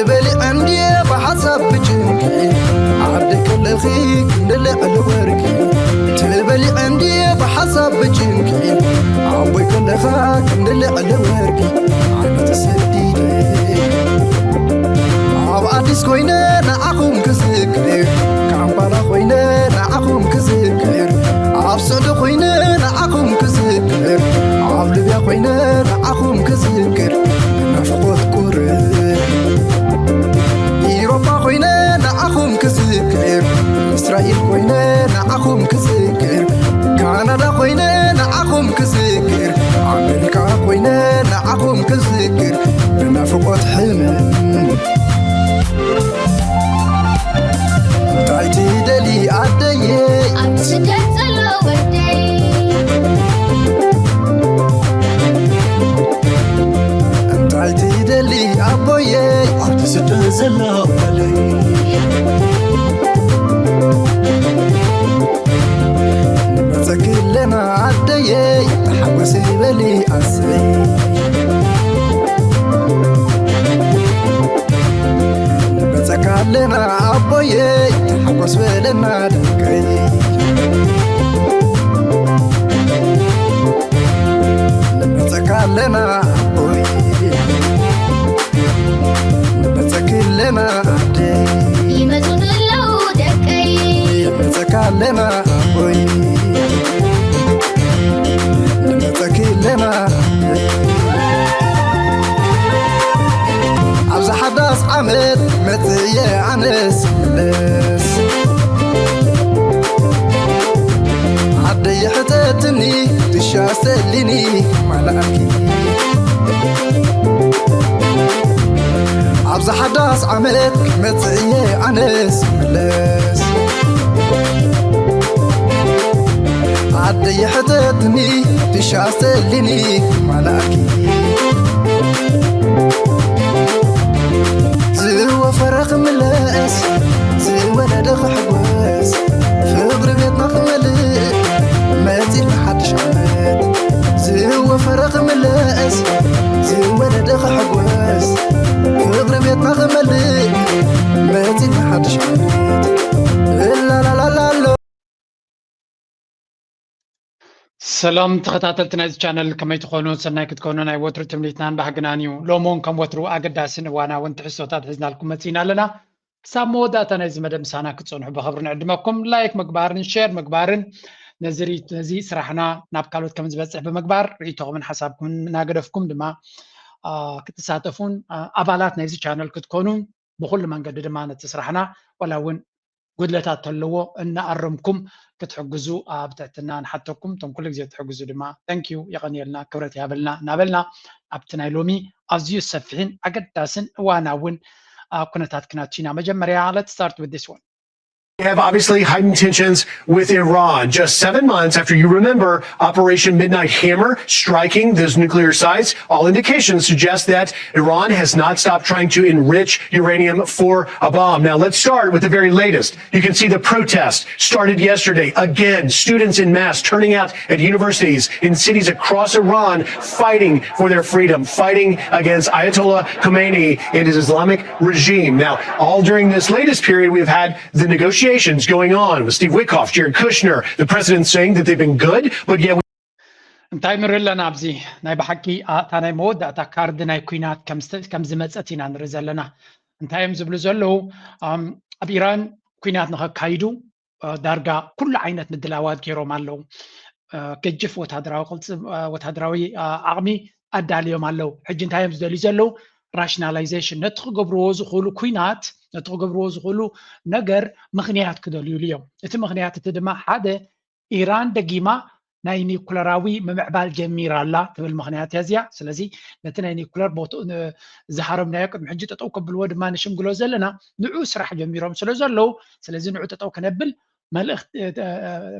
تبلي عندي بحسب بجنكي عبدك اللخي كندلع الوركي تبلي عندي بحسب بجنكي عبدك اللخا كندلع الوركي أنا تسديدي عباديس كوينة نعقوم كذكر كعبالا كوينة نعقوم كذكر عبصد كوينة نعقوم كذكر عبلبيا كوينة نعقوم كذكر نفقوت كوري إيروبا كوينة نعقوم كذكر إسرائيل كوينة نعقوم كذكر كندا كوينة نعقوم كذكر أمريكا كوينة نعقوم كذكر نفقوت حلم تايتي دلي عدي أبسجت الوردي تايتي دلي أبوي أبسجت الوردي نبتكلنا عدي تحوسي بلي أسري نبتكلنا أبوي تحوس بلنا دكي نبتكلنا أبوي نبتكلنا عدي يمتون اللو دكي نبتكلنا أبوي نبتكلنا عبز حداس عمد متي عنس ملس عدي حتتني تشاسلني ملاكي عبز حداس عمد متي عنس ملس عدي حتتني تشاسلني ملاكي زوا فرق ملاس زوا ندخ حواس فقر بيتنا خملي ما تزيد محدش عماد زوا فرق ملاس زوا ندخ حواس فقر بيتنا خملي ما تزيد محدش عماد لا لا لا لا لا سلام تخطاتلتنا هذا الشانل كما تكونوا سناي كتكونوا ناي وتر تمليتنا بحقنانيو لومون كم وترو اقداسن وانا وانت حسوتات حزنا لكم متينا لنا سامودات انا زي مدام سانا كتصنحوا بخبرنا عندكم لايك مقبارن شير مقبارن نزي سرحنا نابكالوت كم زبصح بمقبار ريتو من حسابكم ناقدفكم دما كتساتفون ابالاتنا هذا الشانل كتكونوا بكل منقد دما نتسرحنا ولاون قدلتات تلو ان ارمكم كتحجزوا بتاعتنا نحطكم تم كل جزء تحجزوا دما ثانك يو يغني لنا كبرتي هابلنا نابلنا ابتنا لومي ازيو سفحين اقداسن واناون كنتات كناتشينا مجمريا. Let's start with this one. We have obviously heightened tensions with Iran. Just 7 months after, you remember, Operation Midnight Hammer striking those nuclear sites, all indications suggest that Iran has not stopped trying to enrich uranium for a bomb. Now, let's start with the very latest. You can see the protest started yesterday. Again, students en masse turning out at universities in cities across Iran, fighting for their freedom, fighting against Ayatollah Khomeini and his Islamic regime. Now, all during this latest period, we've had the negotiations going on with Steve Witkoff, Jared Kushner, the president saying that they've been good, but yet انتاي مرلا نابزي ناي بحكي تاناي مود اتا كارد ناي كوينات كم زمصتينا نرزلنا انتاي مزبلو زلو اب ايران كوينات نخايدو دارغا كل عينت مدلاوات كيروم አለው كجف ወታደራዊ አቅሚ አዳልዮም አለው ሕጂ እንታይም ዝደሊ ዘለው ራሽናላይዜሽን ነትገብርዎ ዝኽእሉ ኩናት ነትገብርዎ ዝኽእሉ ነገር ምኽንያት ክደልዩ እዮም እቲ ምኽንያት እቲ ድማ ሓደ ኢራን ደጊማ ናይ ኒኩለራዊ ምምዕባል ጀሚራላ ትብል ምኽንያት ያዝያ ስለዚ ነቲ ናይ ኒኩለር ዝሓረምናዮ ቅድሚ ሕጂ ጠጠው ከብልዎ ድማ ንሽምግሎ ዘለና ንዑ ስራሕ ጀሚሮም ስለ ዘለው ስለዚ ንዑ ጠጠው ከነብል መልእኽቲ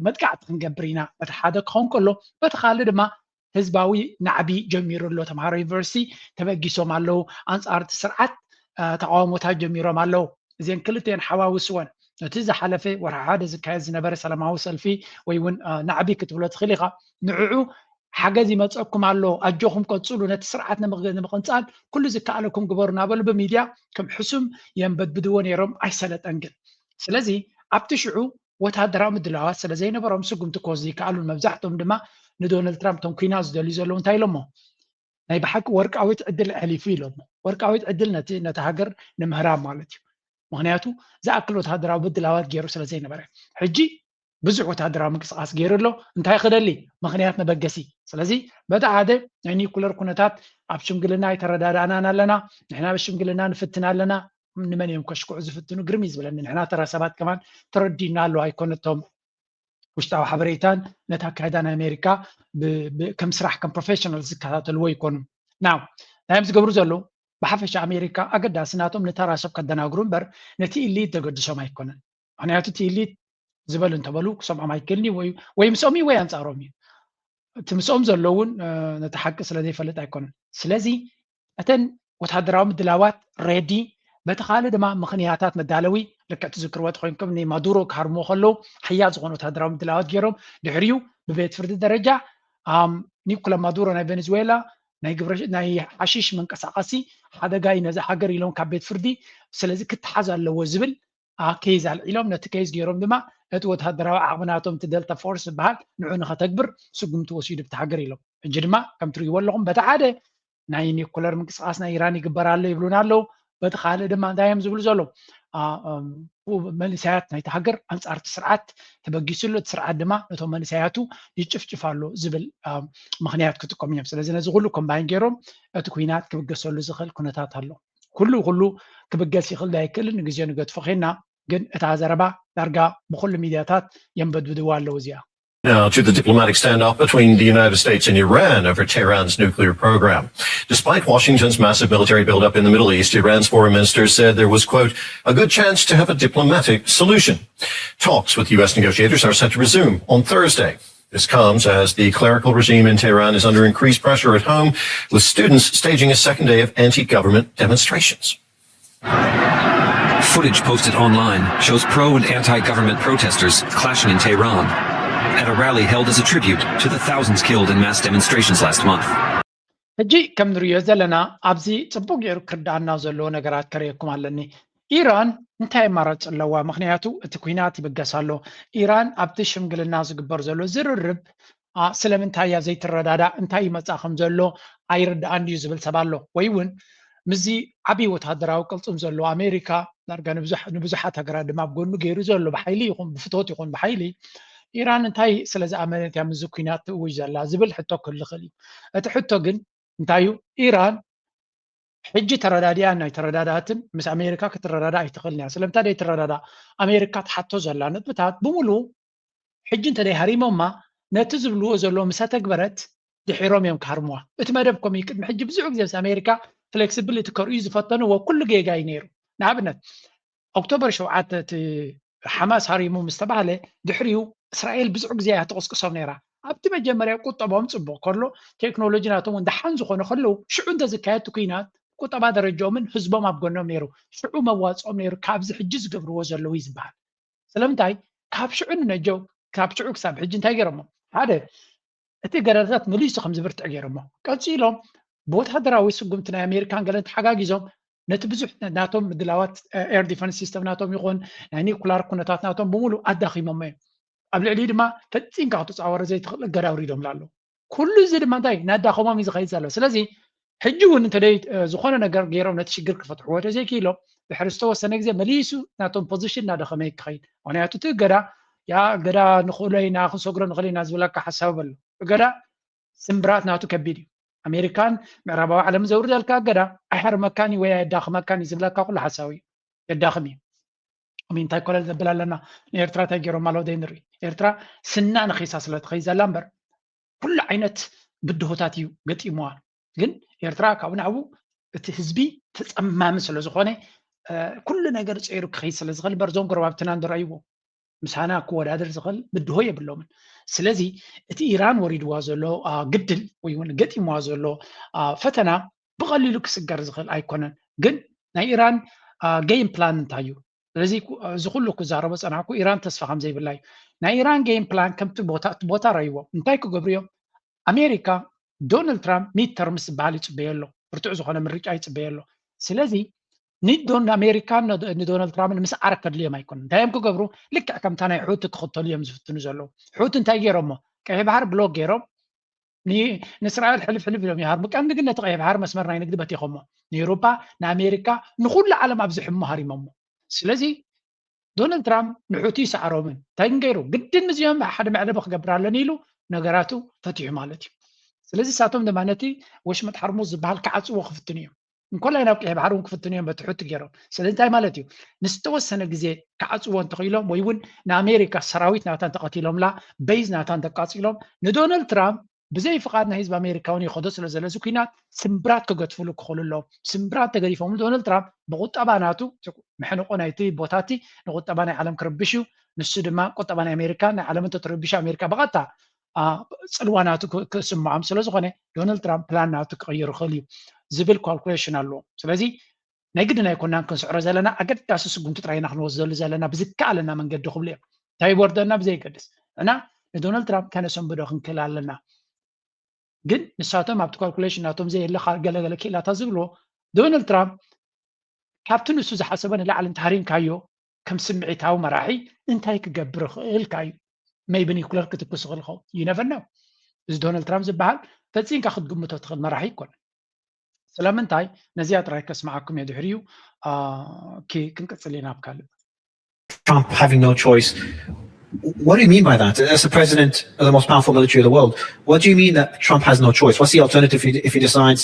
መጥቃዕቲ ክንገብር ኢና በቲ ሓደ ክኸውን ከሎ በቲ ካልእ ድማ ህዝባዊ ናዕቢ ጀሚሩ ኣሎ ተምሃሮ ዩኒቨርሲቲ ተበጊሶም ኣለው ኣንጻር እቲ ስርዓት ተቃውሞታት ጀሚሮም ኣለው እዚአን ክልተን ሓዋውስወን እቲ ዝሓለፈ ወርሒ ሓደ ዝካየድ ዝነበረ ሰላማዊ ሰልፊ ወይ እውን ናዕቢ ክትብሎ ትኽእል ኢኻ ንዕዑ ሓገዝ ይመፀኩም ኣሎ ኣጆኹም ቀፅሉ ነቲ ስርዓት ንምቕንፃል ኩሉ ዝከኣለኩም ግበሩ እናበሉ በሚድያ ከም ሕሱም የንበድብድዎ ነይሮም ኣይሰለጠን ግን ስለዚ ኣብቲ ሽዑ ወታደራዊ ምድላዋት ስለ ዘይነበሮም ስጉምቲ ክወስዱ ይከኣሉን መብዛሕትኦም ድማ ንዶናልድ ትራምፕ ቶም ኩናት ዝደልዩ ዘለዉ እንታይ ኢሎሞ ናይ ብሓቂ ወርቃዊት ዕድል ኣሕሊፉ ኢሎሞ ወርቃዊት ዕድል ነቲ ሃገር ንምህራብ ማለት እዩ ምክንያቱ ዝኣክል ወታደራዊ ምድላዋት ገይሩ ስለ ዘይነበረ ሕጂ ብዙሕ ወታደራዊ ምንቅስቃስ ገይሩ ኣሎ እንታይ ክደሊ ምክንያት መበገሲ ስለዚ በቲ ሓደ ናይ ኒኩለር ኩነታት ኣብ ሽምግልና ይተረዳዳእናን ኣለና ንሕና ብሽምግልና ንፍትና ኣለና ንመን እዮም ከሽኩዑ ዝፍትኑ ግርሚ ዝብለኒ ንሕና ተራ ሰባት ከማን ተረዲና ኣለዋ ኣይኮነቶም ውሽጣዊ ሓበሬታን ነቲ ኣካይዳ ናይ ኣሜሪካ ከም ስራሕ ከም ፕሮፌሽናል ዝከታተልዎ ይኮኑ ናው ናይም ዝገብሩ ዘለዉ ብሓፈሻ ኣሜሪካ ኣገዳሲ ናቶም ንተራ ሰብ ከደናግሩ እምበር ነቲ ኢሊት ዘገድሶም ኣይኮነን ምክንያቱ እቲ ኢሊት ዝበሉ እንተበሉ ክሰምዖም ኣይክእልኒ ወይ ምስኦም ወይ ኣንፃሮም እዩ እቲ ምስኦም ዘለውን ነቲ ሓቂ ስለ ዘይፈልጥ ኣይኮነን ስለዚ እተን ወታደራዊ ምድላዋት ሬዲ በቲ ካልእ ድማ ምክንያታት መዳለዊ ልክዕ ትዝክርዎ ኮይንኩም ንማዱሮ ክሃርምዎ ከለዉ ሓያል ዝኾኑ ወታደራዊ ምድላዋት ገይሮም ድሕሪኡ ብቤት ፍርዲ ደረጃ ኒኮላስ ማዱሮ ናይ ቬኔዙዌላ ናይ ሓሺሽ መንቀሳቐሲ ሓደጋ እዩ ነዚ ሃገር ኢሎም ካብ ቤት ፍርዲ ስለዚ ክትሓዝ ኣለዎ ዝብል ኬዝ ኣልዒሎም ነቲ ኬዝ ገይሮም ድማ እቲ ወታደራዊ ዓቕምናቶም እቲ ደልታ ፎርስ ዝበሃል ንዑ ንኸተግብር ስጉምቲ ወሲዱ ብቲ ሃገር ኢሎም ሕጂ ድማ ከም ትሪእዎ ኣለኹም በቲ ሓደ ናይ ኒኩለር ምንቅስቃስ ናይ ኢራን ይግበር ኣሎ ይብሉና ኣለዉ በቲ ካልእ ድማ እንታይ እዮም ዝብሉ ዘሎ መንእሰያት ናይቲ ሃገር ኣንጻር እቲ ስርዓት ተበጊሱሉ እቲ ስርዓት ድማ ነቶም መንእሰያቱ ይጭፍጭፍ ኣሎ ዝብል ምክንያት ክጥቀሙ እዮም ስለዚ ነዚ ኩሉ ኮምባይን ገይሮም እቲ ኩናት ክብገሰሉ ዝኽእል ኩነታት ኣሎ ኩሉ ክብገስ ይኽእል ዳይክእልን ንግዜ ንገድፎ ኸና ግን እታ ዘረባ ዳርጋ ብኩሉ ሚድያታት የንበድብድዋ ኣለዉ እዚኣ Now to the diplomatic standoff between the United States and Iran over Tehran's nuclear program. Despite Washington's massive military buildup in the Middle East, Iran's foreign minister said there was, quote, a good chance to have a diplomatic solution. Talks with U.S. negotiators are set to resume on Thursday. This comes as the clerical regime in Tehran is under increased pressure at home, with students staging a second day of anti-government demonstrations. Footage posted online shows pro- and anti-government protesters clashing in Tehran at a rally held as a tribute to the thousands killed in mass demonstrations last month. ሕጂ ከም ንሪኦ ዘለና ኣብዚ ፅቡቅ ገይሩ ክርዳእና ዘለዎ ነገራት ከርእየኩም ኣለኒ ኢራን እንታይ ኣማራፂ ኣለዋ ምክንያቱ እቲ ኩናት ይብገስ ኣሎ ኢራን ኣብቲ ሽምግልና ዝግበር ዘሎ ዝርርብ ስለምንታይ እያ ዘይትረዳዳእ እንታይ ይመፃ ከም ዘሎ ኣይርዳእን ድዩ ዝብል ሰብ ኣሎ ወይ እውን ምዚ ዓብይ ወታደራዊ ቅልፅም ዘሎ ኣሜሪካ ዳርጋ ንብዙሓት ሃገራት ድማ ብጎኑ ገይሩ ዘሎ ብሓይሊ ይኹን ብፍትወት ይኹን ብሓይሊ ኢራን እንታይ ስለ ዝኣመነት እያ ምዚ ኩናት ትእውጅ ዘላ ዝብል ሕቶ ክህሊ ይኽእል እዩ እቲ ሕቶ ግን እንታይ እዩ ኢራን ሕጂ ተረዳድያ ናይ ተረዳዳእትን ምስ ኣሜሪካ ክትረዳዳእ ኣይትኽእልን እያ ስለምንታይ ደይትረዳዳእ ኣሜሪካ ትሓቶ ዘላ ነጥብታት ብምሉእ ሕጂ እንተደይ ሃሪሞማ ነቲ ዝብልዎ ዘለዎ ምሳ ተግበረት ድሒሮም እዮም ክሃርምዋ እቲ መደብኮም እዩ ቅድሚ ሕጂ ብዙሕ ግዜ ምስ ኣሜሪካ ፍሌክሲቢሊቲ ከርእዩ ዝፈተንዎ ኩሉ ጌጋ እዩ ነይሩ ንኣብነት ኦክቶበር 7 እቲ ሓማስ ሃሪሙ ምስ ተባሃለ ድሕሪኡ እስራኤል ብዙሕ ግዜ እያ ተቐስቅሶም ነይራ ኣብቲ መጀመርያ ቁጠቦም ፅቡቅ ከሎ ቴክኖሎጂ ናቶም እውን ደሓን ዝኾኑ ከለዉ ሽዑ እንተዝካየድ ኩናት ቁጠባ ደረጃኦምን ህዝቦም ኣብ ጎኖም ነይሩ ሽዑ መዋፅኦም ነይሩ ካብዚ ሕጂ ዝገብርዎ ዘለዉ እዩ ዝበሃል ስለምንታይ ካብ ሽዑ ንነጀው ካብ ሽዑ ክሳብ ሕጂ እንታይ ገይሮሞ ሓደ እቲ ገረታት መሊሱ ከም ዝብርትዕ ገይሮሞ ቀፂሎም ብወታደራዊ ስጉምቲ ናይ ኣሜሪካን ገለን ተሓጋጊዞም ነቲ ብዙሕ ናቶም ምድላዋት ኤር ዲፈንስ ሲስተም ናቶም ይኹን ናይ ኒኩላር ኩነታት ናቶም ብምሉእ ኣዳኺሞም እዮም ኣብ ልዕሊ ድማ ፈፂምካ ክትፃወረ ዘይትኽእል እገዳ ኣውሪዶም ኣሎ ኩሉ እዚ ድማ እንታይ ናዳኸሞም እዩ ዝኸይድ ዘሎ ስለዚ ሕጂ እውን እንተደይ ዝኾነ ነገር ገይሮም ነቲ ሽግር ክፈትሕዎ ተዘይክኢሎም ድሕሪ ዝተወሰነ ግዜ መሊሱ ናቶም ፖዚሽን እናደኸመ ክኸይድ ምክንያቱ እቲ እገዳ ያ እገዳ ንኽእሎ ኢና ክንሰግሮ ንኽእል ኢና ዝብለካ ሓሳብ ኣሎ እገዳ ስምብራት ናቱ ከቢድ እዩ ኣሜሪካን ምዕራባዊ ዓለም ዘውርድ ዘልካ እገዳ ኣይሓርመካኒ ወይ ኣየዳኽመካኒ ዝብለካ ኩሉ ሓሳብ እዩ የዳኽም እዩ እንታይ ኮለል ዘብል ኣለና ንኤርትራ እንታይ ገይሮም ኣለዉ ዘይንርኢ ኤርትራ ስና ንኺሳ ስለትኸይ ዘላ እምበር ኩሉ ዓይነት ብድሆታት እዩ ገጢምዋ ግን ኤርትራ ካብኡ ናብኡ እቲ ህዝቢ ተፀማሚ ስለ ዝኾነ ኩሉ ነገር ፀይሩ ክኸይድ ስለ ዝኽእል እምበር እዞም ጎረባብትና ንረኣይዎ ምሳና ክወዳደር ዝኽእል ብድሆ የብሎምን ስለዚ እቲ ኢራን ወሪድዋ ዘሎ ግድል ወይ እውን ገጢምዋ ዘሎ ፈተና ብቐሊሉ ክስገር ዝኽእል ኣይኮነን ግን ናይ ኢራን ጌም ፕላን እንታይ እዩ ስለዚ እዚ ኩሉ ክዛረቦ ፀናዕኩ ኢራን ተስፋ ከም ዘይብላ እዩ ናይ ኢራን ጌም ፕላን ከምቲ ቦታ ረይዎ እንታይ ክገብሩ እዮም ኣሜሪካ ዶናልድ ትራምፕ ሚድ ተርምስ ዝበሃል ይፅበየሎ ብርቱዕ ዝኾነ ምርጫ ይፅበየሎ ስለዚ ኣሜሪካ ንዶናልድ ትራምፕ ንምስዓር ከድልዮም ኣይኮኑን እንታይ እዮም ክገብሩ ልክዕ ከምታ ናይ ሑቲ ክኽተሉ እዮም ዝፍትኑ ዘለዉ ሑቲ እንታይ ገይሮሞ ቀይሕ ባሕር ብሎክ ገይሮም ንእስራኤል ሕልፍ ሕልፍ ኢሎም ይሃርሙ ቀንዲ ግን ነቲ ቀይሕ ባሕር መስመር ናይ ንግዲ በቲኾሞ ንኤውሮፓ ንኣሜሪካ ንኩሉ ዓለም ኣብዚ ሕሞ ሃሪሞሞ ስለዚ ዶናልድ ትራምፕ ንሑቲ ይሰዓሮምን እንታይ ገይሩ ግድን ምዚኦም ሓደ መዕለቢ ክገብር ኣለኒ ኢሉ ነገራቱ ፈቲሑ ማለት እዩ ስለዚ ሳቶም ድማ ነቲ ወሽመጥ ሓርሙዝ ዝበሃል ክዓፅዎ ክፍትኑ እዮም እንኮላይ ናብ ቀይሕ ባሕር እውን ክፍትኑ እዮም በቲ ሑቲ ገይሮም ስለዚ እንታይ ማለት እዩ ንዝተወሰነ ግዜ ክዓፅዎ እንተኽኢሎም ወይ እውን ንኣሜሪካ ሰራዊት ናታን ተቐቲሎምላ በይዝ ናታን ተቃፂሎም ንዶናልድ ትራምፕ ብዘይ ፍቃድ ናይ ህዝቢ ኣሜሪካውን ይኸዶ ስለ ዘሎ እዚ ኩናት ስምብራት ክገድፍሉ ክኽእሉ ኣለዎም ስምብራት ተገዲፎም ዶናልድ ትራምፕ ብቁጠባ ናቱ ምሕንቆ ናይቲ ቦታቲ ንቁጠባ ናይ ዓለም ክርብሽ እዩ ንሱ ድማ ቁጠባ ናይ ኣሜሪካ ናይ ዓለም እንተትርብሽ ኣሜሪካ ብቐጥታ ፅልዋ ናቱ ክስምዖም ስለ ዝኾነ ዶናልድ ትራምፕ ፕላን ናቱ ክቕይር ይኽእል እዩ ዝብል ካልኩሌሽን ኣለዎ ስለዚ ናይ ግድን ኣይኮናን ክንስዕሮ ዘለና ኣገዳሲ ስጉምቲ ጥራይና ክንወስደሉ ዘለና ብዝከኣለና መንገዲ ክብሉ እዮም እንታይ ወርደና ብዘይገድስ እና ንዶናልድ ትራምፕ ከነሰንብዶ ክንክእል ኣለና ግን ንሳቶም ኣብቲ ካልኩሌሽን ናቶም ዘየለ ገለገለ ክእላታ ዝብልዎ ዶናልድ ትራምፕ ካብቲ ንሱ ዝሓሰበ ንላዕሊ እንተሃሪምካዮ ከም ስምዒታዊ መራሒ እንታይ ክገብር ክእልካ እዩ maybe ኒኩለር ክትኩስ ክእል ኸው ይነቨር ነው እዚ ዶናልድ ትራምፕ ዝበሃል ፈፂምካ ክትግምቶ ትኽእል መራሒ ይኮነ ስለምንታይ ነዚያ ጥራይ ከስማዓኩም እየ ድሕሪኡ ክንቅፅል ኢና ኣብ ካልእ Trump having no choice. What do you mean by that? As the president of the most powerful military of the world, what do you mean that Trump has no choice? What's the alternative if he decides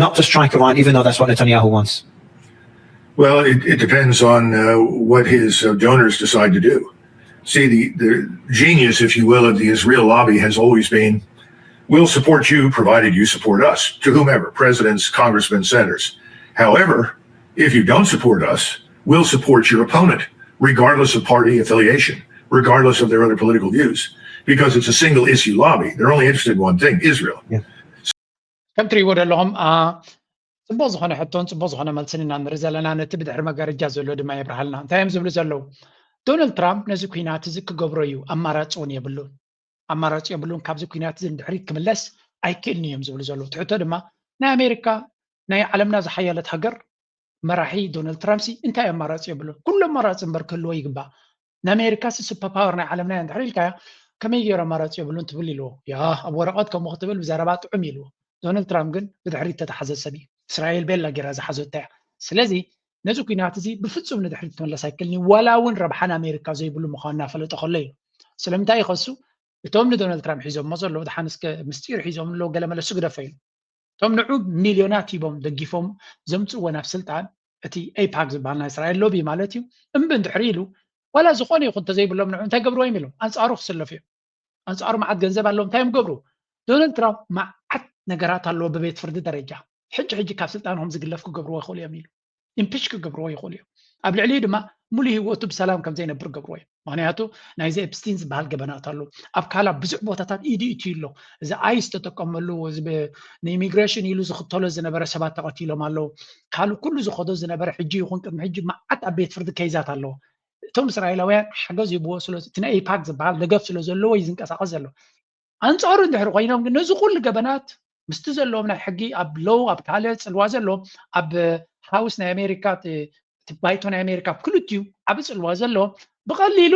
not to strike Iran, even though that's what Netanyahu wants? Well, it depends on what his donors decide to do. See, the genius, if you will, of the Israel lobby has always been, we'll support you provided you support us, to whomever, presidents, congressmen, senators. However, if you don't support us, we'll support your opponent, regardless of party affiliation, regardless of their other political views, because it's a single issue lobby. They're only interested in one thing, Israel. ከም ትሪእዎ ዘለኹም ፅቡቅ ዝኾነ ሕቶን ፅቡቅ ዝኾነ መልስን ኢና ንርኢ ዘለና ነቲ ብድሕሪ መጋረጃ ዘሎ ድማ የብርሃልና እንታይ እዮም ዝብሉ ዘለዉ ዶናልድ ትራምፕ ነዚ ኩናት እዚ ክገብሮ እዩ ኣማራፂ እውን የብሉን ካብዚ ኩናት እዚ ንድሕሪት ክምለስ ኣይክእልን እዮም ዝብሉ ዘለዉ ትሕቶ ድማ ናይ ኣሜሪካ ናይ ዓለምና ዝሓያለት ሃገር መራሒ ዶናልድ ትራምፕ እንታይ ኣማራፂ የብሉን ኩሉ ኣማራፂ እምበር ክህልዎ ይግባእ ንኣሜሪካ ሱፐር ፓወር ናይ ዓለምና እንድሕሪ ኢልካ ከመይ ገይሩ ኣማራፂ የብሉን ትብል ኢልዎ ያ ኣብ ወረቐት ከምኡ ክትብል ብዘረባ ጥዑም ኢልዎ ዶናልድ ትራምፕ ግን ብድሕሪት ተተሓዘ ሰብ እዩ እስራኤል ቤላ ጌራ ዝሓዘታ እያ ስለዚ ነዚ ኩናት እዚ ብፍፁም ንድሕሪት ክምለስ ኣይክእልኒ ዋላ እውን ረብሓን ኣሜሪካ ዘይብሉ ምዃኑ እናፈለጠ ከሎ እዩ ስለምንታይ ይኸሱ እቶም ንዶናልድ ትራምፕ ሒዞሞ ዘለዉ ድሓንስ ምስጢር ሒዞም ኣለዉ ገለ መለሱ ግደፈ ኢሉ እቶም ንዑ ሚልዮናት ሂቦም ደጊፎም ዘምፅዎ ናብ ስልጣን እቲ ኤፓክ ዝበሃል ናይ እስራኤል ሎቢ ማለት እዩ እምቢ እንድሕሪ ኢሉ ዋላ ዝኾነ ይኹን እንተዘይብሎም ንዑ እንታይ ገብርዎ እዮም ኢሎም ኣንፃሩ ክስለፍ እዮም ኣንፃሩ መዓት ገንዘብ ኣለዎም እንታይ እዮም ገብሩ ዶናልድ ትራምፕ መዓት ነገራት ኣለዎ ብቤት ፍርዲ ደረጃ ሕጂ ካብ ስልጣንهم ዝግለፍ ክገብርዎ ይኽእሉ እዮም ኢሉ ኢምፒች ክገብርዎ ይኽእሉ እዮም ኣብ ልዕሊኡ ድማ ሙሉእ ሂወቱ ብሰላም ከም ዘይነብር ገብርዎ እዮም ምክንያቱ ናይዚ ኤፕስቲን ዝበሃል ገበናት ኣሎ ኣብ ካልእ ብዙሕ ቦታታት ኢዱ እትዩ ኣሎ እዚ ኣይስ ተጠቀመሉ ንኢሚግሬሽን ኢሉ ዝኽተሎ ዝነበረ ሰባት ተቐቲሎም ኣለዉ ካልእ ኩሉ ዝኸዶ ዝነበረ ሕጂ ይኹን ቅድሚ ሕጂ መዓት ኣብ ቤት ፍርዲ ከይዛት ኣለዎ እቶም እስራኤላውያን ሓገዝ ይብዎ እቲ ናይ ኤፓክ ዝበሃል ደገፍ ስለ ዘለዎ እዩ ዝንቀሳቐስ ዘሎ ኣንፃሩ እንድሕሪ ኮይኖም ግን ነዚ ኩሉ ገበናት ምስቲ ዘለዎም ናይ ሕጊ ኣብ ሎው ኣብ ካልእ ፅልዋ ዘለዎም ኣብ ሃውስ ናይ ኣሜሪካ እቲ ባይቶ ናይ ኣሜሪካ ክልትዩ ዓብ ፅልዋ ዘለዎም ብቐሊሉ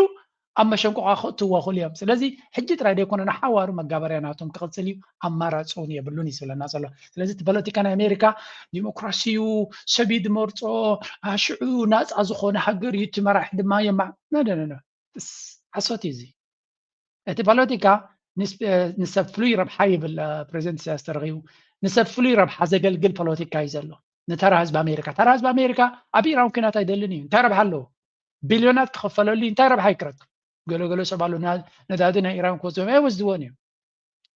ኣብ መሸንቆቃ ክእትዎ ይኽእሉ እዮም ስለዚ ሕጂ ጥራይ ደይኮነ ንሓዋሩ መጋበርያ ናቶም ክቕፅል እዩ ኣማራፂ እውን የብሉን እዩ ዝብለና ዘሎ ስለዚ እቲ ፖለቲካ ናይ ኣሜሪካ ዲሞክራሲዩ ሰብ ድመርፆ ሽዑ ናፃ ዝኾነ ሃገር እዩ እቲ መራሒ ድማ የማዕ ነደነነ ሓሶት እዩ እዚ እቲ ፖለቲካ ንሰብ ፍሉይ ረብሓ ይብል ፕሬዚደንት ኢሳያስ ተረኺቡ ንሰብ ፍሉይ ረብሓ ዘገልግል ፖለቲካ እዩ ዘሎ ንተራ ህዝቢ ኣሜሪካ ኣብ ኢራን ኩናት ኣይደልን እዩ እንታይ ረብሓ ኣለዎ ቢልዮናት ክኸፈለሉ እንታይ ረብሓ ይክረት ገለገለ ሰብ ኣሎ ነዳዲ ናይ ኢራን ክወስድዎም ኣይወስድዎን እዮም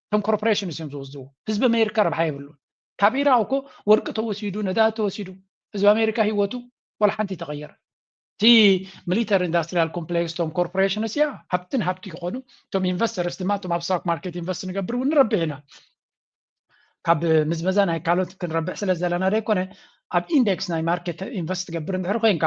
እቶም ኮርፖሬሽንስ እዮም ዝወስድዎ ህዝቢ ኣሜሪካ ረብሓ የብሉን ካብ ኢራቅ እኮ ወርቂ ተወሲዱ ነዳዲ ተወሲዱ ህዝቢ ኣሜሪካ ሂወቱ ወላ ሓንቲ ተቐየረ እቲ ሚሊተሪ ኢንዳስትሪያል ኮምፕሌክስ ቶም ኮርፖሬሽንስ እያ ሃብቲ ይኾኑ እቶም ኢንቨስተርስ ድማ እቶም ኣብ ስቶክ ማርኬት ኢንቨስት ንገብር እውን ንረብሕ ኢና ካብ ምዝመዛ ናይ ካልኦት ክንረብሕ ስለ ዘለና ደይኮነ ኣብ ኢንዴክስ ናይ ማርኬት ኢንቨስት ትገብር እንድሕሪ ኮንካ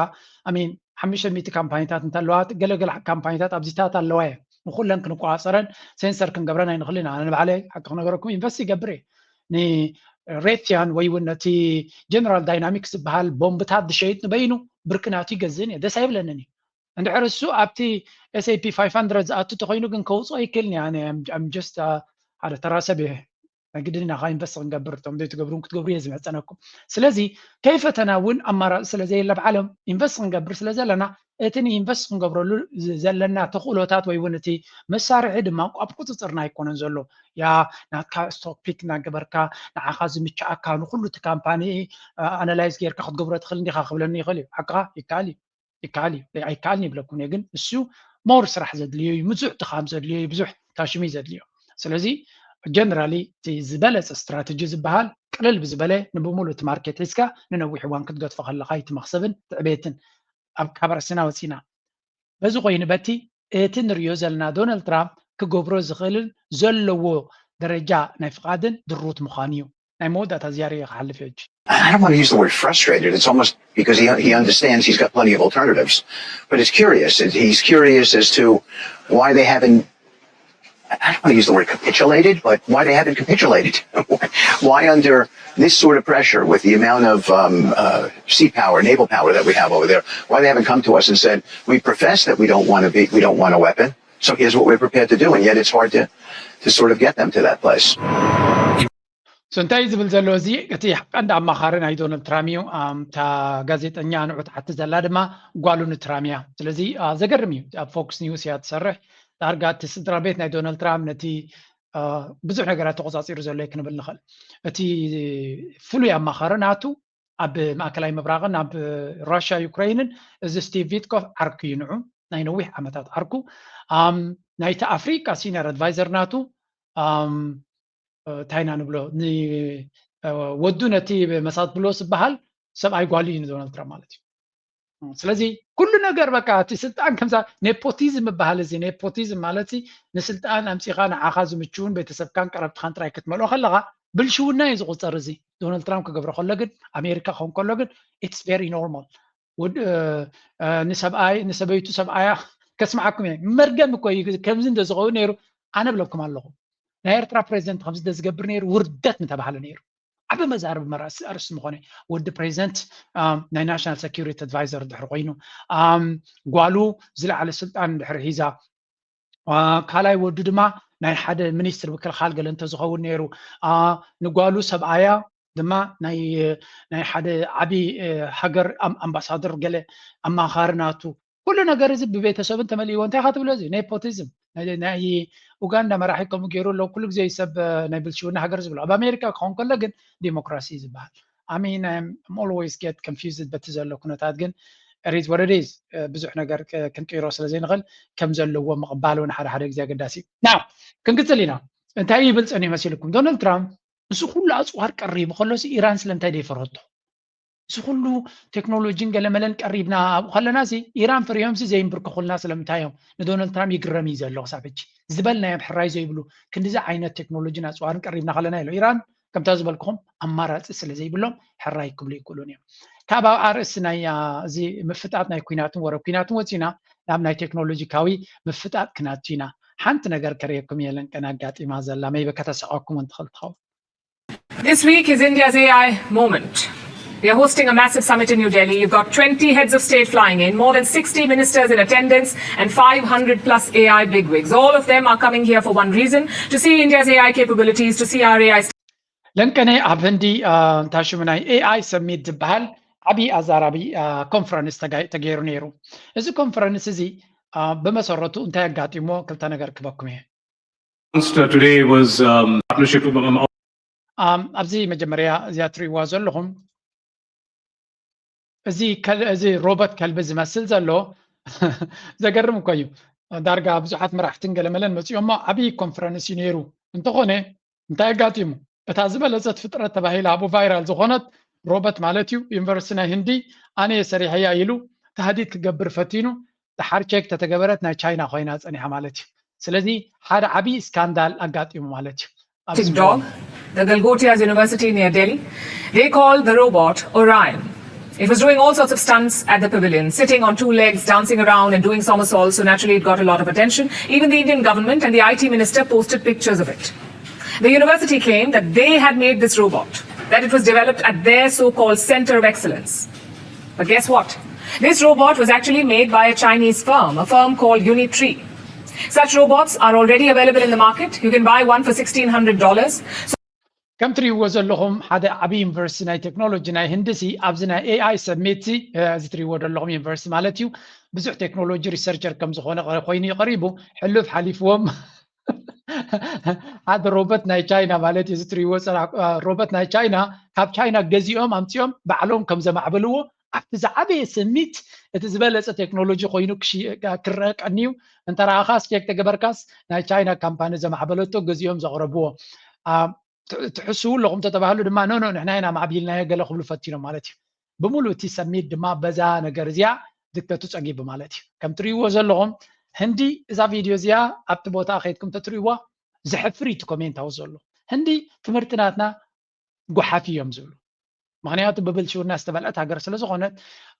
500 ካምፓኒታት እንተለዋ ገለገለ ካምፓኒታት ኣብዚታት ኣለዋ እየ ንኩለን ክንቋፀረን ሴንሰር ክንገብረን ኣይንኽእል ኢና ኣነ ንባዕለይ ሓቂ ክነገረኩም ኢንቨስት ይገብር እየ ንሬትያን ወይ እውን ነቲ ጀነራል ዳይናሚክስ ዝበሃል ቦምብታት ዝሸይጥ ንበይኑ ብርክናቱ ይገዝእን እየ ደስ ኣይብለንን እዩ እንድሕር እሱ ኣብቲ SAP 500 ዝኣቱ ተኮይኑ ግን ከውፅኦ ይክእልኒ ኣነ ኣም ጀስት ሓደ ተራሰብ እየ ግድና ካ ኢንቨስት ክንገብር እቶም ዘይትገብሩን ክትገብሩ እየ ዝምዕፀነኩም ስለዚ ከይፈተና እውን ኣማራፂ ስለዘየለ ብዓለም ኢንቨስት ክንገብር ስለዘለና እቲ ንኢንቨስት ክንገብረሉ ዘለና ተኽእሎታት ወይ እውን እቲ መሳርሒ ድማ ኣብ ቁፅፅርና ኣይኮነን ዘሎ ያ ናትካ ስቶክ ፒክ እናገበርካ ንዓኻ ዝምችኣካ ንኩሉ እቲ ካምፓኒ ኣናላይዝ ጌርካ ክትገብሮ ትኽእል እንዲኻ ክብለኒ ይኽእል እዩ ሓቅኻ ይከኣል እዩ ኣይከኣልኒ ይብለኩም እየ ግን እሱ ሞር ስራሕ ዘድልዮ እዩ ብዙሕ ድኻም ዘድልዮ እዩ ብዙሕ ታሽሚ ዘድልዮ ስለዚ ጀነራሊ እቲ ዝበለፀ ስትራቴጂ ዝበሃል ቅልል ብዝበለ ንብሙሉእ እቲ ማርኬት ሒዝካ ንነዊሕ እዋን ክትገድፎ ከለካ እቲ መክሰብን ትዕቤትን ኣብ ካብ ርእስና ወፂና በዚ ኮይኑ በቲ እቲ ንሪኦ ዘለና ዶናልድ ትራምፕ ክገብሮ ዝኽእልን ዘለዎ ደረጃ ናይ ፍቃድን ድሩት ምዃኑ እዩ ናይ መወዳእታ ዝያር እየ ክሓልፍ እየ I don't want to use the word frustrated. It's almost because he understands he's got plenty of alternatives. But it's curious. He's curious as to why they haven't, I don't want to use the word capitulated, but why they haven't capitulated. Why under this sort of pressure with the amount of sea power, naval power that we have over there, why they haven't come to us and said, we profess that we don't want a weapon. So here's what we're prepared to do. And yet it's hard to sort of get them to that place. እንታይ ዝብል ዘሎ እዚ እቲ ቀንዲ ኣማኻሪ ናይ ዶናልድ ትራምፕ እዩ እታ ጋዜጠኛ ንዑ ተሓቲ ዘላ ድማ ጓሉ ንትራምፕ እያ ስለዚ ዘገርም እዩ ኣብ ፎክስ ኒውስ እያ ትሰርሕ ዳርጋ እቲ ስድራ ቤት ናይ ዶናልድ ትራምፕ ነቲ ብዙሕ ነገራት ተቆፃፂሩ ዘሎ ክንብል ንኽእል እቲ ፍሉይ ኣማኻሪ ናቱ ኣብ ማእከላይ ምብራቕን ኣብ ራሽያ ዩክራይንን እዚ ስቲቭ ቪትኮፍ ዓርኩ እዩ ንዑ ናይ ነዊሕ ዓመታት ዓርኩ ናይቲ ኣፍሪቃ ሲኒየር ኣድቫይዘር ናቱ ታይና ንብሎ ወዱ ነቲ መሳት ብሎ ዝበሃል ሰብኣይ ጓሉ እዩ ዶናልድ ትራምፕ ማለት እዩ ስለዚ ኩሉ ነገር በቃ እቲ ስልጣን ከምዛ ኔፖቲዝም ዝበሃል እዚ ኔፖቲዝም ማለት ንስልጣን ኣምፂኻ ንዓኻ ዝምችውን ቤተሰብካን ቀረብትኻን ጥራይ ክትመልኦ ከለኻ ብልሽውና እዩ ዝቁፀር እዚ ዶናልድ ትራምፕ ክገብሮ ከሎ ግን ኣሜሪካ ክኸውን ከሎ ግን ኢትስ ቬሪ ኖርማል ንሰበይቱ ሰብኣያ ከስማዓኩም እየ መርገም እኮ እዩ ከምዚ እንደዝኸውን ነይሩ ኣነ ብለኩም ኣለኹ ናይ ኤርትራ ፕሬዚደንት ከምዚ ዝገብር ነይሩ ውርደት ምተባሃለ ነይሩ ዓብ መዛርብ ኣርእስቲ ምኾነ ወዲ ፕሬዚደንት ናይ ናሽናል ሴኪሪቲ ኣድቫይዘር ድሕሪ ኮይኑ ጓሉ ዝለዓለ ስልጣን ድሕሪ ሒዛ ካልኣይ ወዱ ድማ ናይ ሓደ ሚኒስትር ምክልኻል ገለ እንተዝኸውን ነይሩ ንጓሉ ሰብኣያ ድማ ናይ ሓደ ዓብይ ሃገር ኣምባሳደር ገለ ኣማኻሪ ናቱ ኩሉ ነገር እዚ ብቤተሰብን ተመሊእዎ እንታይ ካ ትብሎ እዚ ኔፖቲዝም ናይ ኡጋንዳ መራሒ ከምኡ ገይሩ ኣሎ ኩሉ ግዜ ሰብ ናይ ብልሽውና ሃገር ዝብሎ ኣብ ኣሜሪካ ክኸውን ከሎ ግን ዲሞክራሲ ዝበሃል ኣሚን ኦልዌይስ ጌት ኮንፊውዝድ በቲ ዘሎ ኩነታት ግን ሪዝ ወት ኢዝ ብዙሕ ነገር ክንቅይሮ ስለዘይንኽእል ከም ዘለዎ ምቕባል እውን ሓደ ግዜ ኣገዳሲ እዩ ናው ክንቅፅል ኢና እንታይ ይብል ፀኒሑ መሲልኩም ዶናልድ ትራምፕ እዚ ኩሉ ኣፅዋር ቀሪቡ ከሎሲ ኢራን ስለምንታይ ደይፈረቶ እዚ ኩሉ ቴክኖሎጂን ገለመለን ቀሪብና ኣብኡ ከለና ሲ ኢራን ፍርዮም ዘይንብርክኹልና ስለምንታይ እዮም ንዶናልድ ትራምፕ ይግረም እዩ ዘሎ ክሳብ ሕጂ ዝበልናዮም ሕራይ ዘይብሉ ክንዲዚ ዓይነት ቴክኖሎጂን ኣፅዋርን ቀሪብና ከለና ኢሎ ኢራን ከምታ ዝበልክኹም ኣማራፂ ስለዘይብሎም ሕራይ ክብሉ ይክእሉን እዮም ካብ ኣብ ኣርእሲ ናይ እዚ ምፍጣጥ ናይ ኩናትን ወረብ ኩናትን ወፂና ናብ ናይ ቴክኖሎጂካዊ ምፍጣጥ ክናቱ ኢና ሓንቲ ነገር ከርየኩም የለን ቀን ኣጋጢማ ዘላ መይበ ከተሰቐኩም እንትኽእል ትኸውን This week is India's AI moment. We are hosting a massive summit in New Delhi. You've got 20 heads of state flying in, more than 60 ministers in attendance, and 500 plus AI bigwigs. All of them are coming here for one reason, to see India's AI capabilities, to see our AI. ለንቀነ ኣብ ህንዲ ታሽሙናይ AI ሰሚት ዝበሃል ዓብይ ኣዛራቢ ኮንፈረንስ ተገይሩ ነይሩ እዚ ኮንፈረንስ እዚ በመሰረቱ እንታይ ኣጋጢሞ ክልተ ነገር ክበኩም እየ today was partnership ኣብዚ መጀመርያ እዚኣ ትሪእዋ ዘለኹም እዚ ሮቦት ከልቢ ዝመስል ዘሎ ዘገርም እኮ እዩ ዳርጋ ብዙሓት መራሕትን ገለመለን መፂኦሞ ዓብይ ኮንፈረንስ እዩ ነይሩ እንተኾነ እንታይ ኣጋጢሙ እታ ዝበለፀት ፍጥረት ተባሂላ ኣብኡ ቫይራል ዝኾነት ሮቦት ማለት እዩ ዩኒቨርሲቲ ናይ ህንዲ ኣነ ሰሪሐያ ኢሉ ተሃዲድ ክገብር ፈቲኑ ድሓር ቼክ ተተገበረት ናይ ቻይና ኮይና ፀኒሓ ማለት እዩ ስለዚ ሓደ ዓብይ ስካንዳል ኣጋጢሙ ማለት እዩ dog, the Galgotias University near Delhi, they call the robot Orion. It was doing all sorts of stunts at the pavilion, sitting on two legs, dancing around and doing somersaults, so naturally it got a lot of attention. Even the Indian government and the IT minister posted pictures of it. The university claimed that they had made this robot, that it was developed at their so-called Center of Excellence. But guess what? This robot was actually made by a Chinese firm, a firm called Unitree. Such robots are already available in the market. You can buy one for $1,600. كم تريو زلهم حدا عبي يونيفرسيتي ناي تكنولوجي ناي هندسي ابزنا اي اي سميتي زي تريو زلهم يونيفرسيتي مالتيو بزح تكنولوجي ريسيرشر كم زخونه خويني قريبو حلف حليفهم هذا روبوت ناي تشاينا مالتي زي تريو روبوت ناي تشاينا كاب تشاينا جزيهم امتيوم بعلوم كم زمعبلوه ኣብቲ ዝዓበየ ስሚት እቲ ዝበለፀ ቴክኖሎጂ ኮይኑ ክረአ ቀኒዩ እንተ ረኣኻስ ቼክ ተገበርካስ ናይ ቻይና ካምፓኒ ዘማዕበለቶ ገዚኦም ዘቕረብዎ ትሕስቡ ኣለኹም ተተባህሉ ድማ ኖ ንሕና ኢና ማዕቢልናዮ ገለ ክብሉ ፈቲኖም ማለት እዩ ብምሉእ እቲ ሰሚት ድማ በዛ ነገር እዚኣ ድክተቱ ፀጊቡ ማለት እዩ ከም ትሪእዎ ዘለኹም ህንዲ እዛ ቪድዮ እዚኣ ኣብቲ ቦታ ከይድኩም ተትሪእዋ ዝሕፍር እቲ ኮሜንት ኣው ዘሎ ህንዲ ትምህርትናትና ጓሓፍ እዮም ዝብሉ ምክንያቱ ብብልሽውና ዝተበልዐት ሃገር ስለ ዝኾነት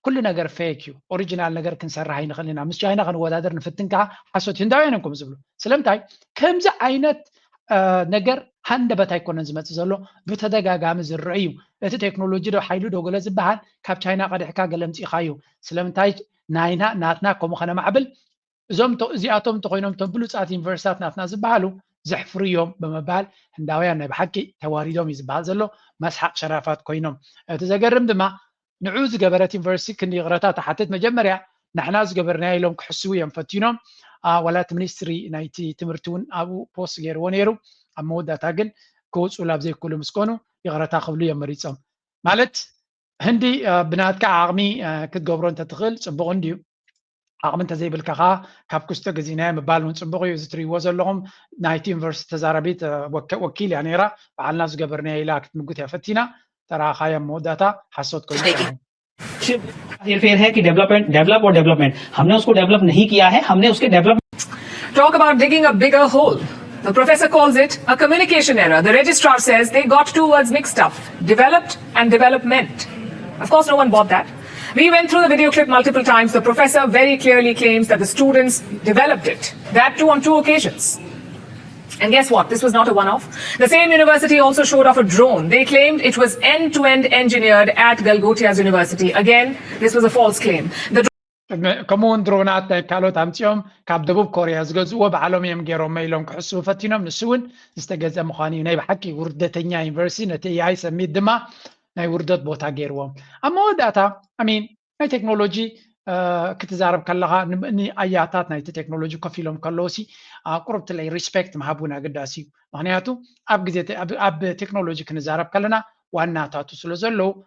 ኩሉ ነገር ፌክ እዩ ኦሪጂናል ነገር ክንሰርሕ ኣይንኽእል ኢና ምስ ቻይና ክንወዳደር ንፍትን ከዓ ሓሶት ህንዳውያን እንኩም ዝብሉ ስለምንታይ ከምዚ ዓይነት ነገር ሃንደበት ኣይኮነን ዝመፅእ ዘሎ ብተደጋጋሚ ዝርአ እዩ እቲ ቴክኖሎጂ ዶ ሓይሉ ዶ ገለ ዝበሃል ካብ ቻይና ቀዲሕካ ገለ ምፂእኻ እዩ ስለምንታይ ናይና ናትና ከምኡ ከነማዕብል እዞም እዚኣቶም እንተኮይኖም እቶም ብሉፃት ዩኒቨርሲታት ናትና ዝበሃሉ ዘሕፍሩ እዮም ብምባል ህንዳውያን ናይ ብሓቂ ተዋሪዶም እዩ ዝበሃል ዘሎ መስሓቅ ሸራፋት ኮይኖም እቲ ዘገርም ድማ ንዑ ዝገበረት ዩኒቨርሲቲ ክንዲ ቅረታ ተሓትት መጀመርያ ንሕና ዝገበርናዮ ኢሎም ክሕስቡ እዮም ፈቲኖም ወላት ሚኒስትሪ ናይቲ ትምህርቲ እውን ኣብኡ ፖስት ገይርዎ ነይሩ ኣብ መወዳእታ ግን ክውፅኡ ላብ ዘይክእሉ ምስ ኮኑ ይቕረታ ክብሉ እዮም መሪፆም ማለት ህንዲ ብናትካ ዓቕሚ ክትገብሮ እንተትኽእል ፅቡቕ እንድዩ ዓቕሚ እንተዘይብልካ ከዓ ካብ ክስቶ ገዚናዮ ምባል እውን ፅቡቕ እዩ እዚ ትሪእዎ ዘለኹም ናይቲ ዩኒቨርሲቲ ተዛረቢት ወኪል እያ ነይራ በዓልና ዝገበርናዮ ኢላ ክትምጉት እያ ፈቲና ተረኻዮ መወዳእታ ሓሶት ኮይኑ हेरफेर है कि डेवलप और डेवलपमेंट हमने उसको डेवलप नहीं किया है हमने उसके develop Talk about digging a bigger hole. The professor calls it a communication error. The registrar says they got two words mixed up, developed and development. Of course, no one bought that. We went through the video clip multiple times. The professor very clearly claims that the students developed it, that too on 2 occasions. And guess what? This was not a one-off. The same university also showed off a drone. They claimed it was end-to-end engineered at Galgotia's university. Again, this was a false claim. كمون درونات كالوت أمتيوم كاب دبوب كوريا زجزوا بعلم يوم جيرو ميلون كحسوا فتينهم نسون استجاز مخاني ناي بحكي وردتنيا يونيفرسيتي نتي اي سميت دما ناي وردت بوتا جيروهم أما وداتا أمين ناي تكنولوجي كتزارب كلها ني آياتات ناي تكنولوجي كفيلهم كلوسي قربت لي ريسبكت محبونا قداسي معناته أب جزيت أب تكنولوجي كنزارب كلنا وأناتاتو سلزلو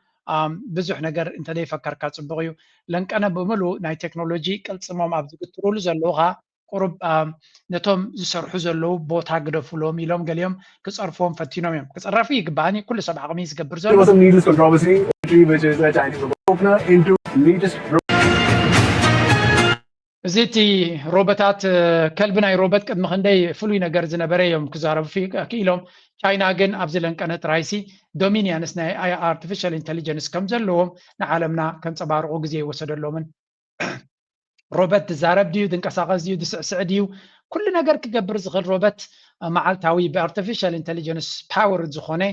ብዙሕ ነገር እንተ ደይፈከርካ ፅቡቕ እዩ ለንቀ ኣነ ብምሉእ ናይ ቴክኖሎጂ ቅልፅሞም ኣብ ዝግትሩሉ ዘለውካ ቁሩብ ነቶም ዝሰርሑ ዘለው ቦታ ግደፍሎም ኢሎም ገሊኦም ክፀርፎም ፈቲኖም እዮም ክፀረፉ ይግባእኒ ኩሉ ሰብ ዓቕሚ ዝገብር ዘሎ እዚ እቲ ሮቦታት ከልቢ ናይ ሮቦት ቅድሚ ክንደይ ፍሉይ ነገር ዝነበረ እዮም ክዛረቡ ክኢሎም ቻይና ግን ኣብዚ ለንቀነ ጥራይሲ ዶሚኒያንስ ናይ ኣርቲፊሻል ኢንተሊጀንስ ከም ዘለዎም ንዓለምና ከንፀባርቑ ግዜ ይወሰደሎምን ሮቦት ትዛረብ ድዩ ድንቀሳቐስ ድዩ ድስዕስዕ ድዩ ኩሉ ነገር ክገብር ዝኽእል ሮቦት መዓልታዊ ብኣርቲፊሻል ኢንተሊጀንስ ፓወር ዝኾነ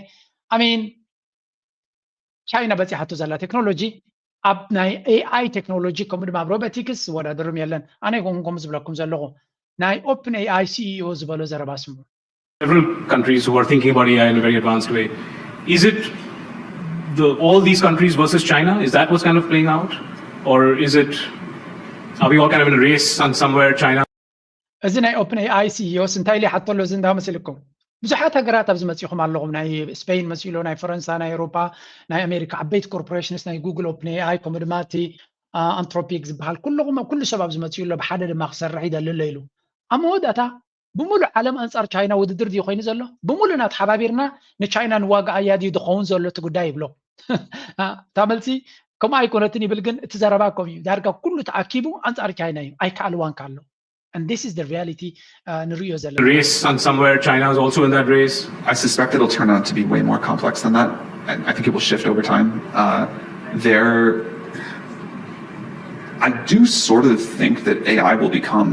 ኣሚን ቻይና በፂሓቶ ዘላ ቴክኖሎጂ ኣብ ናይ ኤአይ ቴክኖሎጂ ከምኡ ድማ ኣብ ሮቦቲክስ ዝወዳደሩም የለን ኣነ ከምኡ ዝብለኩም ዘለኹ ናይ ኦፕን ኤአይ ሲኢኦ ዝበሎ ዘረባ ስሙ Several countries who are thinking about AI in a very advanced way. Is it all these countries versus China? Is that what's kind of playing out? Or is it, are we all kind of in a race on somewhere China? እዚ ናይ ኦፕን ኤአይ ሲኢኦስ እንታይ ላይ ሓተሎ እዚ እንዳመስልኩም ብዙሓት ሃገራት ኣብዚ መፂኹም ኣለኹም ናይ ስፔን መሲሎ ናይ ፈረንሳ ናይ ኤውሮፓ ናይ ኣሜሪካ ዓበይቲ ኮርፖሬሽንስ ናይ ጉግል ኦፕን ኤአይ ከምኡ ድማ እቲ አንትሮፒክ ዝበሃል ኩሉ ሰብ ኣብዚ መፂኡሎ ብሓደ ድማ ክሰርሕ ይደልሎ ኢሉ ኣብ መወዳእታ بمولو عالم أنصار تشاينا وددر دي خوين زلو بمولو نات حبابيرنا نتشاينا نواقع أيادي دخون زلو تقوداي بلو تعملتي كما يكونتني بلغن تزارباكم داركا كله تعاكيبو أنصار تشاينا أي كالوان كالو and this is the reality نريو زلو race and somewhere China is also in that race. I suspect it'll turn out to be way more complex than that and I think it will shift over time I do sort of think that AI will become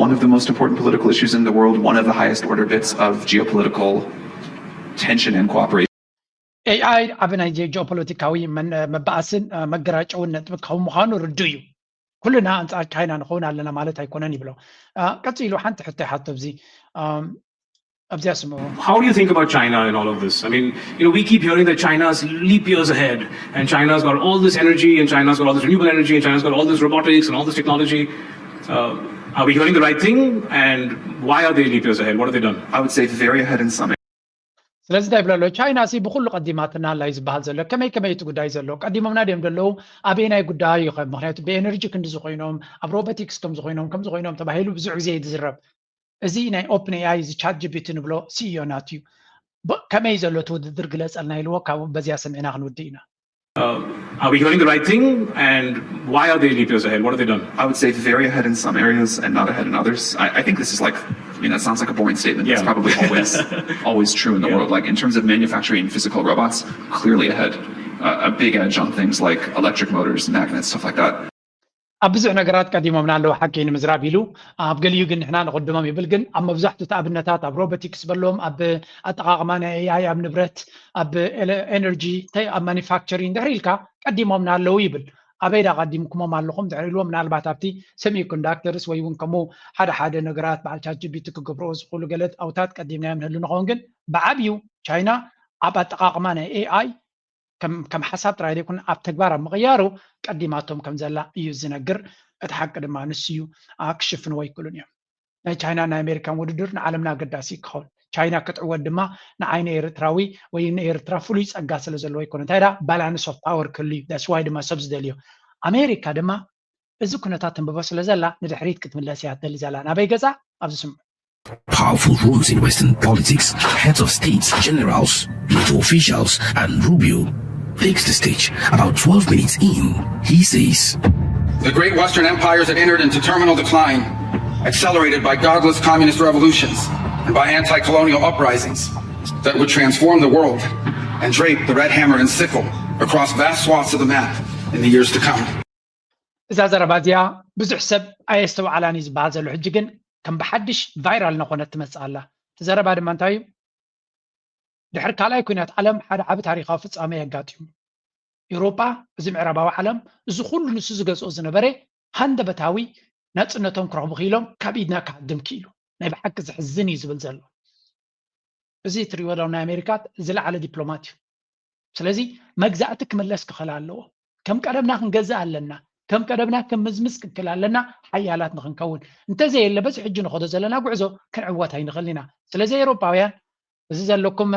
one of the most important political issues in the world, one of the highest order bits of geopolitical tension and cooperation. AI ኣብ ናይ ጂኦፖለቲካዊ መባእስን መገራጨውን ነጥቢ ከም ምዃኑ ርድኡ እዩ ኩልና አንጻር ቻይና ንኾን ኣለና ማለት ኣይኮነን ይብሎ ቀፂሉ ሓንቲ ሕቶ ይሓቶ ኣብዚ How do you think about China in all of this? I mean, we keep hearing that China's leap years ahead, and China's got all this energy, and China's got all this renewable energy, and China's got all this robotics and all this technology. Are we hearing the right thing? And why are they leap years ahead? What have they done? I would say very ahead in some. ስለዚ ዳይብለሎ ቻይና ሲ ብኩሉ ቀዲማትና ላይ ዝበሃል ዘሎ ከመይ እቲ ጉዳይ ዘሎ ቀዲሞምና ደም ደለው ኣበይ ናይ ጉዳይ ይኸ ምክንያቱ ብኤነርጂ ክንዲ ዝኮይኖም ኣብ ሮቦቲክስ ቶም ዝኮይኖም ከም ዝኮይኖም ተባሂሉ ብዙሕ ግዜ ይዝረብ እዚ ናይ ኦፕን ኤአይ ዚ ቻት ጂፒቲ ንብሎ ሲኢኦ ናትዩ ከመይ ዘሎ ትውድድር ግለጸልና ኢልዎ ካብ በዚያ ሰሚዕና ክንውድእ ኢና Are we hearing the right thing? And why are they leap years ahead? What have they done? I would say very ahead in some areas and not ahead in others. I think this is like, that sounds like a boring statement. Yeah. It's probably always true in the world. Like in terms of manufacturing physical robots, clearly ahead. A big edge on things like electric motors, magnets, stuff like that. ኣብ ብዙሕ ነገራት ቀዲሞምና ኣለዉ ሓቂ ንምዝራብ ኢሉ ኣብ ገሊኡ ግን ንሕና ንቅድሞም ይብል ግን ኣብ መብዛሕትኡ ኣብነታት ኣብ ሮቦቲክስ በሎም ኣብ ኣጠቃቅማ ናይ ኤአይ ኣብ ንብረት ኣብ ኤነርጂ ኣብ ማኒፋክቸሪንግ ድሕሪ ኢልካ ቀዲሞምና ኣለዉ ይብል ኣበይ ዳ ቀዲምኩሞም ኣለኹም ድሕሪ ኢልዎ ምናልባት ኣብቲ ሰሚ ኮንዳክተርስ ወይ እውን ከምኡ ሓደ ነገራት በዓል ቻት ጂፒቲ ክገብርዎ ዝኽእሉ ገለት ኣውታት ቀዲምናዮም ንህሉ ንኸውን ግን ብዓብዩ ቻይና ኣብ ኣጠቃቅማ ናይ ኤአይ ከም ሓሳብ ጥራይ ዘይኮነ ኣብ ተግባር ኣብ ምቕያሩ ቀዲማቶም ከም ዘላ እዩ ዝነግር እቲ ሓቂ ድማ ንሱ እዩ ክሽፍንዎ ይክእሉን እዮም ናይ ቻይና ናይ ኣሜሪካን ውድድር ንዓለምና ኣገዳሲ ክኸውን ቻይና ክትዕወት ድማ ንዓይነ ኤርትራዊ ወይ ንኤርትራ ፍሉይ ፀጋ ስለ ዘለዎ ይኮነ እንታይ ዳ ባላንስ ኦፍ ፓወር ክህሉ እዩ ዳስ ዋይ ድማ ሰብ ዝደልዮ ኣሜሪካ ድማ እዚ ኩነታት ተንብቦ ስለ ዘላ ንድሕሪት ክትምለስ እያ ትደሊ ዘላ ናበይ ገዛ ኣብዚ ስምዑ Powerful roles in Western politics, heads of states, generals, NATO officials, and Rubio takes the stage. About 12 minutes in, he says, "The great Western empires had entered into terminal decline, accelerated by godless communist revolutions and by anti-colonial uprisings that would transform the world and drape the red hammer and sickle across vast swaths of the map in the years to come." እዛ ዘረባ እዚኣ ብዙሕ ሰብ ኣየስተውዓላን እዩ ዝበሃል ዘሎ ሕጂ ግን ከም ብሓድሽ ቫይራል ነኾነት ትመፅእ ኣላ እቲ ዘረባ ድማ እንታይ እዩ ድሕሪ ካልኣይ ኩናት ዓለም ሓደ ዓቢ ታሪካዊ ፍጻሜ የጋጥሙ ኤውሮጳ እዚ ምዕራባዊ ዓለም እዚ ኩሉ ንሱ ዝገዝኦ ዝነበረ ሃንደበታዊ ናፅነቶም ክረኽቡ ክኢሎም ካብ ኢድና ክዓድም ክኢሉ ናይ ብሓቂ ዝሕዝን እዩ ዝብል ዘሎ እዚ እትሪእዎ ለው ናይ ኣሜሪካት ዝለዓለ ዲፕሎማት እዩ ስለዚ መግዛእቲ ክምለስ ክኽእል ኣለዎ ከም ቀደምና ክንገዛእ ኣለና ከም ቀደምና ከም ምዝምዝ ክክል ኣለና ሓያላት ንኽንከውን እንተዘየለ በዚ ሕጂ ንኸዶ ዘለና ጉዕዞ ክንዕወት ኣይንኽእል ኢና ስለዚ ኤውሮጳውያን እዚ ዘለኩም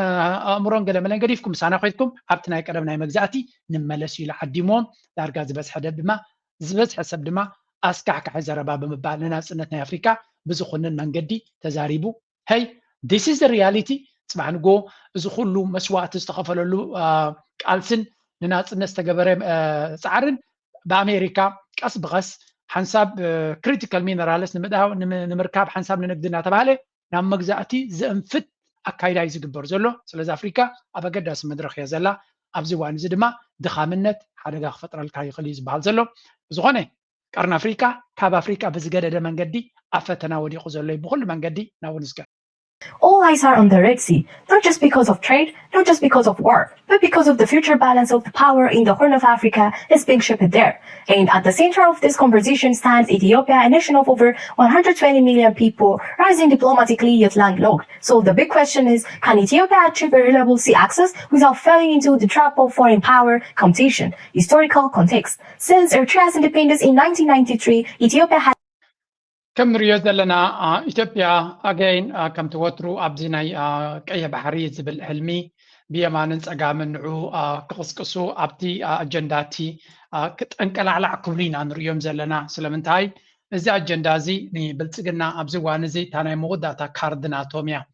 ኣእምሮን ገለ መለን ገዲፍኩም ምሳና ኮይትኩም ኣብቲ ናይ ቀደም ናይ መግዛእቲ ንመለስ ኢሉ ዓዲሞም ዳርጋ ዝበዝሐ ሰብ ድማ ኣስካሕካሒ ዘረባ ብምባል ንናፅነት ናይ ኣፍሪካ ብዝኹንን መንገዲ ተዛሪቡ ሄይ ዲስ ኢዝ ሪያሊቲ ፅባሕ ንጎ እዚ ኩሉ መስዋእቲ ዝተኸፈለሉ ቃልስን ንናፅነት ዝተገበረ ፃዕርን በኣሜሪካ ቀስ ብቐስ ሓንሳብ ክሪቲካል ሚነራልስ ንምርካብ ሓንሳብ ንንግዲ እናተባሃለ ናብ መግዛእቲ ዘእንፍት ኣካይዳ እዩ ዝግበር ዘሎ ስለዚ ኣፍሪካ ኣብ ኣገዳሲ መድረክ እያ ዘላ ኣብዚ እዋን እዚ ድማ ድኻምነት ሓደጋ ክፈጥረልካ ይኽእል እዩ ዝበሃል ዘሎ ዝኾነ ቀርኒ ኣፍሪካ ካብ ኣፍሪካ ብዝገደደ መንገዲ ኣብ ፈተና ወዲቑ ዘሎ እዩ ብኩሉ መንገዲ ናብኡ ንስገር All eyes are on the Red Sea, not just because of trade, not just because of war, but because of the future balance of the power in the Horn of Africa is being shaped there. And at the center of this conversation stands Ethiopia, a nation of over 120 million people, rising diplomatically yet landlocked. So the big question is, can Ethiopia achieve a reliable sea access without falling into the trap of foreign power competition? Historical context. Since Eritrea's independence in 1993, Ethiopia has كم نريد لنا إثيوبيا أجين كم توترو أبزينا كأي بحري زبل علمي بيمانن أجامن عو قصقصو أبتي أجنداتي كتنقل على عقولنا نريوم زلنا سلامنتاي إذا أجندازي ني بلتقنا أبزوان زي تاني مودا تا كاردناتوميا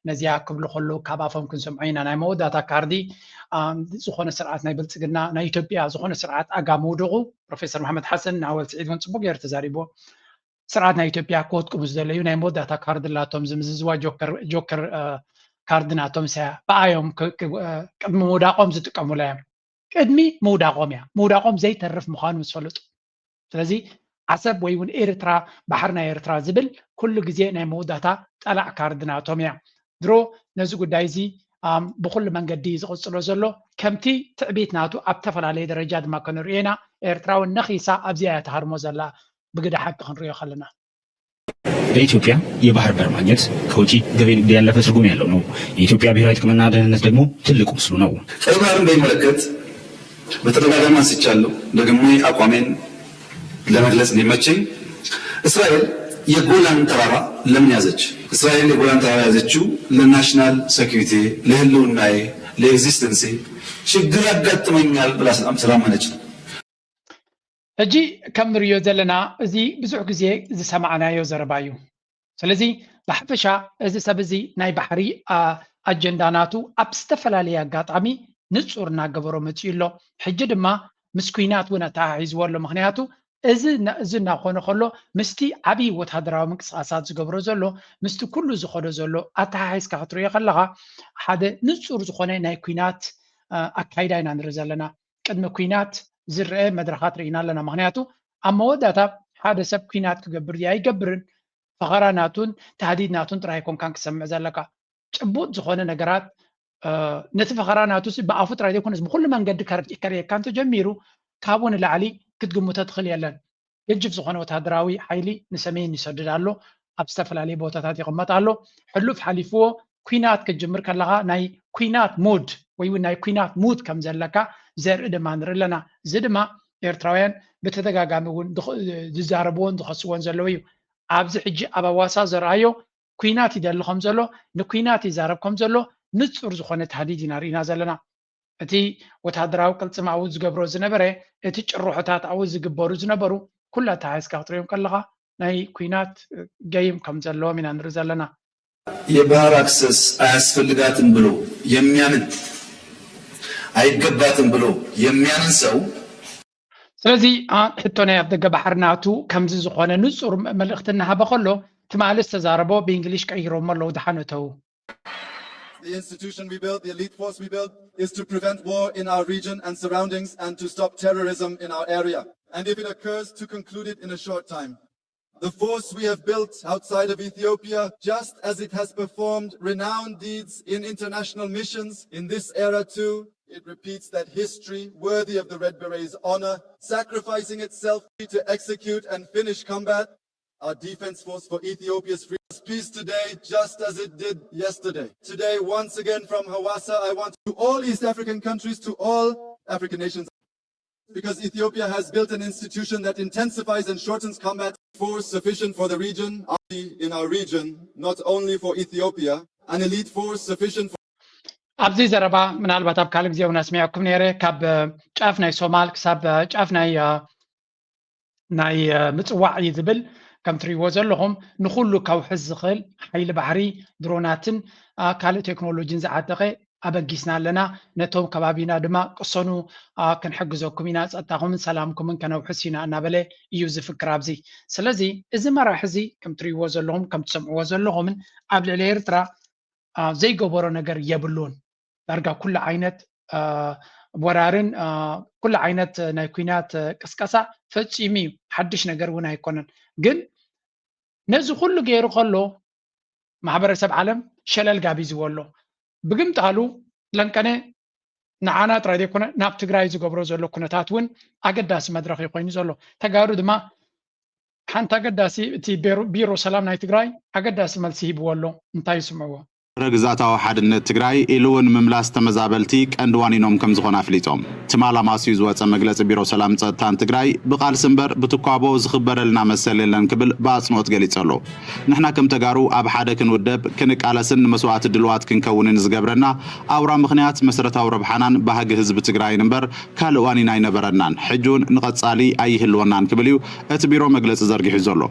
نزيا قبل خلو كابافهم كن سمعين أنا مودا تا كاردي زخون سرعات ناي بلتقنا نا إثيوبيا زخون سرعات أجامودغو بروفيسور محمد حسن ناول سعيد ونصبوغ يرتزاريبو سرعات نا إثيوبيا كود كبز دليو ناي مودا تا كاردلاتهم زمززوا جوكر كاردناتهم سا بايوم كدم مودا قوم زتقامو لايم ቅድሚ ምውዳቆም ዘይተርፍ ምዃኑ ምስ ፈልጡ ስለዚ ዓሰብ ወይ እውን ኤርትራ ባሕር ናይ ኤርትራ ዝብል ኩሉ ግዜ ናይ መውዳእታ ጠላዕ ካርድናቶም እያ ድሮ ነዚ ጉዳይ እዚ ብኩሉ መንገዲ ዝቕፅሎ ዘሎ ከምቲ ትዕቢት ናቱ ኣብ ተፈላለየ ደረጃ ድማ ክንሪኦ ኢና ኤርትራዊ ነኺሳ ኣብዚኣ ተሃርሞ ዘላ ብግዳ ሓቂ ክንሪኦ ከለና በኢትዮጵያ የባህር በር ማግኘት ከውጪ ገቢ ንግድ ያለፈ ትርጉም ያለው ነው። የኢትዮጵያ ብሔራዊ ጥቅምና ደህንነት ደግሞ ትልቁ ምስሉ ነው። ቀይ ባህርን በሚመለከት በተደጋጋሚ አንስቻለሁ። ደግሜ አቋሜን ለመግለጽ እንዲመቸኝ እስራኤል የጎላን ተራራ ለምን ያዘች? እስራኤል የጎላን ተራራ ያዘችው ለናሽናል ሴኩሪቲ፣ ለህልውናዬ፣ ለኤግዚስተንሲ ችግር ያጋጥመኛል ብላ ስላመነች ነው። ሕጂ ከም ንሪኦ ዘለና እዚ ብዙሕ ግዜ ዝሰማዕናዮ ዘረባ እዩ። ስለዚ ብሓፈሻ እዚ ሰብ እዚ ናይ ባሕሪ ኣጀንዳ ናቱ ኣብ ዝተፈላለየ ኣጋጣሚ ንጹር እናገበሮ መፅኡ ኣሎ። ሕጂ ድማ ምስ ኩናት እውን ኣተሓሒዝዎ ኣሎ። ምክንያቱ እዚ እናኾነ ከሎ ምስቲ ዓብይ ወታደራዊ ምንቅስቃሳት ዝገብሮ ዘሎ ምስቲ ኩሉ ዝኸዶ ዘሎ ኣተሓሒዝካ ክትሪኦ ከለካ ሓደ ንጹር ዝኾነ ናይ ኩናት ኣካይዳ ኢና ንርኢ ዘለና። ቅድሚ ኩናት ዝርአ መድረኻት ርኢና ኣለና። ምክንያቱ ኣብ መወዳእታ ሓደ ሰብ ኩናት ክገብር ድያ ኣይገብርን ፈኸራ ናቱን ተሃዲድ ናቱን ጥራይ ኮንካን ክሰምዕ ዘለካ ጭቡጥ ዝኾነ ነገራት ነቲ ፈኸራ ናቱ ብኣፉ ጥራይ ዘይኮነስ ብኩሉ መንገዲ ከርእየካ እንተጀሚሩ ካብኡ ንላዕሊ ክትግምቶ ትኽእል የለን። ገጅፍ ዝኾነ ወታደራዊ ሓይሊ ንሰሜን ይሰድድ ኣሎ፣ ኣብ ዝተፈላለየ ቦታታት ይቕመጥ ኣሎ። ሕሉፍ ሓሊፍዎ ኩናት ክጅምር ከለካ ናይ ኩናት ሞድ ወይ እውን ናይ ኩናት ሙድ ከም ዘለካ ዘርኢ ድማ ንርኢ ኣለና። እዚ ድማ ኤርትራውያን ብተደጋጋሚ እውን ዝዛረብዎን ዝኸስዎን ዘለዎ እዩ። ኣብዚ ሕጂ ኣብ ኣዋሳ ዘረኣዮ ኩናት ይደሊ ከም ዘሎ ንኩናት ይዛረብ ከም ዘሎ ንጹር ዝኾነ ተሃዲድ ኢና ርኢና ዘለና። እቲ ወታደራዊ ቅልፅም ኣብኡ ዝገብሮ ዝነበረ እቲ ጭርሖታት ኣብኡ ዝግበሩ ዝነበሩ ኩላ ተሓሒዝካ ክትሪኦም ከለካ ናይ ኩናት ገይም ከም ዘለዎም ኢና ንርኢ ዘለና። የባህር አክሰስ አያስፈልጋትም ብሎ የሚያምን አይገባትም ብሎ የሚያምን ሰው ስለዚ ሕቶ ናይ ኣብ ደገ ባሕር ናቱ ከምዚ ዝኾነ ንጹር መልእኽቲ እናሃበ ከሎ ትማሊ ዝተዛረቦ ብእንግሊሽ ቀይሮሞ ኣለዉ ድሓነተው The institution we built, the elite force we built, is to prevent war in our region and surroundings and to stop terrorism in our area. And if it occurs, to conclude it in a short time. The force we have built outside of Ethiopia, just as it has performed renowned deeds in international missions in this era too, it repeats that history worthy of the Red Berets' honor, sacrificing itself to execute and finish combat. Our defense force for Ethiopia's peace today, just as it did yesterday. Today, once again from Hawassa, I want to all East African countries, to all African nations, because Ethiopia has built an institution that intensifies and shortens combat force sufficient for the region, in our region, not only for Ethiopia, an elite force sufficient for ኣብዚ ዘረባ ምናልባት ኣብ ካልእ ግዜ እውን ኣስሚዐኩም ነይረ ካብ ጫፍ ናይ ሶማል ክሳብ ጫፍ ናይ ምፅዋዕ እዩ ዝብል ከም ትሪእዎ ዘለኹም ንኩሉ ከውሕዝ ዝኽእል ሓይሊ ባሕሪ ድሮናትን ካልእ ቴክኖሎጂን ዝዓጠቐ ኣበጊስና ኣለና። ነቶም ከባቢና ድማ ቅሰኑ ክንሕግዘኩም ኢና፣ ፀጥታኹምን ሰላምኩምን ከነውሕስ ኢና እናበለ እዩ ዝፍክር ኣብዚ። ስለዚ እዚ መራሒ እዚ ከም ትሪእዎ ዘለኹም ከም ትሰምዕዎ ዘለኹምን ኣብ ልዕሊ ኤርትራ ዘይገበሮ ነገር የብሉን። ዳርጋ ኩሉ ዓይነት ወራርን ኩሉ ዓይነት ናይ ኩናት ቅስቀሳ ፈፂሙ እዩ። ሓድሽ ነገር እውን ኣይኮነን። ግን ነዚ ኩሉ ገይሩ ከሎ ማሕበረሰብ ዓለም ሸለል ጋቢዝዎ ኣሎ። ብግምጣሉ ለንቀነ ንዓና ጥራይ ዘይኮነ ናብ ትግራይ ዝገብሮ ዘሎ ኩነታት እውን ኣገዳሲ መድረኽ እዩ ኮይኑ ዘሎ። ተጋሩ ድማ ሓንቲ ኣገዳሲ እቲ ቢሮ ሰላም ናይ ትግራይ ኣገዳሲ መልሲ ሂብዎ ኣሎ። እንታይ ይስምዕዎ? ግዛታዊ ሓድነት ትግራይ ኢሉ እውን ምምላስ ተመዛበልቲ ቀንዲ ዋኒኖም ከም ዝኾነ ኣፍሊጦም ትማላ ማስዩ ዝወፀ መግለፂ ቢሮ ሰላም ፀጥታን ትግራይ ብቃልሲ እምበር ብትኳቦ ዝኽበረልና መሰል የለን ክብል ብኣፅንኦት ገሊጹ ኣሎ። ንሕና ከም ተጋሩ ኣብ ሓደ ክንውደብ ክንቃለስን ንመስዋዕቲ ድልዋት ክንከውንን ዝገብረና ኣውራ ምክንያት መሰረታዊ ረብሓናን ባህጊ ህዝቢ ትግራይን እምበር ካልእ ዋኒና ኣይነበረናን ሕጂ እውን ንቐፃሊ ኣይህልወናን ክብል እዩ እቲ ቢሮ መግለፂ ዘርጊሑ ዘሎ።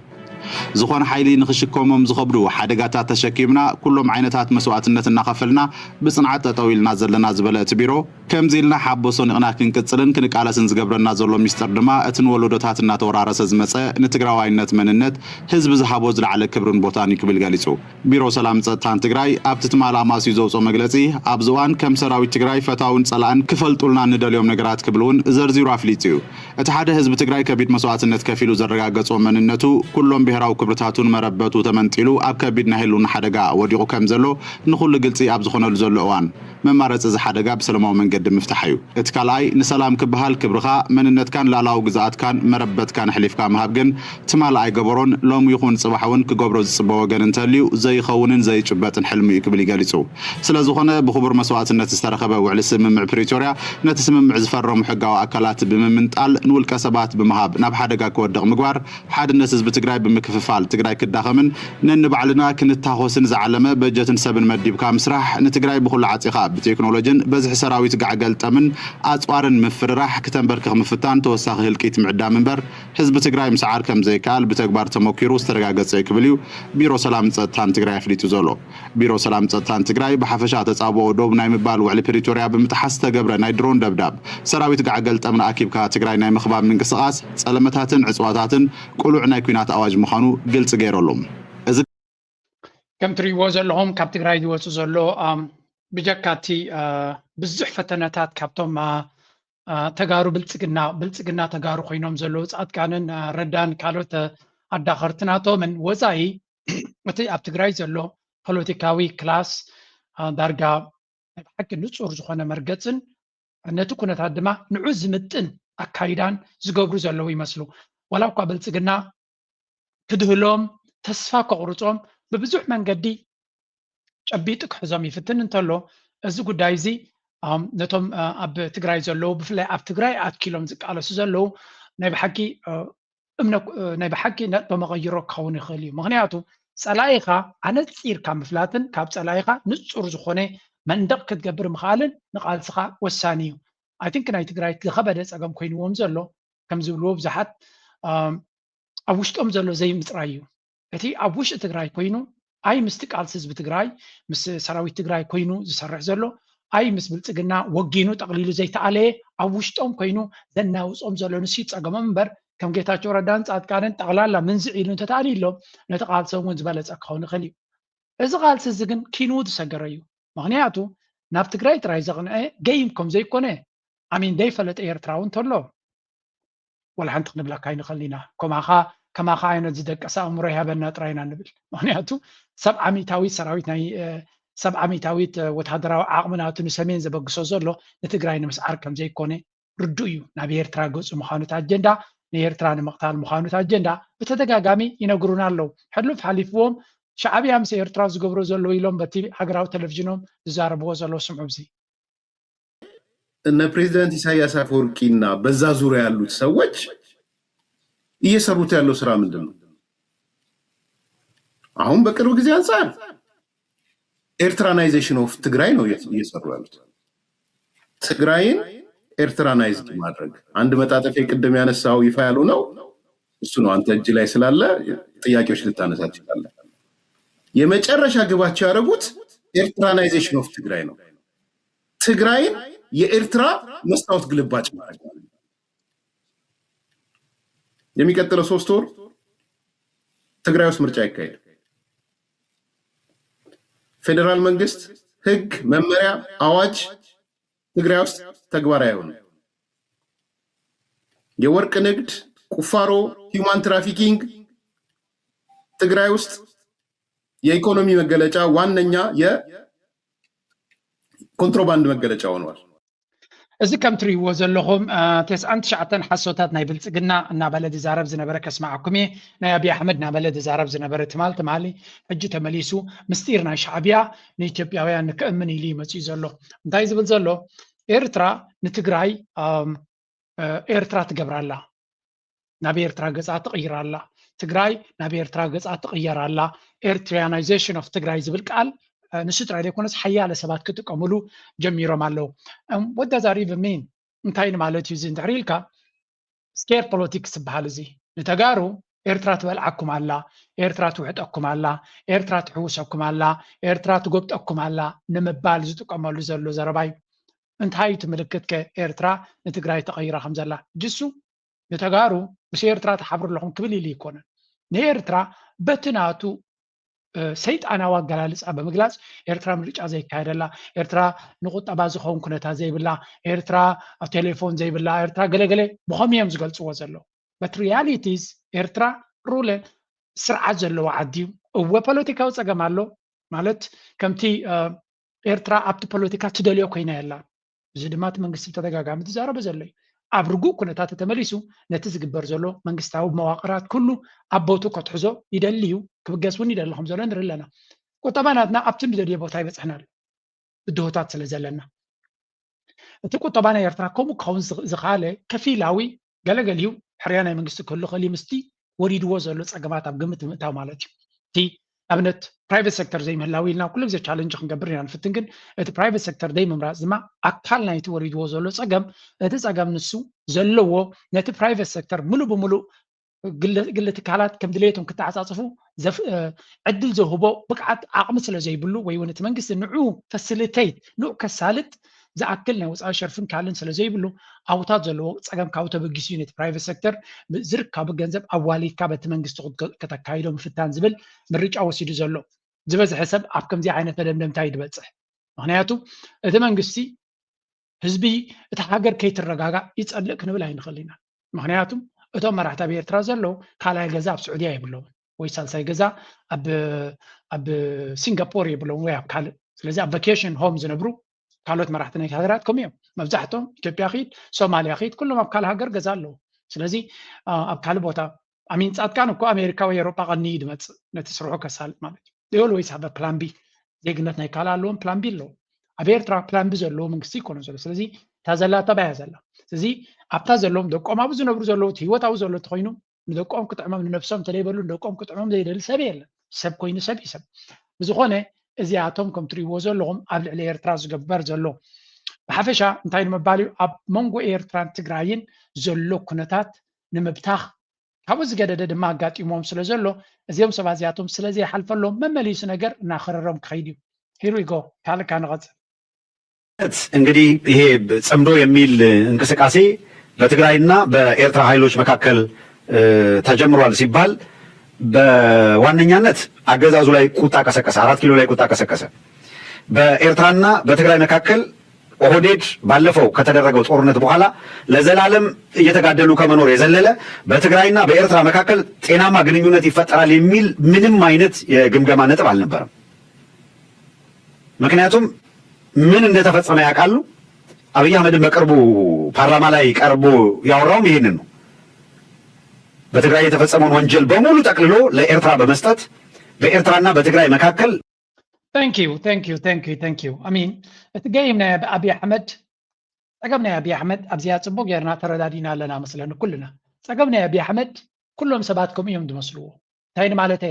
ዝኾነ ሓይሊ ንኽሽከሞም ዝኸብዱ ሓደጋታት ተሸኪምና ኩሎም ዓይነታት መስዋዕትነት እናኸፈልና ብጽንዓት ጠጠው ኢልና ዘለና ዝበለ እቲ ቢሮ ከምዚ ኢልና ሓቦሶ ንቕና ክንቅጽልን ክንቃለስን ዝገብረና ዘሎ ሚስጥር ድማ እቲ ንወለዶታት እናተወራረሰ ዝመፀ ንትግራዋይነት መንነት ህዝቢ ዝሃቦ ዝለዓለ ክብርን ቦታን ይክብል ገሊጹ ቢሮ ሰላም ጸጥታን ትግራይ ኣብቲ ትማል ኣማስዩ ዘውፅኦ መግለጺ ኣብዚ እዋን ከም ሰራዊት ትግራይ ፈታውን ጸላእን ክፈልጡልና ንደልዮም ነገራት ክብል እውን ዘርዚሩ ኣፍሊጡ እዩ እቲ ሓደ ህዝቢ ትግራይ ከቢድ መስዋዕትነት ከፊሉ ዘረጋገጾ መንነቱ ኩሎም ብሄራዊ ክብርታቱን መረበቱ ተመንጢሉ ኣብ ከቢድ ናይ ህልውና ሓደጋ ወዲቑ ከም ዘሎ ንኹሉ ግልጺ ኣብ ዝኾነሉ ዘሎ እዋን መማረፂ እዚ ሓደጋ ብሰላማዊ መንገዲ ምፍታሕ እዩ እቲ ካልኣይ ንሰላም ክበሃል ክብርኻ መንነትካን ላዕላዊ ግዛኣትካን መረበትካን ሕሊፍካ ምሃብ ግን ትማል ኣይገበሮን ሎሚ ይኹን ጽባሕ እውን ክገብሮ ዝጽበ ወገን እንተልዩ ዘይኸውንን ዘይጭበጥን ሕልሚ እዩ ክብል ይገሊጹ ስለዝኾነ ብኽቡር መስዋዕትነት ዝተረኸበ ውዕሊ ስምምዕ ፕሪቶርያ ነቲ ስምምዕ ዝፈረሙ ሕጋዊ ኣካላት ብምምንጣል ንውልቀ ሰባት ብምሃብ ናብ ሓደጋ ክወድቕ ምግባር ሓድነት ህዝቢ ትግራይ ብምክፍፋል ትግራይ ክዳኸምን ነንባዕልና ክንታኾስን ዝዓለመ በጀትን ሰብን መዲብካ ምስራሕ ንትግራይ ብኹሉ ዓጺኻ ብቴክኖሎጅን በዝሒ ሰራዊት ጋዕገልጠምን ኣጽዋርን ምፍርራሕ ክተንበርክኽ ምፍታን ተወሳኺ ህልቂት ምዕዳም እምበር ህዝቢ ትግራይ ምስዓር ከም ዘይከኣል ብተግባር ተሞኪሩ ዝተረጋገጸ ይክብል እዩ ቢሮ ሰላም ጸጥታን ትግራይ ኣፍሊጡ ዘሎ ቢሮ ሰላም ጸጥታን ትግራይ ብሓፈሻ ተጻብኦ ዶብ ናይ ምባል ውዕሊ ፕሪቶርያ ብምጥሓስ ተገብረ ናይ ድሮን ደብዳብ ሰራዊት ጋዕገልጠምን ኣኪብካ ትግራይ ናይ ምኽባብ ምንቅስቓስ ጸለመታትን ዕጽዋታትን ቁሉዕ ናይ ኩናት ኣዋጅ ምዃኑ ግልጽ ገይረሎም እዚ ከም ትሪእዎ ዘለኹም ካብ ትግራይ ዝወፁ ዘሎ ብጀካቲ ብዙሕ ፈተነታት ካብቶም ተጋሩ ብልጽግና ተጋሩ ኮይኖም ዘለዉ ጻድቃንን ረዳን ካልኦት ኣዳኸርትናቶምን ወፃኢ እቲ ኣብ ትግራይ ዘሎ ፖለቲካዊ ክላስ ዳርጋ ብሓቂ ንጹር ዝኾነ መርገፅን ነቲ ኩነታት ድማ ንዑ ዝምጥን ኣካይዳን ዝገብሩ ዘለዉ ይመስሉ ዋላ እኳ ብልጽግና ክድህሎም ተስፋ ከቕርጾም ብብዙሕ መንገዲ ጨቢጡ ክሕዞም ይፍትን እንተሎ እዚ ጉዳይ እዚ ነቶም ኣብ ትግራይ ዘለዉ ብፍላይ ኣብ ትግራይ ኣትኪሎም ዝቃለሱ ዘለዉ ናይ ብሓቂ ነጥበ መቐይሮ ክኸውን ይኽእል እዩ ምክንያቱ ጸላኢኻ ኣነፂርካ ምፍላትን ካብ ጸላኢኻ ንጹር ዝኾነ መንደቕ ክትገብር ምኽኣልን ንቓልስኻ ወሳኒ እዩ I think ናይ ትግራይ ዝኸበደ ፀገም ኮይንዎም ዘሎ ከም ዝብልዎ ብዙሓት ኣብ ውሽጦም ዘሎ ዘይምፅራይ እዩ እቲ ኣብ ውሽጢ ትግራይ ኮይኑ ኣይ ምስቲ ቃልሲ ህዝቢ ትግራይ ምስ ሰራዊት ትግራይ ኮይኑ ዝሰርሕ ዘሎ ኣይ ምስ ብልጽግና ወጊኑ ጠቕሊሉ ዘይተኣለየ ኣብ ውሽጦም ኮይኑ ዘናውፆም ዘሎ ንስዩ ፀገሞም እምበር ከም ጌታቸው ረዳን ጻድቃንን ጠቕላላ ምንዝዕ ኢሉ እንተተኣሊሎም ነቲ ቃልሲ እውን ዝበለፀ ክኸውን ይኽእል እዩ እዚ ቃልሲ እዚ ግን ኪኑ ዝሰገረ እዩ ምክንያቱ ናብ ትግራይ ጥራይ ዘቕንዐ ገይም ከም ዘይኮነ ኣሚን ዘይፈለጠ ኤርትራ እውን ተሎ ወላ ሓንቲ ክንብለካ ይንኽእል ኢና ከማኻ ዓይነት ዝደቀሰ ኣእምሮ ይሃበና ጥራይና ንብል ምክንያቱ ሰብ ዓሚታዊት ሰራዊት ናይ ሰብ ዓሚታዊት ወታደራዊ ዓቕምናቱ ንሰሜን ዘበግሶ ዘሎ ንትግራይ ንምስዓር ከም ዘይኮነ ርዱእ እዩ ናብ ኤርትራ ገፁ ምዃኑት ኣጀንዳ ንኤርትራ ንምቕታል ምዃኑት ኣጀንዳ ብተደጋጋሚ ይነግሩና ኣለዉ ሕሉፍ ሓሊፍዎም ሻዕብያ ምስ ኤርትራ ዝገብሮ ዘለዉ ኢሎም በቲ ሃገራዊ ቴሌቭዥኖም ዝዛረብዎ ዘለዉ ስምዑ ብዚ እነ ፕሬዚዳንት ኢሳያስ አፈወርቂና በዛ ዙሪያ ያሉት ሰዎች እየሰሩት ያለው ስራ ምንድን ነው? አሁን በቅርብ ጊዜ አንፃር ኤርትራናይዜሽን ኦፍ ትግራይ ነው እየሰሩ ያሉት። ትግራይን ኤርትራናይዝ ማድረግ አንድ መጣጠፊያ ቅድም ያነሳው ይፋ ያሉ ነው እሱ ነው። አንተ እጅ ላይ ስላለ ጥያቄዎች ልታነሳ ትችላለህ። የመጨረሻ ግባቸው ያደረጉት ኤርትራናይዜሽን ኦፍ ትግራይ ነው። ትግራይን የኤርትራ መስታወት ግልባጭ ማለት ነው። የሚቀጥለው 3 ወር ትግራይ ውስጥ ምርጫ ይካሄዳል። ፌደራል መንግስት ህግ፣ መመሪያ፣ አዋጅ ትግራይ ውስጥ ተግባራዊ አይሆንም። የወርቅ ንግድ፣ ቁፋሮ፣ ሂውማን ትራፊኪንግ ትግራይ ውስጥ የኢኮኖሚ መገለጫ ዋነኛ የኮንትሮባንድ መገለጫ ሆኗል። እዚ ከም ትሪእዎ ዘለኹም 99 ሓሶታት ናይ ብልጽግና እናበለ ዝዛረብ ዝነበረ ከስማዓኩም እየ። ናይ ኣብዪ ኣሕመድ እናበለ ዝዛረብ ዝነበረ ትማሊ ሕጂ ተመሊሱ ምስጢር ናይ ሻዕብያ ንኢትዮጵያውያን ንክእምን ኢሉ ይመፅኡ ዘሎ እንታይ ዝብል ዘሎ ኤርትራ ንትግራይ ኤርትራ ትገብራላ ናብ ኤርትራ ገፃ ትቕይራላ ትግራይ ናብ ኤርትራ ገፃ ትቕየራላ ኤርትራናይዜሽን ኦፍ ትግራይ ዝብል ቃል ንሱ ጥራይ ዘይኮነስ ሓያለ ሰባት ክጥቀምሉ ጀሚሮም ኣለዉ። what does that even mean? እንታይ ማለት እዩ እዚ እንድሕር ኢልካ ስኬር ፖለቲክስ ዝበሃል እዚ ንተጋሩ ኤርትራ ትበልዓኩም ኣላ ኤርትራ ትውሕጠኩም ኣላ ኤርትራ ትሕውሰኩም ኣላ ኤርትራ ትጎብጠኩም ኣላ ንምባል ዝጥቀመሉ ዘሎ ዘረባይ እንታይ ትምልክት ከኤርትራ ንትግራይ ተቐይራ ከም ዘላ ጅሱ ንተጋሩ ምስ ኤርትራ ተሓብሩ ኣለኹም ክብል ኢሉ ይኮነን ንኤርትራ በትናቱ ሰይጣናዊ ኣገላልፃ ብምግላፅ ኤርትራ ምርጫ ዘይካየደላ ኤርትራ ንቁጠባ ዝኸውን ኩነታት ዘይብላ ኤርትራ ኣብ ቴሌፎን ዘይብላ ኤርትራ ገለገለ ብኸመይ እዮም ዝገልፅዎ ዘሎ but realities ኤርትራ ሩለ ስርዓት ዘለዎ ዓዲ እወ ፖለቲካዊ ፀገም ኣሎ ማለት ከምቲ ኤርትራ ኣብቲ ፖለቲካ ትደልዮ ኮይና የላ እዚ ድማ እቲ መንግስቲ ተደጋጋሚ ትዛረበ ዘሎ እዩ ኣብ ርጉእ ኩነታት ተመሊሱ ነቲ ዝግበር ዘሎ መንግስታዊ መዋቅራት ኩሉ ኣብ ቦቱ ከትሕዞ ይደልዩ ክብገስ እውን ይደሊ ከም ዘሎ ንርኢ ኣለና ቁጠባ ናትና ኣብቲ ንደልዮ ቦታ ይበፅሕና ኣሎ ብድሆታት ስለ ዘለና እቲ ቁጠባ ናይ ኤርትራ ከምኡ ክኸውን ዝኸኣለ ከፊላዊ ገለገሊኡ ሕርያ ናይ መንግስቲ ክህሉ ክእል ምስቲ ወሪድዎ ዘሎ ፀገማት ኣብ ግምት ምእታው ማለት እዩ እቲ ኣብነት ፕራይቬት ሴክተር ዘይምህላው ኢልና ኩሉ ግዜ ቻለንጅ ክንገብር ኢና ንፍትን ግን እቲ ፕራይቬት ሴክተር ዘይምምራፅ ድማ ኣካል ናይቲ ወሪድዎ ዘሎ ፀገም እቲ ፀገም ንሱ ዘለዎ ነቲ ፕራይቬት ሴክተር ሙሉእ ብሙሉእ ግለ ትካላት ከም ድሌቶም ክተዓፃፅፉ ዕድል ዘህቦ ብቅዓት ዓቕሚ ስለ ዘይብሉ ወይ እውን እቲ መንግስቲ ንዑ ፈሲሊቴት ንዑ ከሳልጥ ዝኣክል ናይ ወፃኢ ሸርፍን ካልእን ስለ ዘይብሉ ኣውታት ዘለዎ ፀገም ካብኡ ተበጊሱ ነቲ ፕራይቬት ሴክተር ዝርከቡ ገንዘብ ኣዋሊድካ በቲ መንግስቲ ከተካይዶ ምፍታን ዝብል ምርጫ ወሲዱ ዘሎ ዝበዝሐ ሰብ ኣብ ከምዚ ዓይነት መደምደምታ ይድበፅሕ ምክንያቱ እቲ መንግስቲ ህዝቢ እቲ ሃገር ከይትረጋጋእ ይፀልእ ክንብል ኣይንኽእል ኢና ምክንያቱ እቶም መራሕቲ ኣብ ኤርትራ ዘለው ካልኣይ ገዛ ኣብ ስዑድያ የብለውን ወይ ሳልሳይ ገዛ ኣብ ሲንጋፖር የብለውን ወይ ኣብ ካልእ ስለዚ ኣብ ቫኬሽን ሆም ዝነብሩ ካልኦት መራሕቲ ናይ ሃገራት ከምኡ እዮም መብዛሕትኦም ኢትዮጵያ ኺድ ሶማልያ ኺድ ኩሎም ኣብ ካልእ ሃገር ገዛ ኣለዉ ስለዚ ኣብ ካልእ ቦታ ኣሚን ፃድቃን እኮ ኣሜሪካ ወይ ኤሮጳ ቀኒ ድመፅእ ነቲ ስርሑ ከሳልጥ ማለት እዩ ኦልዌይስ ሃቭ ፕላን ቢ ዜግነት ናይ ካልእ ኣለዎም ፕላን ቢ ኣለዎ ኣብ ኤርትራ ፕላን ቢ ዘለዎ መንግስቲ ይኮነ ዘሎ ስለዚ እታ ዘላ ተባያ ዘላ ስለዚ ኣብታ ዘለዎም ደቆም ኣብኡ ዝነብሩ ዘለዉ ሂወት ኣብኡ ዘሎ እንተኮይኑ ንደቆም ክጥዕሞም ንነብሶም እንተደይበሉ ንደቆም ክጥዕሞም ዘይደሊ ሰብ የለን ሰብ ኮይኑ ሰብ ይሰብ ብዝኾነ እዚኣቶም ከም ትሪእዎ ዘለኹም ኣብ ልዕሊ ኤርትራ ዝገበር ዘሎ ብሓፈሻ እንታይ ንምባል እዩ ኣብ መንጎ ኤርትራን ትግራይን ዘሎ ኩነታት ንምብታኽ ካብኡ ዝገደደ ድማ ኣጋጢሞም ስለ ዘሎ እዚኦም ሰባት እዚኣቶም ስለዘይሓልፈሎም መመሊሱ ነገር እናኸረሮም ክኸይድ እዩ ሂሩ ይጎ ካልካ ንቐፅል እንግዲህ ይሄ ጽምዶ የሚል እንቅስቃሴ በትግራይና በኤርትራ ኃይሎች መካከል ተጀምሯል ሲባል በዋነኛነት አገዛዙ ላይ ቁጣ ቀሰቀሰ 4 ኪሎ ላይ ቁጣ ቀሰቀሰ በኤርትራና በትግራይ መካከል ኦህዴድ ባለፈው ከተደረገው ጦርነት በኋላ ለዘላለም እየተጋደሉ ከመኖር የዘለለ በትግራይና በኤርትራ መካከል ጤናማ ግንኙነት ይፈጠራል የሚል ምንም አይነት የግምገማ ነጥብ አልነበረም ምክንያቱም ምን እንደተፈጸመ ያውቃሉ አብይ አህመድን በቅርቡ ፓርላማ ላይ ቀርቦ ያወራውም ይሄንን ነው በትግራይ የተፈጸመውን ወንጀል በሙሉ ጠቅልሎ ለኤርትራ በመስጠት በኤርትራና በትግራይ መካከል Thank you. I mean, እቲ ገይም ናይ አብይ አሕመድ ፀገም ናይ አብይ አሕመድ ኣብዚያ ፅቡቅ ጌርና ተረዳዲና ኣለና መስለኒ ኩልና ፀገም ናይ አብይ አሕመድ ኩሎም ሰባት ከምኡ እዮም ዝመስልዎ እንታይ ማለት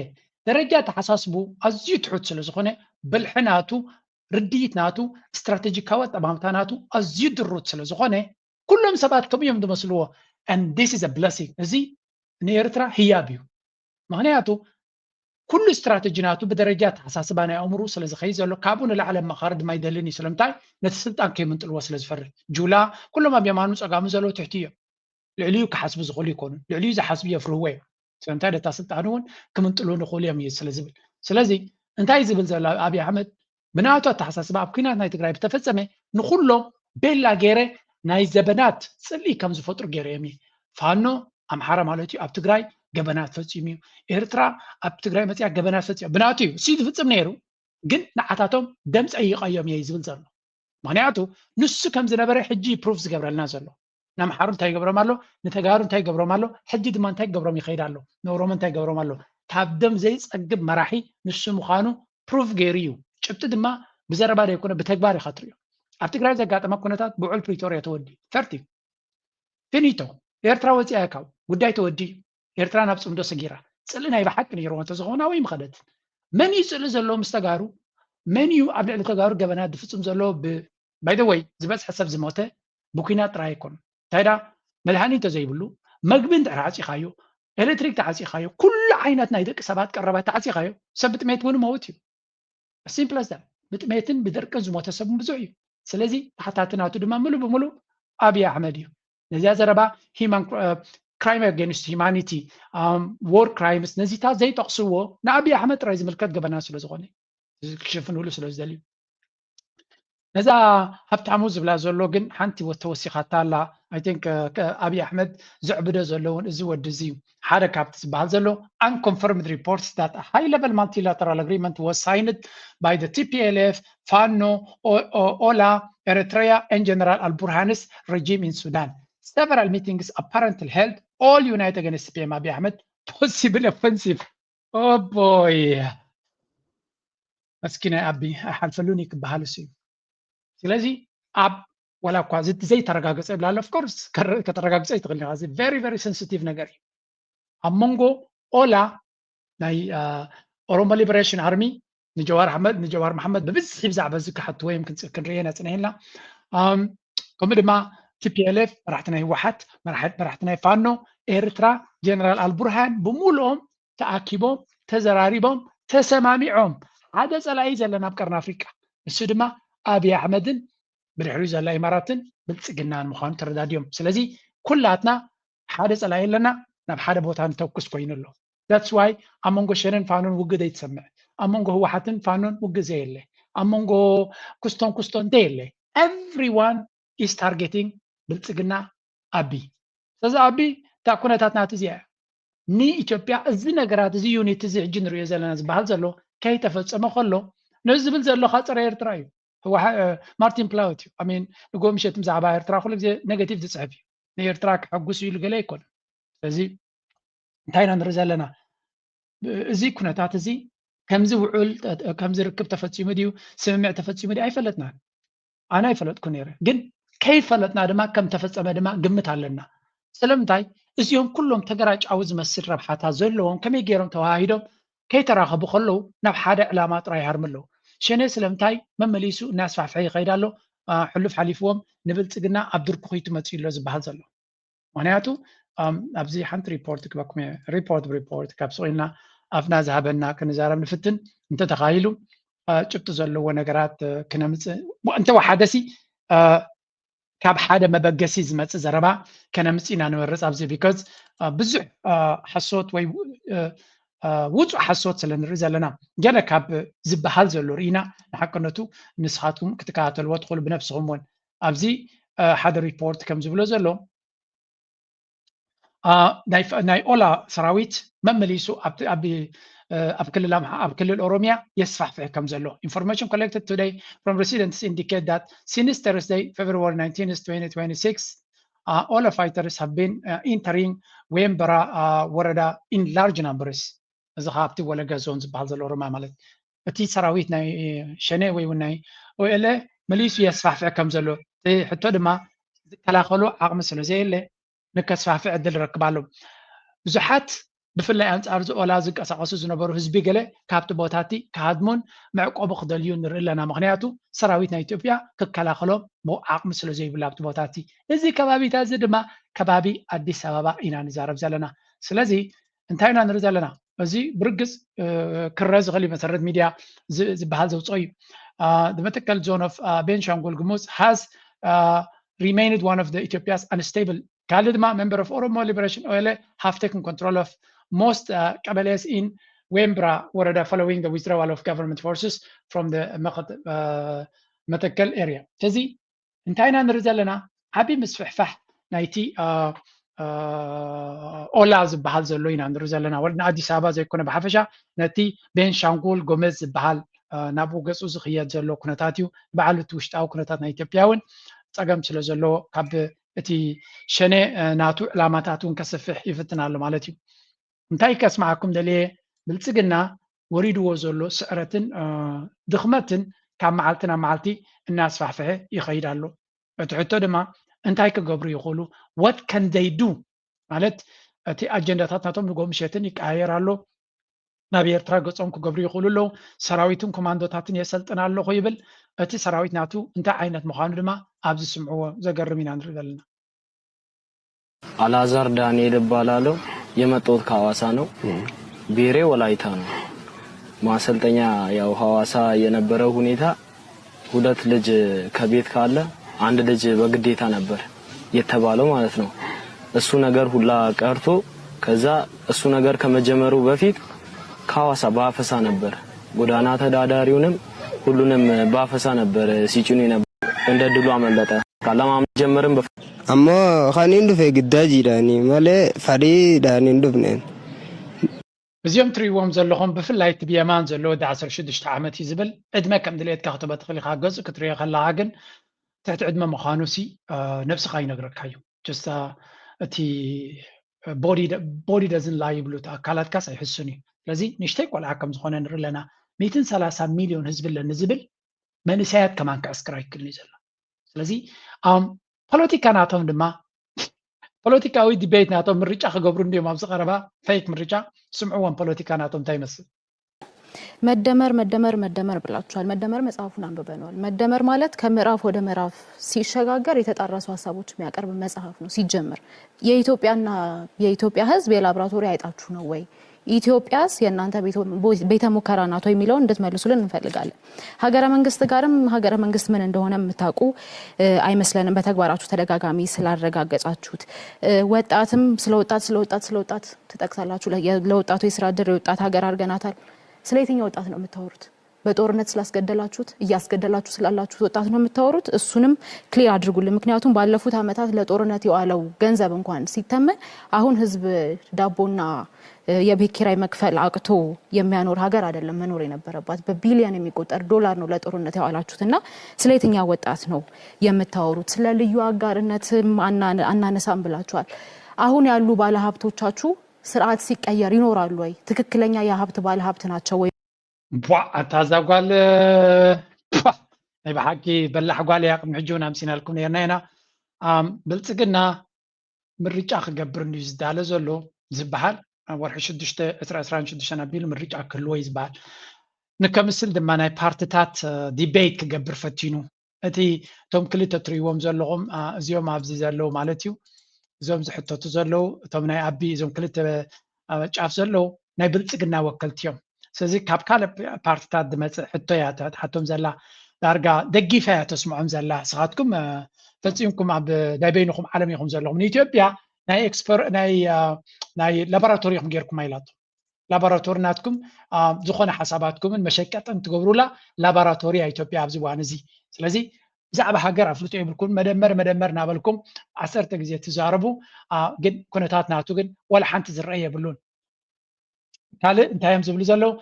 ደረጃ ተሓሳስቡ ኣዝዩ ትሑት ስለ ዝኾነ ብልሕናቱ ርድኢት ናቱ ስትራቴጂካዊ ጠማምታ ናቱ ኣዝዩ ድሩት ስለ ዝኾነ ኩሎም ሰባት ከምኡ እዮም ዝመስልዎ and this is a blessing እዚ ንኤርትራ ህያብ እዩ ምክንያቱ ኩሉ ስትራቴጂ ናቱ ብደረጃ ተሓሳስባ ናይ ኣእምሩ ስለ ዝኸይድ ዘሎ ካብኡ ንላዕለ መኻሪ ድማ ይደልኒ ስለምንታይ ነቲ ስልጣን ከይምንጥልዎ ስለ ዝፈርድ ጁላ ኩሎም ኣብ የማኑ ፀጋሙ ዘሎ ትሕቲ እዮም ልዕልዩ ክሓስቡ ዝኽእሉ ይኮኑ ልዕልዩ ዝሓስቡ የፍርህዎ እዮም ስለምንታይ ነታ ስልጣን እውን ክምንጥሉ ንኽእሉ እዮም እዩ ስለ ዝብል ስለዚ እንታይ ዝብል ዘሎ ኣብይ ኣሕመድ ብናቱ ኣተሓሳስባ ኣብ ኩናት ናይ ትግራይ ብተፈፀመ ንኩሎም ቤላ ገይረ ናይ ዘበናት ፅልኢ ከም ዝፈጥሩ ገይረ እዮም ፋኖ ኣምሓራ ማለት እዩ ኣብ ትግራይ ገበናት ፈፂሙ እዩ ኤርትራ ኣብ ትግራይ መፅያ ገበናት ፈፂሙ ብናቱ እዩ እሱ ዝፍፅም ነይሩ ግን ንዓታቶም ደም ፀይቀዮም እየ ዝብል ዘሎ ምክንያቱ ንሱ ከም ዝነበረ ሕጂ ፕሩፍ ዝገብረልና ዘሎ ንኣምሓሩ እንታይ ይገብሮም ኣሎ ንተጋሩ እንታይ ይገብሮም ኣሎ ሕጂ ድማ እንታይ ይገብሮም ይኸይድ ኣሎ ንኦሮሞ እንታይ ይገብሮም ኣሎ ካብ ደም ዘይፀግብ መራሒ ንሱ ምዃኑ ፕሩፍ ገይሩ እዩ ጭብጢ ድማ ብዘረባ ደይኮነ ብተግባር ይኸትር እዩ ኣብ ትግራይ ዘጋጠመ ኩነታት ብውዕል ፕሪቶሪያ ተወዲ ፈርቲ ፊኒቶ ኤርትራ ወፂኣ ካብ ጉዳይ ተወዲ ኤርትራ ናብ ፅምዶ ሰጊራ ፅልእ ናይ ብሓቂ ነይርዎ እንተዝኾና ወይ ምኸደት መን እዩ ፅልእ ዘለዎ ምስ ተጋሩ መን እዩ ኣብ ልዕሊ ተጋሩ ገበናት ዝፍፅም ዘሎ ባይ ደ ወይ ዝበፅሐ ሰብ ዝሞተ ብኩናት ጥራይ ኣይኮኑ እንታይ ዳ መድሃኒት እንተዘይብሉ መግቢ እንድሕር ዓፂኻዮ ኤሌክትሪክ ተዓፂኻዮ ኩሉ ዓይነት ናይ ደቂ ሰባት ቀረባት ተዓፂኻዮ ሰብ ብጥሜት እውን መውት እዩ ሲምፕል ኣስ ዳት ብጥሜትን ብድርቅን ዝሞተ ሰብ ብዙሕ እዩ ስለዚ ተሓታትናቱ ድማ ሙሉ ብምሉእ ኣብይ ኣሕመድ እዩ ነዚያ ዘረባ ሂማን ክራይም ኣጌንስት ሂማኒቲ ዎር ክራይምስ ነዚታት ዘይጠቕስዎ ንኣብይ ኣሕመድ ጥራይ ዝምልከት ገበና ስለ ዝኾነ ክሽፍንሉ ስለ ዝደልዩ ነዛ ሃብታሙ ዝብላ ዘሎ ግን ሓንቲ ተወሲኻታ ኣላ I think ኣብይ ኣሕመድ ዝዕብዶ ዘለውን እዚ ወዲ እዚ ሓደ ካብቲ ዝበሃል ዘሎ unconfirmed reports that a high-level multilateral agreement was signed by the TPLF, FANO, OLA, Eritrea, and General Al-Burhan's regime in Sudan. Several meetings apparently held, all united against PM Abiy Ahmed, possible offensive. Oh boy. مسكين أبي حلفلوني كبهالسي. ስለዚ ኣብ ወላ እኳ ዘይተረጋገፀ ይብላል ኦፍ ኮርስ ከተረጋገፀ ይትኽእል ኢኻ እዚ ቨሪ ቨሪ ሴንሲቲቭ ነገር እዩ ኣብ መንጎ ኦላ ናይ ኦሮሞ ሊበሬሽን ኣርሚ ንጀዋር መሓመድ ብብዝሒ ብዛዕባ እዚ ክሓትዎ እዮም ክንሪአና ፅኒሕና ከምኡ ድማ ቲፒኤልኤፍ መራሕቲ ናይ ህወሓት መራሕቲ ናይ ፋኖ ኤርትራ ጀነራል አልቡርሃን ብምሉኦም ተኣኪቦም ተዘራሪቦም ተሰማሚዖም ሓደ ፀላኢ ዘለና ኣብ ቀርኒ ኣፍሪቃ ንሱ ድማ ኣብይ ኣሕመድን ብድሕሪኡ ዘላ ኢማራትን ብልፅግናን ምዃኑ ተረዳድዮም ስለዚ ኩላትና ሓደ ፀላኢ ኣለና ናብ ሓደ ቦታ ንተኩስ ኮይኑ ኣሎ that's why ኣብ መንጎ ሸነን ፋኖን ውግእ ዘይትሰምዕ ኣብ መንጎ ህወሓትን ፋኖን ውግእ ዘየለ ኣብ መንጎ ኩስቶን ዘየለ everyone is targeting ብልፅግና ኣቢ ስለዚ ኣቢ እታ ኩነታት ናት እዚኣ ንኢትዮጵያ እዚ ነገራት እዚ ዩኒት እዚ ሕጂ ንሪኦ ዘለና ዝበሃል ዘሎ ከይተፈፀመ ከሎ ነዚ ዝብል ዘለካ ፀረ ኤርትራ እዩ ማርቲን ፕላውት እዩ ኣሚን ንጎምሸት ብዛዕባ ኤርትራ ኩሉ ግዜ ኔጋቲቭ ዝፅሕፍ እዩ ንኤርትራ ክሐጉስ ኢሉ ገለ ኣይኮነን ስለዚ እንታይ ኢና ንርኢ ዘለና እዚ ኩነታት እዚ ከምዚ ውዑል ከምዚ ርክብ ተፈፂሙ ድዩ ስምምዕ ተፈፂሙ ድዩ ኣይፈለጥናን ኣነ ኣይፈለጥኩ ነይረ ግን ከይፈለጥና ድማ ከም ተፈፀመ ድማ ግምት ኣለና ስለምንታይ እዚኦም ኩሎም ተገራጫዊ ዝመስል ረብሓታት ዘለዎም ከመይ ገይሮም ተዋሂዶም ከይተራኸቡ ከለዉ ናብ ሓደ ዕላማ ጥራይ ይሃርም ኣለዉ ሸነ ስለምንታይ መመሊሱ እናስፋሕፍሐ ይኸይድ ኣሎ ሕሉፍ ሓሊፍዎም ንብልፅግና ኣብ ድርኩ ኺቱ መፅኡ ኣሎ ዝበሃል ዘሎ ምክንያቱ ኣብዚ ሓንቲ ሪፖርት ክበኩም ሪፖርት ብሪፖርት ካብ ስቑልና ኣፍና ዝሃበና ክንዛረብ ንፍትን እንተተኻይሉ ጭብጢ ዘለዎ ነገራት ክነምፅእ እንተወሓደሲ ካብ ሓደ መበገሲ ዝመፅእ ዘረባ ከነምፅ ኢና ንመርፅ ኣብዚ ቢካዝ ብዙሕ ሓሶት ወይ ውፁእ ሓሶት ስለ ንርኢ ዘለና ገለ ካብ ዝበሃል ዘሎ ርኢና ንሓቅነቱ ንስኻትኩም ክትከታተልዎ ትኽእሉ ብነፍስኹም እውን ኣብዚ ሓደ ሪፖርት ከም ዝብሎ ዘሎ ናይ ኦላ ሰራዊት መመሊሱ ኣብ ክልል ኦሮሚያ የስፋሕፍሕ ከም ዘሎ information collected today from residents indicate that since Thursday February 19, 2026 Ola fighters have been entering Wembra Warada in large numbers እዚ ካብቲ ወለጋ ዞን ዝበሃል ዘሎ ኦሮማ ማለት እቲ ሰራዊት ናይ ሸነ ወይ ናይ ኦኤለ መሊሱ የስፋሕፍሕ ከም ዘሎ ሕቶ ድማ ዝከላኸሉ ዓቕሚ ስለ ዘየለ ንከስፋሕፍሕ ዕድል ረክባሉ ብዙሓት ብፍላይ ኣንጻር ኦላ ዝንቀሳቐሱ ዝነበሩ ህዝቢ ገለ ካብቲ ቦታቲ ካድሙን መዕቆቡ ክደልዩ ንርኢ ኣለና ምክንያቱ ሰራዊት ናይ ኢትዮጵያ ክከላኸሎም ዓቕሚ ስለ ዘይብሉ ኣብቲ ቦታቲ እዚ ከባቢታት እዚ ድማ ከባቢ ኣዲስ ኣበባ ኢና ንዛረብ ዘለና ስለዚ እንታይ ኢና ንርኢ ዘለና እዚ ብርግፅ ክረ ዝኽእል መሰረት ሚድያ ዝበሃል ዘውፅኦ እዩ the Matakkal zone of Benshangul Gumuz has remained one of the Ethiopia's unstable Kalidma, member of Oromo Liberation OLA, have taken control of most Kabeles in Wembra Warada following the withdrawal of government forces from the Matakkal area. Tazi, انتهينا نرزلنا عبي مسفحفح نايتي ኦላ ዝበሃል ዘሎ ኢና ንርኢ ዘለና ወለና ኣዲስ ኣበባ ዘይኮነ ብሓፈሻ ነቲ ቤንሻንጉል ጎመዝ ዝበሃል ናብኡ ገፁ ዝኽየድ ዘሎ ኩነታት እዩ በዓል እቲ ውሽጣዊ ኩነታት ናይ ኢትዮጵያ እውን ፀገም ስለ ዘለዎ ካብ እቲ ሸነ ናቱ ዕላማታት እውን ከስፍሕ ይፍትን ኣሎ ማለት እዩ እንታይ ከስማዓኩም ደልየ ብልፅግና ወሪድዎ ዘሎ ስዕረትን ድኽመትን ካብ መዓልቲ ናብ መዓልቲ እናስፋሕፍሐ ይኸይድ ኣሎ እቲ ሕቶ ድማ እንታይ ክገብሩ ይኽእሉ what can they do ማለት እቲ ኣጀንዳታት ናቶም ንጎምሸትን ይቀያየር ኣሎ ናብ ኤርትራ ገጾም ክገብሩ ይኽእሉ ኣለዉ ሰራዊትን ኮማንዶታትን የሰልጥን ኣለኹ ይብል እቲ ሰራዊት ናቱ እንታይ ዓይነት ምዃኑ ድማ ኣብዚ ስምዕዎ ዘገርም ኢና ንርኢ ዘለና አላዛር ዳንኤል እባላለሁ የመጣሁት ከሐዋሳ ነው። ብሔሬ ወላይታ ነው። ማሰልጠኛ ያው ሐዋሳ የነበረው ሁኔታ ሁለት ልጅ ከቤት ካለ አንድ ልጅ በግዴታ ነበር የተባለው ማለት ነው። እሱ ነገር ሁላ ቀርቶ ከዛ እሱ ነገር ከመጀመሩ በፊት ከሐዋሳ በአፈሳ ነበር ጎዳና ተዳዳሪውንም ሁሉንም በአፈሳ ነበር ሲጭኑ ነበር። እንደ ድሉ አመለጠ ካለማም ጀመረም አሞ ኻኒን ዱፌ ግዳጅ ይዳኒ ማለ ፈሪ ዳኒ ዱፍነን እዚኦም ትሪዎም ዘለኹም ብፍላይ እቲ ብየማን ዘሎ ወዲ 16 ዓመት እዩ ዝብል ዕድመ ከም ድሌትካ ክትበ ትኽእል ኢኻ ገጽ ክትሪኦ ከለኻ ግን ትሕቲ ዕድመ ምዃኑ ሲ ነብስኻ ይነግረካ እዩ ጀስታ እቲ ቦዲ ደዝን ላይ ይብሉ ኣካላትካስ ኣይሕሱን እዩ ስለዚ ንእሽተይ ቆልዓ ከም ዝኾነ ንርኢ ኣለና 130 ሚሊዮን ህዝቢ ኣለኒ ዝብል መንእሰያት ከማን ክዕስክር ኣይክእልን እዩ ዘሎ ስለዚ ፖለቲካ ናቶም ድማ ፖለቲካዊ ዲቤት ናቶም ምርጫ ክገብሩ እንዲዮም ኣብዚ ቀረባ ፌክ ምርጫ ስምዕዎም ፖለቲካ ናቶም እንታይ ይመስል መደመር ብላችኋል። መደመር መጽሐፉን አንብበነዋል። መደመር ማለት ከምዕራፍ ወደ ምዕራፍ ሲሸጋገር የተጣረሱ ሀሳቦች የሚያቀርብ መጽሐፍ ነው። ሲጀምር የኢትዮጵያ ህዝብ የላብራቶሪ አይጣችሁ ነው ወይ? ኢትዮጵያስ የእናንተ ቤተ ሙከራ ናት ወይ የሚለውን እንድትመልሱልን እንፈልጋለን። ሀገረ መንግስት ጋርም ሀገረ መንግስት ምን እንደሆነ የምታውቁ አይመስለንም በተግባራችሁ ተደጋጋሚ ስላረጋገጻችሁት። ወጣትም ስለወጣት ትጠቅሳላችሁ። ለወጣቱ የስራ ዕድል የወጣት ሀገር አድርገናታል። ስለ የትኛው ወጣት ነው የምታወሩት? በጦርነት ስላስገደላችሁት እያስገደላችሁ ስላላችሁት ወጣት ነው የምታወሩት? እሱንም ክሊር አድርጉልን። ምክንያቱም ባለፉት አመታት ለጦርነት የዋለው ገንዘብ እንኳን ሲተመን አሁን ህዝብ ዳቦና የቤት ኪራይ መክፈል አቅቶ የሚያኖር ሀገር አይደለም መኖር የነበረባት። በቢሊዮን የሚቆጠር ዶላር ነው ለጦርነት ያዋላችሁትና ስለ የትኛው ወጣት ነው የምታወሩት? ስለ ልዩ አጋርነትም አናነሳም ብላችኋል። አሁን ያሉ ባለሀብቶቻችሁ ስርዓት ሲቀየር ይኖራሉ ወይ? ትክክለኛ የሀብት ባለሀብት ናቸው ወይ? አታዛጓል ናይ በሓቂ በላሕ ጓል ያቅም ሕጂውን ኣምሲና ልኩም ነርና ኢና ብልፅግና ምርጫ ክገብር እንዩ ዝዳለ ዘሎ ዝበሃል ወርሒ 6/26 ኣቢሉ ምርጫ ክህልዎ እዩ ዝበሃል ንከምስል ድማ ናይ ፓርቲታት ዲቤት ክገብር ፈቲኑ እቲ እቶም ክልተ ትሪእዎም ዘለኹም እዚኦም ኣብዚ ዘለው ማለት እዩ እዞም ዝሕተቱ ዘለው እቶም ናይ ኣቢ እዞም ክልተ ጫፍ ዘለው ናይ ብልፅግና ወከልቲ እዮም ስለዚ ካብ ካልእ ፓርቲታት ዝመፅእ ሕቶ እያ ተሓቶም ዘላ ዳርጋ ደጊፋ እያ ተስምዖም ዘላ ንስኻትኩም ፈፂምኩም ኣብ ናይ በይንኩም ዓለም ኢኹም ዘለኹም ንኢትዮጵያ ናይ ላቦራቶሪ ኢኹም ጌርኩም ኣይላቶ ላቦራቶሪ ናትኩም ዝኾነ ሓሳባትኩምን መሸቀጥን ትገብሩላ ላቦራቶሪ ኢትዮጵያ ኣብዚ እዋን እዚ ስለዚ ብዛዕባ ሃገር ኣፍልጦ ይብልኩም መደመር ናበልኩም 10 ግዜ ትዛረቡ ግን ኩነታት ናቱ ግን ወላ ሓንቲ ዝረአ የብሉን ካልእ እንታይ እዮም ዝብሉ ዘለው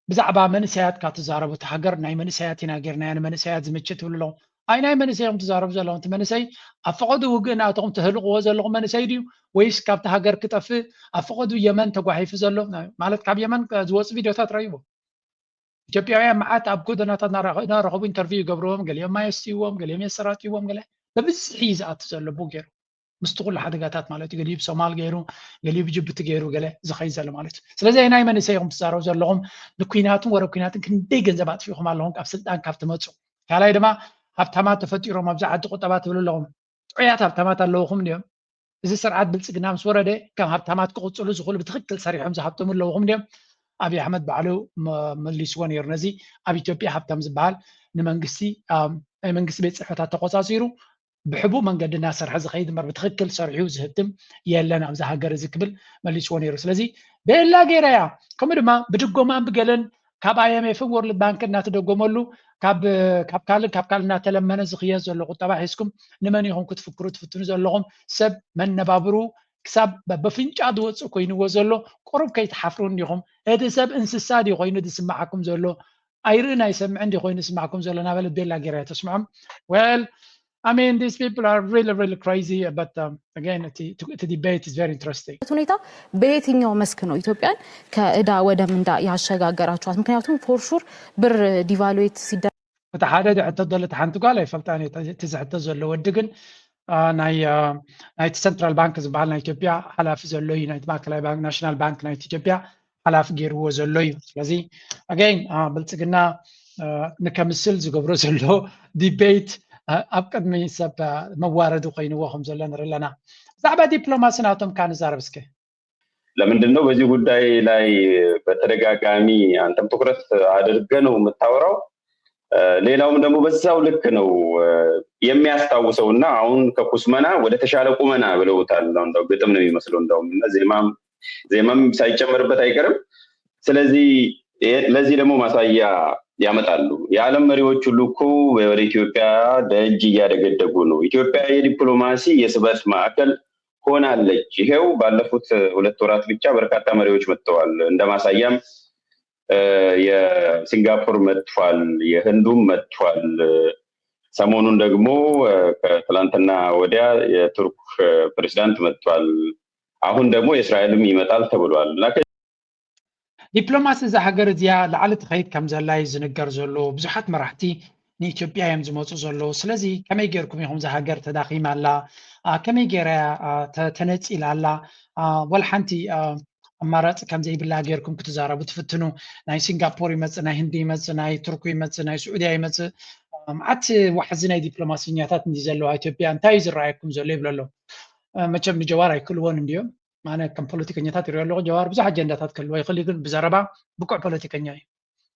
ብዛዕባ መንእሰያት ካ ትዛረቡ እቲ ሃገር ናይ መንእሰያት ኢና ጌርናያ ንመንእሰያት ዝምችእ ትብሉ ኣለኹም ኣይ ናይ መንእሰዮም ትዛረቡ ዘለኹም እቲ መንእሰይ ኣብ ፈቐዱ ውግእ ናትኩም ትህልቕዎ ዘለኹም መንእሰይ ድዩ ወይስ ካብቲ ሃገር ክጠፍእ ኣብ ፈቐዱ የመን ተጓሒፉ ዘሎ ማለት ካብ የመን ዝወፅእ ቪድዮታት ረይቦ ኢትዮጵያውያን መዓት ኣብ ጎደናታት እናረኸቡ ኢንተርቪው ይገብርዎም ገሊኦም ማይ የስትይዎም ገሊኦም የሰራጥይዎም ገለ በብዝሒ ዝኣቱ ዘሎ ቡ ገይሩ ምስቲ ኩሉ ሓደጋታት ማለት እዩ ገሊኡ ብሶማል ገይሩ ገሊኡ ብጅቡቲ ገይሩ ገለ ዝኸይድ ዘሎ ማለት እዩ ስለዚ ናይ መንእሰይኹም ትዛረቡ ዘለኹም ንኩናትን ወረብ ኩናትን ክንደይ ገንዘብ ኣጥፊኹም ኣለኹም ካብ ስልጣን ካብ ትመፁ ካልኣይ ድማ ሃብታማት ተፈጢሮም ኣብዚ ዓዲ ቁጠባ ትብሉ ኣለኹም ጥዑያት ሃብታማት ኣለውኹም ድዮም እዚ ስርዓት ብልፅግና ምስ ወረደ ከም ሃብታማት ክቕፅሉ ዝኽእሉ ብትክክል ሰሪሖም ዝሃብቶሙ ኣለውኹም ድዮም ኣብይ ኣሕመድ ባዕሉ መሊስዎ ነይሩ ነዚ ኣብ ኢትዮጵያ ሃብታም ዝበሃል ንመንግስቲ ናይ መንግስቲ ቤት ፅሕፈታት ተቆፃፂሩ ብሕቡእ መንገዲ እናሰርሐ ዝኸይድ እምበር ብትክክል ሰሪሑ ዝህትም የለን ኣብዚ ሃገር እዚ ክብል መሊስዎ ነይሩ ስለዚ ቤላ ገይራ እያ ከምኡ ድማ ብድጎማን ብገለን ካብ IMF ወርልድ ባንክ እናተደጎመሉ ካብ ካልእ እናተለመነ ዝኽየድ ዘሎ ቁጠባ ሒዝኩም ንመን ኢኹም ክትፍክሩ ትፍትኑ ዘለኹም ሰብ መነባብሩ ክሳብ በፍንጫ ዝወፅእ ኮይኑዎ ዘሎ ቁሩብ ከይተሓፍሩ እንዲኹም እቲ ሰብ እንስሳ ዲ ኮይኑ ዝስማዓኩም ዘሎ ኣይርእን ኣይሰምዕን ዲ ኮይኑ ዝስማዓኩም ዘሎ ናበለት ቤላ ገይራ እያ ተስምዖም well I mean these people are really crazy but again the debate is very interesting ሁኔታ በየትኛው መስክ ነው ኢትዮጵያን ከእዳ ወደ ምንዳ ያሸጋገራችኋት? ምክንያቱም ፎር ሹር ብር ዲቫሉዌት ሲደረግ ተሓደ ድሕተ ደለት ሓንቲ ጓል ኣይፈልጣን ትዝሕተ ዘሎ ወዲ ግን ናይ ሴንትራል ባንክ ዝበሃል ናይ ኢትዮጵያ ሓላፊ ዘሎ እዩ ናይ ማእከላዊ ባንክ ናሽናል ባንክ ናይ ኢትዮጵያ ሓላፊ ገይርዎ ዘሎ እዩ ስለዚ again ብልፅግና ንከምስል ዝገብሮ ዘሎ ዲቤት ኣብ ቅድሚ ሰብ መዋረዲ ኮይንዎ ከም ዘሎ ንርኢ ኣለና ዛዕባ ዲፕሎማሲ ናቶም ካን ዛረብስከ ለምንድን ነው በዚህ ጉዳይ ላይ በተደጋጋሚ አንተም ትኩረት አድርገህ ነው የምታወራው? ሌላውም ደግሞ በዛው ልክ ነው የሚያስታውሰውና አሁን ከኩስመና ወደ ተሻለ ቁመና ብለውታል። እንደው ግጥም ነው የሚመስለው እንደውም እና ዜማም ሳይጨመርበት አይቀርም። ስለዚህ ለዚህ ደግሞ ማሳያ ያመጣሉ። የዓለም መሪዎች ሁሉ እኮ ወደ ኢትዮጵያ ደጅ እያደገደጉ ነው። ኢትዮጵያ የዲፕሎማሲ የስበት ማዕከል ሆናለች። ይሄው ባለፉት 2 ወራት ብቻ በርካታ መሪዎች መጥተዋል። እንደ ማሳያም የሲንጋፖር መጥቷል፣ የህንዱም መጥቷል። ሰሞኑን ደግሞ ከትላንትና ወዲያ የቱርክ ፕሬዝዳንት መጥቷል። አሁን ደግሞ የእስራኤልም ይመጣል ተብሏል። ዲፕሎማሲ እዛ ሃገር እዚያ ላዕሊ ትኸይድ ከም ዘላ ዝንገር ዘሎ ብዙሓት መራሕቲ ንኢትዮጵያ እዮም ዝመፁ ዘሎ። ስለዚ ከመይ ጌርኩም ኢኹም እዛ ሃገር ተዳኺማ ኣላ? ከመይ ጌራ ተነፂላ ኣላ? ወላ ሓንቲ ኣማራፂ ከም ዘይብላ ጌርኩም ክትዛረቡ ትፍትኑ። ናይ ሲንጋፖር ይመፅእ፣ ናይ ህንዲ ይመፅእ፣ ናይ ቱርክ ይመፅእ፣ ናይ ስዑድያ ይመፅእ። መዓት ዋሕዚ ናይ ዲፕሎማስኛታት እንዲ ዘለዋ ኢትዮጵያ እንታይ ዝረኣየኩም ዘሎ ይብሎ ኣሎ። መቸም ንጀዋር ኣይክልዎን እንዲዮም ማነ ከም ፖለቲከኛታት ይሪኦ ኣለኹ። ጀዋር ብዙሕ ኣጀንዳታት ክህልዎ ይኽእል ግን ብዘረባ ብቁዕ ፖለቲከኛ እዩ።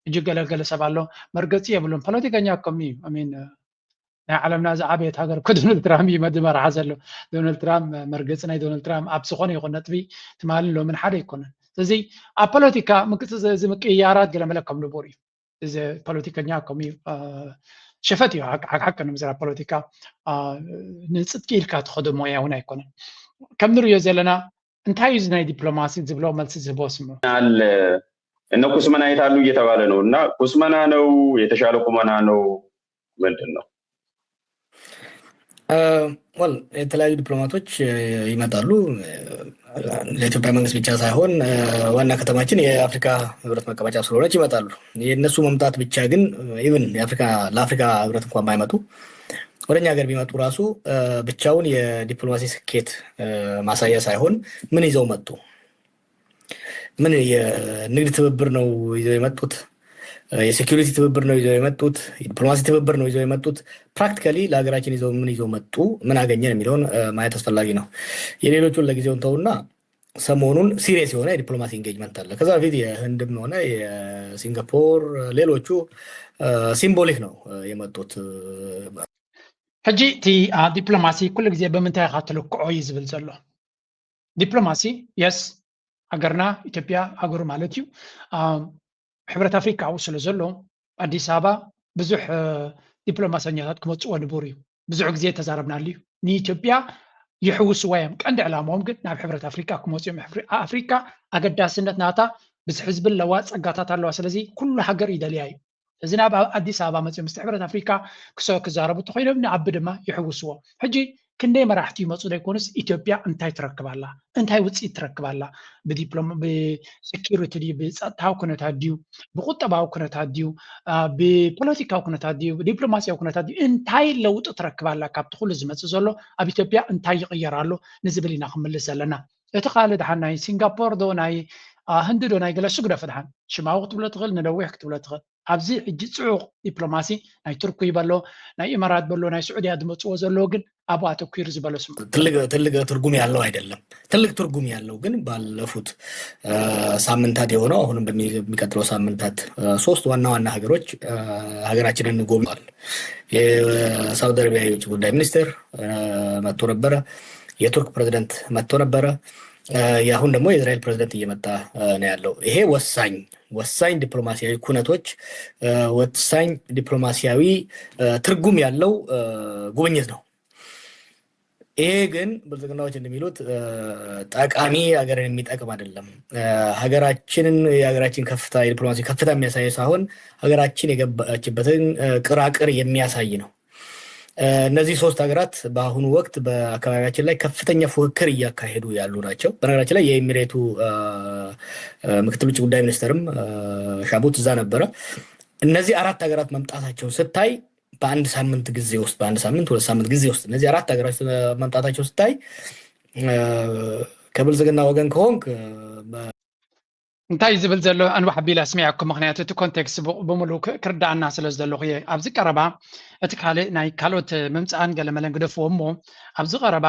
እጅ ገለገለ ሰብ ኣሎ መርገፂ የብሉን ፖለቲከኛ ከም እዩ። ኣሚን ናይ ዓለምና ዝዓበየት ሃገር እኮ ዶናልድ ትራምፕ እዩ መራሓ ዘሎ። ዶናልድ ትራምፕ መርገፂ ናይ ዶናልድ ትራምፕ ኣብ ዝኾነ ይኹን ነጥቢ ትማልን ሎምን ሓደ ኣይኮነን። ስለዚ ኣብ ፖለቲካ ምቅያራት ገለ መለ ከም ንቡር እዩ። እዚ ፖለቲከኛ ከም እዩ ሸፈት እዩ ሓቂ ንምዝራ ፖለቲካ ንፅድቂ ኢልካ ትኸዶ ሞያ እውን ኣይኮነን። ከም ንሪኦ ዘለና እንታይ እዩ ናይ ዲፕሎማሲ ዝብሎ መልሲ ዝህቦ ስሙ እነ ኩስመና የታሉ እየተባለ ነው እና ኩስመና ነው የተሻለ ቁመና ነው ምንድን ነው? ወል የተለያዩ ዲፕሎማቶች ይመጣሉ። ለኢትዮጵያ መንግስት ብቻ ሳይሆን ዋና ከተማችን የአፍሪካ ህብረት መቀመጫ ስለሆነች ይመጣሉ። የእነሱ መምጣት ብቻ ግን ኢቭን ለአፍሪካ ህብረት እንኳን ባይመጡ ወደኛ ሀገር ቢመጡ ራሱ ብቻውን የዲፕሎማሲ ስኬት ማሳያ ሳይሆን ምን ይዘው መጡ? ምን የንግድ ትብብር ነው ይዘው የመጡት? የሴኩሪቲ ትብብር ነው ይዘው የመጡት? የዲፕሎማሲ ትብብር ነው ይዘው የመጡት? ፕራክቲካሊ ለሀገራችን ምን ይዘው መጡ? ምን አገኘን የሚለውን ማየት አስፈላጊ ነው። የሌሎቹን ለጊዜው እንተውና ሰሞኑን ሲሪየስ የሆነ የዲፕሎማሲ ኢንጌጅመንት አለ። ከዛ በፊት የህንድም ሆነ የሲንጋፖር ሌሎቹ ሲምቦሊክ ነው የመጡት። ሕጂ እቲ ዲፕሎማሲ ኩሉ ግዜ ብምንታይ ኢኻ ትልክዖ እዩ ዝብል ዘሎ። ዲፕሎማሲ የስ ሃገርና ኢትዮጵያ ሃገሩ ማለት እዩ ሕብረት ኣፍሪካ ኣብኡ ስለ ዘሎ ኣዲስ ኣበባ ብዙሕ ዲፕሎማሰኛታት ክመፅዎ ንቡር እዩ። ብዙሕ ግዜ ተዛረብናሉ እዩ። ንኢትዮጵያ ይሕውስዋ እዮም። ቀንዲ ዕላማኦም ግን ናብ ሕብረት ኣፍሪካ ክመፁ እዮም። ኣፍሪካ ኣገዳስነት ናታ ብዙሕ ህዝቢ ኣለዋ፣ ፀጋታት ኣለዋ። ስለዚ ኩሉ ሃገር ይደልያ እዩ። እዚ ናብ ኣዲስ ኣበባ መፅኦም ምስ ሕብረት ኣፍሪካ ክዛረቡ ተኮይኖም ንዓቢ ድማ ይሕውስዎ። ሕጂ ክንደይ መራሕቲ ይመፁ ዘይኮኑስ ኢትዮጵያ እንታይ ትረክባላ? እንታይ ውፅኢት ትረክባላ? ብሴኪሪቲ ድዩ? ብፀጥታዊ ኩነታት ድዩ? ብቁጠባዊ ኩነታት ድዩ? ብፖለቲካዊ ኩነታት ድዩ? ብዲፕሎማሲያዊ ኩነታት ድዩ? እንታይ ለውጢ ትረክባላ? ካብቲ ኩሉ ዝመፅእ ዘሎ ኣብ ኢትዮጵያ እንታይ ይቕየራሉ ንዝብል ኢና ክምልስ ዘለና። እቲ ካልእ ድሓን ናይ ሲንጋፖር ዶ ናይ ህንዲ ዶ ናይ ገለ ስጉደፍ ድሓን ሽማዊ ክትብሎ ትኽእል፣ ንነዊሕ ክትብሎ ትኽእል። ኣብዚ ሕጂ ፅዑቕ ዲፕሎማሲ ናይ ቱርክ ይበሎ፣ ናይ ኢማራት በሎ፣ ናይ ስዑድያ ዝመፅዎ ዘሎ ግን ኣብኡ ኣተኪሩ ዝበሎ ስሙ ትልቅ ትርጉም ያለው አይደለም። ትልቅ ትርጉም ያለው ግን ባለፉት ሳምንታት የሆነው አሁንም በሚቀጥለው ሳምንታት 3 ዋና ዋና ሀገሮች ሀገራችንን ጎብኝተዋል። የሳውዲ አረቢያ የውጭ ጉዳይ ሚኒስትር መጥቶ ነበረ። የቱርክ ፕሬዝዳንት መጥቶ ነበረ። አሁን ደግሞ የእስራኤል ፕሬዝዳንት እየመጣ ነው ያለው። ይሄ ወሳኝ ዲፕሎማሲያዊ ኩነቶች፣ ወሳኝ ዲፕሎማሲያዊ ትርጉም ያለው ጉብኝት ነው። ይሄ ግን ብልጽግናዎች እንደሚሉት ጠቃሚ ሀገርን የሚጠቅም አይደለም። የሀገራችን ከፍታ የዲፕሎማሲ ከፍታ የሚያሳይ ሳይሆን ሀገራችን የገባችበትን ቅራቅር የሚያሳይ ነው። እነዚህ 3 ሀገራት በአሁኑ ወቅት በአካባቢያችን ላይ ከፍተኛ ፉክክር እያካሄዱ ያሉ ናቸው። በነገራችን ላይ የኤሚሬቱ ምክትል ውጭ ጉዳይ ሚኒስትርም ሻቡት እዛ ነበረ። እነዚህ 4 ሀገራት መምጣታቸው ስታይ በአንድ ሳምንት ጊዜ ውስጥ 2 ሳምንት ጊዜ ውስጥ እነዚህ 4 ሀገራት መምጣታቸው ስታይ ከብልጽግና ወገን ከሆንክ እንታይ ዝብል ዘሎ አንዋሕ ቢላ ስሚዓኩም። ምክንያቱ እቲ ኮንቴክስት ብምሉእ ክርዳእና ስለ ዘለኹ እየ። ኣብዚ ቀረባ እቲ ካልእ ናይ ካልኦት ምምፃእን ገለመለን ግደፍዎ እሞ ኣብዚ ቀረባ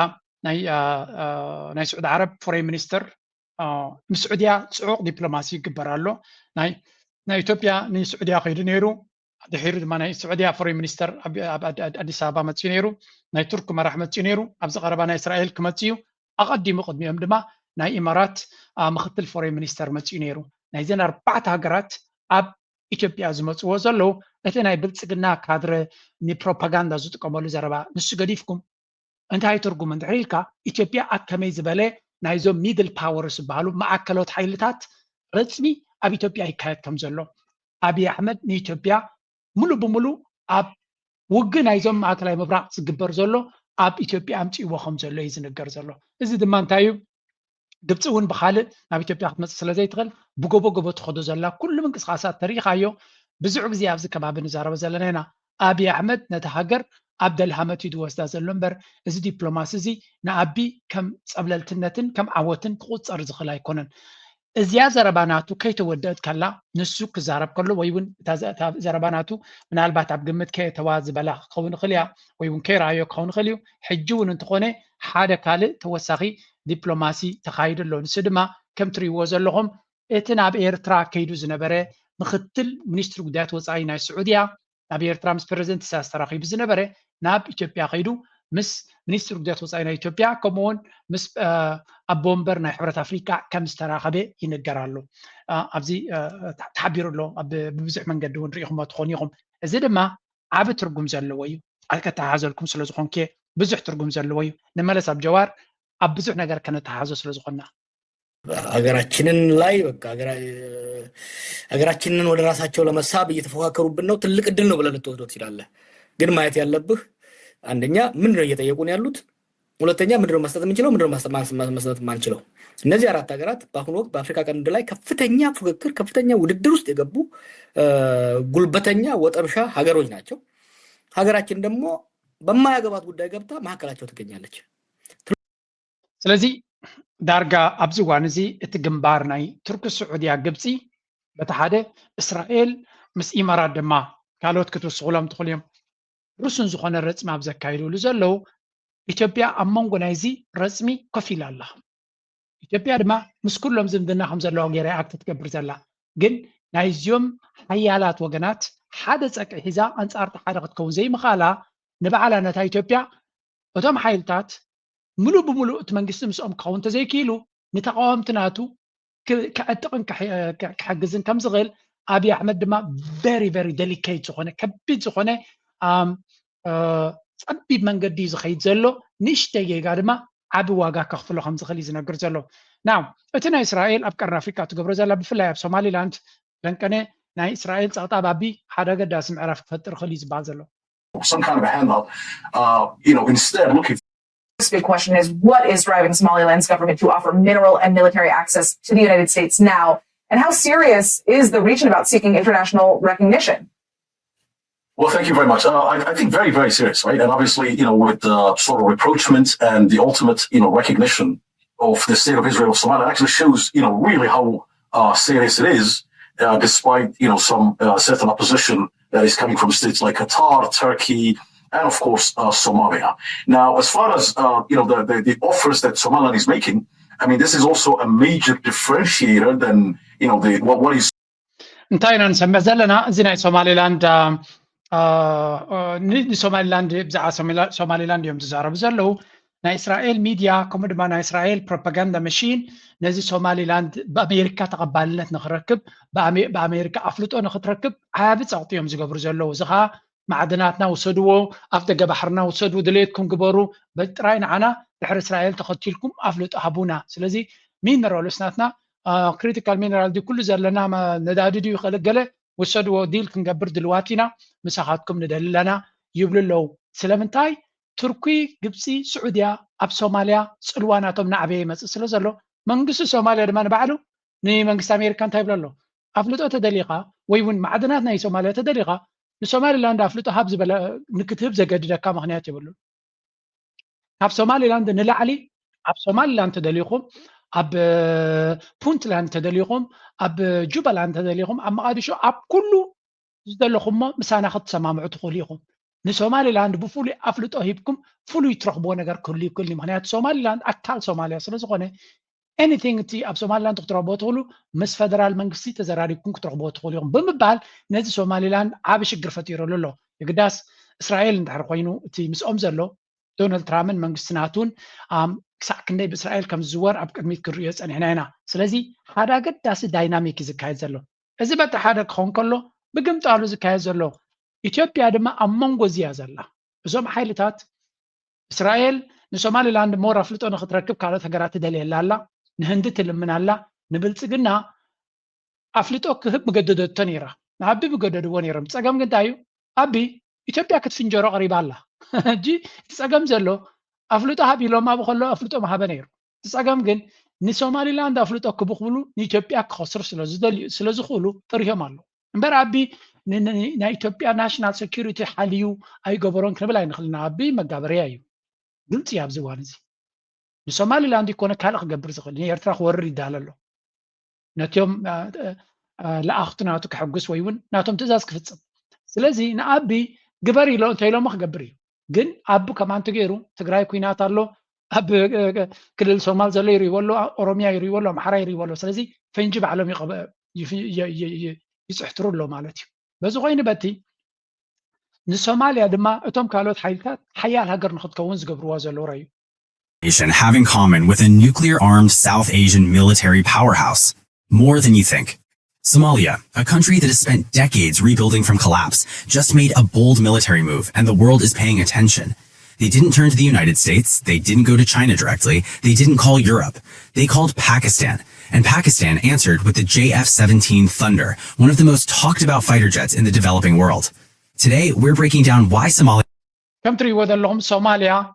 ናይ سعود عرب فورين مينستر مسعوديا صعوق دبلوماسي يقبرالو ናይ ኢትዮጵያ ንስዑድያ ከይዱ ነይሩ ድሕሪ ድማ ናይ ስዑድያ ፎሬን ሚኒስተር አዲስ አበባ መፅኡ ነይሩ ናይ ቱርክ መራሒ መፅኡ ነይሩ ኣብዚ ቀረባ ናይ እስራኤል ክመፅኡ ኣቀዲሙ ቅድሚኦም ድማ ናይ ኢማራት ምክትል ፎሬን ሚኒስተር መፅኡ ነይሩ ናይዘን 4 ሃገራት ኣብ ኢትዮጵያ ዝመፅዎ ዘለዉ እቲ ናይ ብልፅግና ካድረ ንፕሮፓጋንዳ ዝጥቀመሉ ዘረባ ንሱ ገዲፍኩም እንታይ ትርጉም እንድሕሪልካ ኢትዮጵያ ኣብ ከመይ ዝበለ ናይዞም ሚድል ፓወርስ ዝበሃሉ ማዕከሎት ሓይልታት ረፅሚ ኣብ ኢትዮጵያ ይካየድ ከም ዘሎ አብይ አሕመድ ንኢትዮጵያ ሙሉ ብሙሉ ኣብ ውግ ናይዞም ማዕከላዊ ምብራቅ ዝግበር ዘሎ ኣብ ኢትዮጵያ ኣምፂዎ ከም ዘሎ እዩ ዝነገር ዘሎ እዚ ድማ እንታይ እዩ ግብፂ እውን ብካልእ ናብ ኢትዮጵያ ክትመፅእ ስለ ዘይትኽእል ብጎቦ ጎቦ ትኸዶ ዘላ ኩሉ ምንቅስቃሳት ተሪኢኻዮ ብዙሕ ግዜ ኣብዚ ከባቢ ንዛረበ ዘለና ኢና አብይ አሕመድ ነቲ ሃገር ኣብ ደልሃመት እዩ ዝወስዳ ዘሎ እምበር እዚ ዲፕሎማሲ እዚ ንኣቢ ከም ፀብለልትነትን ከም ዓወትን ክቁፀር ዝኽእል ኣይኮነን እዚያ ዘረባናቱ ከይተወደአት ከላ ንሱ ክዛረብ ከሎ ወይ እውን ዘረባናቱ ምናልባት ኣብ ግምት ከየተዋ ዝበላ ክኸውን ይኽእል እያ ወይ እውን ከይረኣዮ ክኸውን ይኽእል እዩ ሕጂ እውን እንተኾነ ሓደ ካልእ ተወሳኺ ዲፕሎማሲ ተኻይዱ ኣሎ ንሱ ድማ ከም ትሪእዎ ዘለኹም እቲ ናብ ኤርትራ ከይዱ ዝነበረ ምክትል ሚኒስትሪ ጉዳያት ወፃኢ ናይ ስዑድያ ናብ ኤርትራ ምስ ፕሬዚደንት ኢሳያስ ተራኺቡ ዝነበረ ናብ ኢትዮጵያ ከይዱ ምስ ሚኒስትሪ ጉዳያት ወፃኢ ናይ ኢትዮጵያ ከምኡውን ምስ ኣቦ ወንበር ናይ ሕብረት ኣፍሪካ ከም ዝተራኸበ ይነገር ኣሎ ኣብዚ ተሓቢሩ ኣሎ ብብዙሕ መንገዲ እውን ሪኢኹሞ ትኾኑ ኢኹም እዚ ድማ ዓብ ትርጉም ዘለዎ እዩ ኣልከተሓሓዘልኩም ስለ ዝኾንከ ብዙሕ ትርጉም ዘለዎ እዩ ንመለስ ኣብ ጀዋር ኣብ ብዙሕ ነገር ከነተሓሓዞ ስለ ዝኾንና ሀገራችንን ላይ በቃ ሀገራችንን ወደ ራሳቸው ለመሳብ እየተፎካከሩብን ነው ትልቅ እድል ነው ብለን ልትወስደው ትችላለህ ግን ማየት ያለብህ አንደኛ ምንድነው እየጠየቁን ያሉት ሁለተኛ ምንድነው መስጠት የምንችለው ምንድነው መስጠት የማንችለው እነዚህ አራት ሀገራት በአሁኑ ወቅት በአፍሪካ ቀንድ ላይ ከፍተኛ ፉክክር ከፍተኛ ውድድር ውስጥ የገቡ ጉልበተኛ ወጠምሻ ሀገሮች ናቸው ሀገራችን ደግሞ በማያገባት ጉዳይ ገብታ መሀከላቸው ትገኛለች ስለዚህ ዳርጋ ኣብዚ ዋን እዚ እቲ ግንባር ናይ ቱርክ ስዑድያ ግብፂ በቲ ሓደ እስራኤል ምስ ኢማራት ድማ ካልኦት ክትውስኹሎም ትኽእሉ እዮም ሩስን ዝኾነ ረፅሚ ኣብ ዘካይድሉ ዘለው ኢትዮጵያ ኣብ መንጎ ናይዚ ረፅሚ ኮፍ ኢላ ኣላ ኢትዮጵያ ድማ ምስ ኩሎም ዝምድና ከም ዘለዋ ገይራ ኣክት ትገብር ዘላ ግን ናይዚኦም ሓያላት ወገናት ሓደ ፀቅዒ ሒዛ ኣንፃርቲ ሓደ ክትከውን ዘይምኻላ ንበዓላ ነታ ኢትዮጵያ እቶም ሓይልታት ሙሉ ብሙሉእ እቲ መንግስቲ ምስኦም ክኸውን ተዘይክኢሉ ንተቃወምቲ ናቱ ክዕጥቕን ክሕግዝን ከም ዝኽእል አብይ አሕመድ ድማ ቨሪ ዴሊኬት ዝኾነ ከቢድ ዝኾነ ፀቢብ መንገዲ ዝኸይድ ዘሎ ንእሽተይ ጌጋ ድማ ዓብ ዋጋ ከኽፍሎ ከም ዝኽእል እዩ ዝነግር ዘሎ ናው እቲ ናይ እስራኤል ኣብ ቀረን አፍሪካ ትገብሮ ዘላ ብፍላይ ኣብ ሶማሊላንድ ደንቀነ ናይ እስራኤል ፀቕጣብ ኣቢ ሓደ ገዳሲ ምዕራፍ ክፈጥር ክእል እዩ ዝበሃል ዘሎ some kind of a handout instead looking This big question is what is driving Somaliland's government to offer mineral and military access to the United States now? And how serious is the region about seeking international recognition? Well, thank you very much. I think very serious, right? And obviously, with the sort of rapprochement and the ultimate, recognition of the state of Israel, Somalia actually shows, really how serious it is, despite, some certain opposition that is coming from states like Qatar, Turkey, and of course, Somalia. Now, as far as, the offers that Somaliland is making, I mean, this is also a major differentiator than, what is... እንታይና ንሰምዕ ዘለና እዚ ናይ ሶማሊላንድ ንሶማሊላንድ ብዛዕባ ሶማሊላንድ እዮም ዝዛረቡ ዘለው ናይ እስራኤል ሚድያ ከምኡ ድማ ናይ እስራኤል ፕሮፓጋንዳ መሽን ነዚ ሶማሊላንድ ብኣሜሪካ ተቐባልነት ንክረክብ ብኣሜሪካ ኣፍልጦ ንክትረክብ ዓብ ፀቕጢ እዮም ዝገብሩ ዘለው እዚ ከዓ ማዕድናትና ውሰድዎ ኣብ ደገ ባሕርና ውሰድዎ ድሌትኩም ግበሩ በጥራይ ንዓና ድሕሪ እስራኤል ተኸቲልኩም ኣፍልጦ ሃቡና ስለዚ ሚነራልስናትና ክሪቲካል ሚነራል ዲ ኩሉ ዘለና ነዳዲ ድዩ ይኸለገለ ውሰድዎ ዲል ክንገብር ድልዋት ኢና ምሳኻትኩም ንደልለና ይብሉ ኣለዉ ስለምንታይ ቱርኪ ግብፂ ስዑድያ ኣብ ሶማልያ ፅልዋናቶም ንዓበየ ይመፅእ ስለ ዘሎ መንግስቲ ሶማልያ ድማ ንባዕሉ ንመንግስቲ ኣሜሪካ እንታይ ይብሎ ኣሎ ኣፍልጦ ተደሊኻ ወይ እውን ማዕድናት ናይ ሶማልያ ተደሊኻ ንሶማሊላንድ ኣፍልጦ ሃብ ዝበለ ንክትህብ ዘገድደካ ምክንያት ይብሉ ካብ ሶማሊላንድ ንላዕሊ ኣብ ሶማሊላንድ ተደሊኹም ኣብ ፑንትላንድ ተደሊኹም ኣብ ጁባላንድ ተደሊኹም ኣብ መቃዲሾ ኣብ ኩሉ ዝደለኹሞ ምሳና ክትሰማምዑ ትኽእሉ ኢኹም ንሶማሊላንድ ብፍሉይ ኣፍልጦ ሂብኩም ፍሉይ ትረኽብዎ ነገር ክህሉ ይክእል ምክንያቱ ሶማሊላንድ ኣካል ሶማልያ ስለ ዝኾነ anything እቲ ኣብ ሶማሊላንድ ክትረኽብዎ ትኽእሉ ምስ ፌደራል መንግስቲ ተዘራሪብኩም ክትረኽብዎ ትኽእሉ ኢኹም ብምባል ነዚ ሶማሊላንድ ዓብ ሽግር ፈጢሩሉ ኣሎ ይግዳስ እስራኤል እንድሕር ኮይኑ እቲ ምስኦም ዘሎ ዶናልድ ትራምፕን መንግስትናቱን ክሳዕ ክንደይ ብእስራኤል ከም ዝዝወር ኣብ ቅድሚት ክንሪኦ ፀኒሕና ኢና ስለዚ ሓደ ኣገዳሲ ዳይናሚክ እዩ ዝካየድ ዘሎ እዚ በቲ ሓደ ክኸውን ከሎ ብግምጣሉ ዝካየድ ዘሎ ኢትዮጵያ ድማ ኣብ መንጎ እዚያ ዘላ እዞም ሓይልታት እስራኤል ንሶማሊላንድ ሞር ኣፍልጦ ንክትረክብ ካልኦት ሃገራት ትደልየላ ኣላ ንህንዲ ትልምን ኣላ ንብልፅግና ኣፍልጦ ክህብ መገደደቶ ነይራ ንኣቢ መገደድዎ ነይሮም ፀገም ግን እንታይ እዩ ኣቢ ኢትዮጵያ ክትፍንጀሮ ቀሪባ ኣላ እጂ እቲ ፀገም ዘሎ ኣፍልጦ ሃቢሎም ኣብ ከሎ ኣፍልጦ መሃበ ነይሩ እቲ ፀገም ግን ንሶማሊላንድ ኣፍልጦ ክብክብሉ ንኢትዮጵያ ክኸስሩ ስለዝኽእሉ ጥርዮም ኣሎ እምበር ኣቢ ናይ ኢትዮጵያ ናሽናል ሴኪሪቲ ሓልዩ ኣይገበሮን ክንብል ኣይንኽእልና ኣቢ መጋበርያ እዩ ግልፂ እዩ ኣብዚ እዋን እዚ ንሶማሊላንድ ይኮነ ካልእ ክገብር ዝኽእል ንኤርትራ ክወርር ይዳለ ኣሎ ነትዮም ለኣኽቱ ናቱ ክሕግስ ወይ እውን ናቶም ትእዛዝ ክፍፅም ስለዚ ንኣቢ ግበር ኢሎ እንተኢሎሞ ክገብር እዩ ግን ኣቢ ከማንቲ ገይሩ ትግራይ ኩናት ኣሎ ኣብ ክልል ሶማል ዘሎ ይርይዎ ኣሎ ኦሮሚያ ይርይዎ ኣሎ ኣምሓራ ይርይዎ ኣሎ ስለዚ ፈንጂ ባዕሎም ይፅሕትሩ ኣሎ ማለት እዩ በዚ ኮይኑ በቲ ንሶማልያ ድማ እቶም ካልኦት ሓይልታት ሓያል ሃገር ንክትከውን ዝገብርዎ ዘለዉ እዩ have in common with a nuclear-armed South Asian military powerhouse, more than you think. Somalia, a country that has spent decades rebuilding from collapse, just made a bold military move and the world is paying attention. They didn't turn to the United States, they didn't go to China directly, they didn't call Europe. They called Pakistan, and Pakistan answered with the JF-17 Thunder, one of the most talked about fighter jets in the developing world. Today, we're breaking down why Somalia... كم تريد لهم صوماليا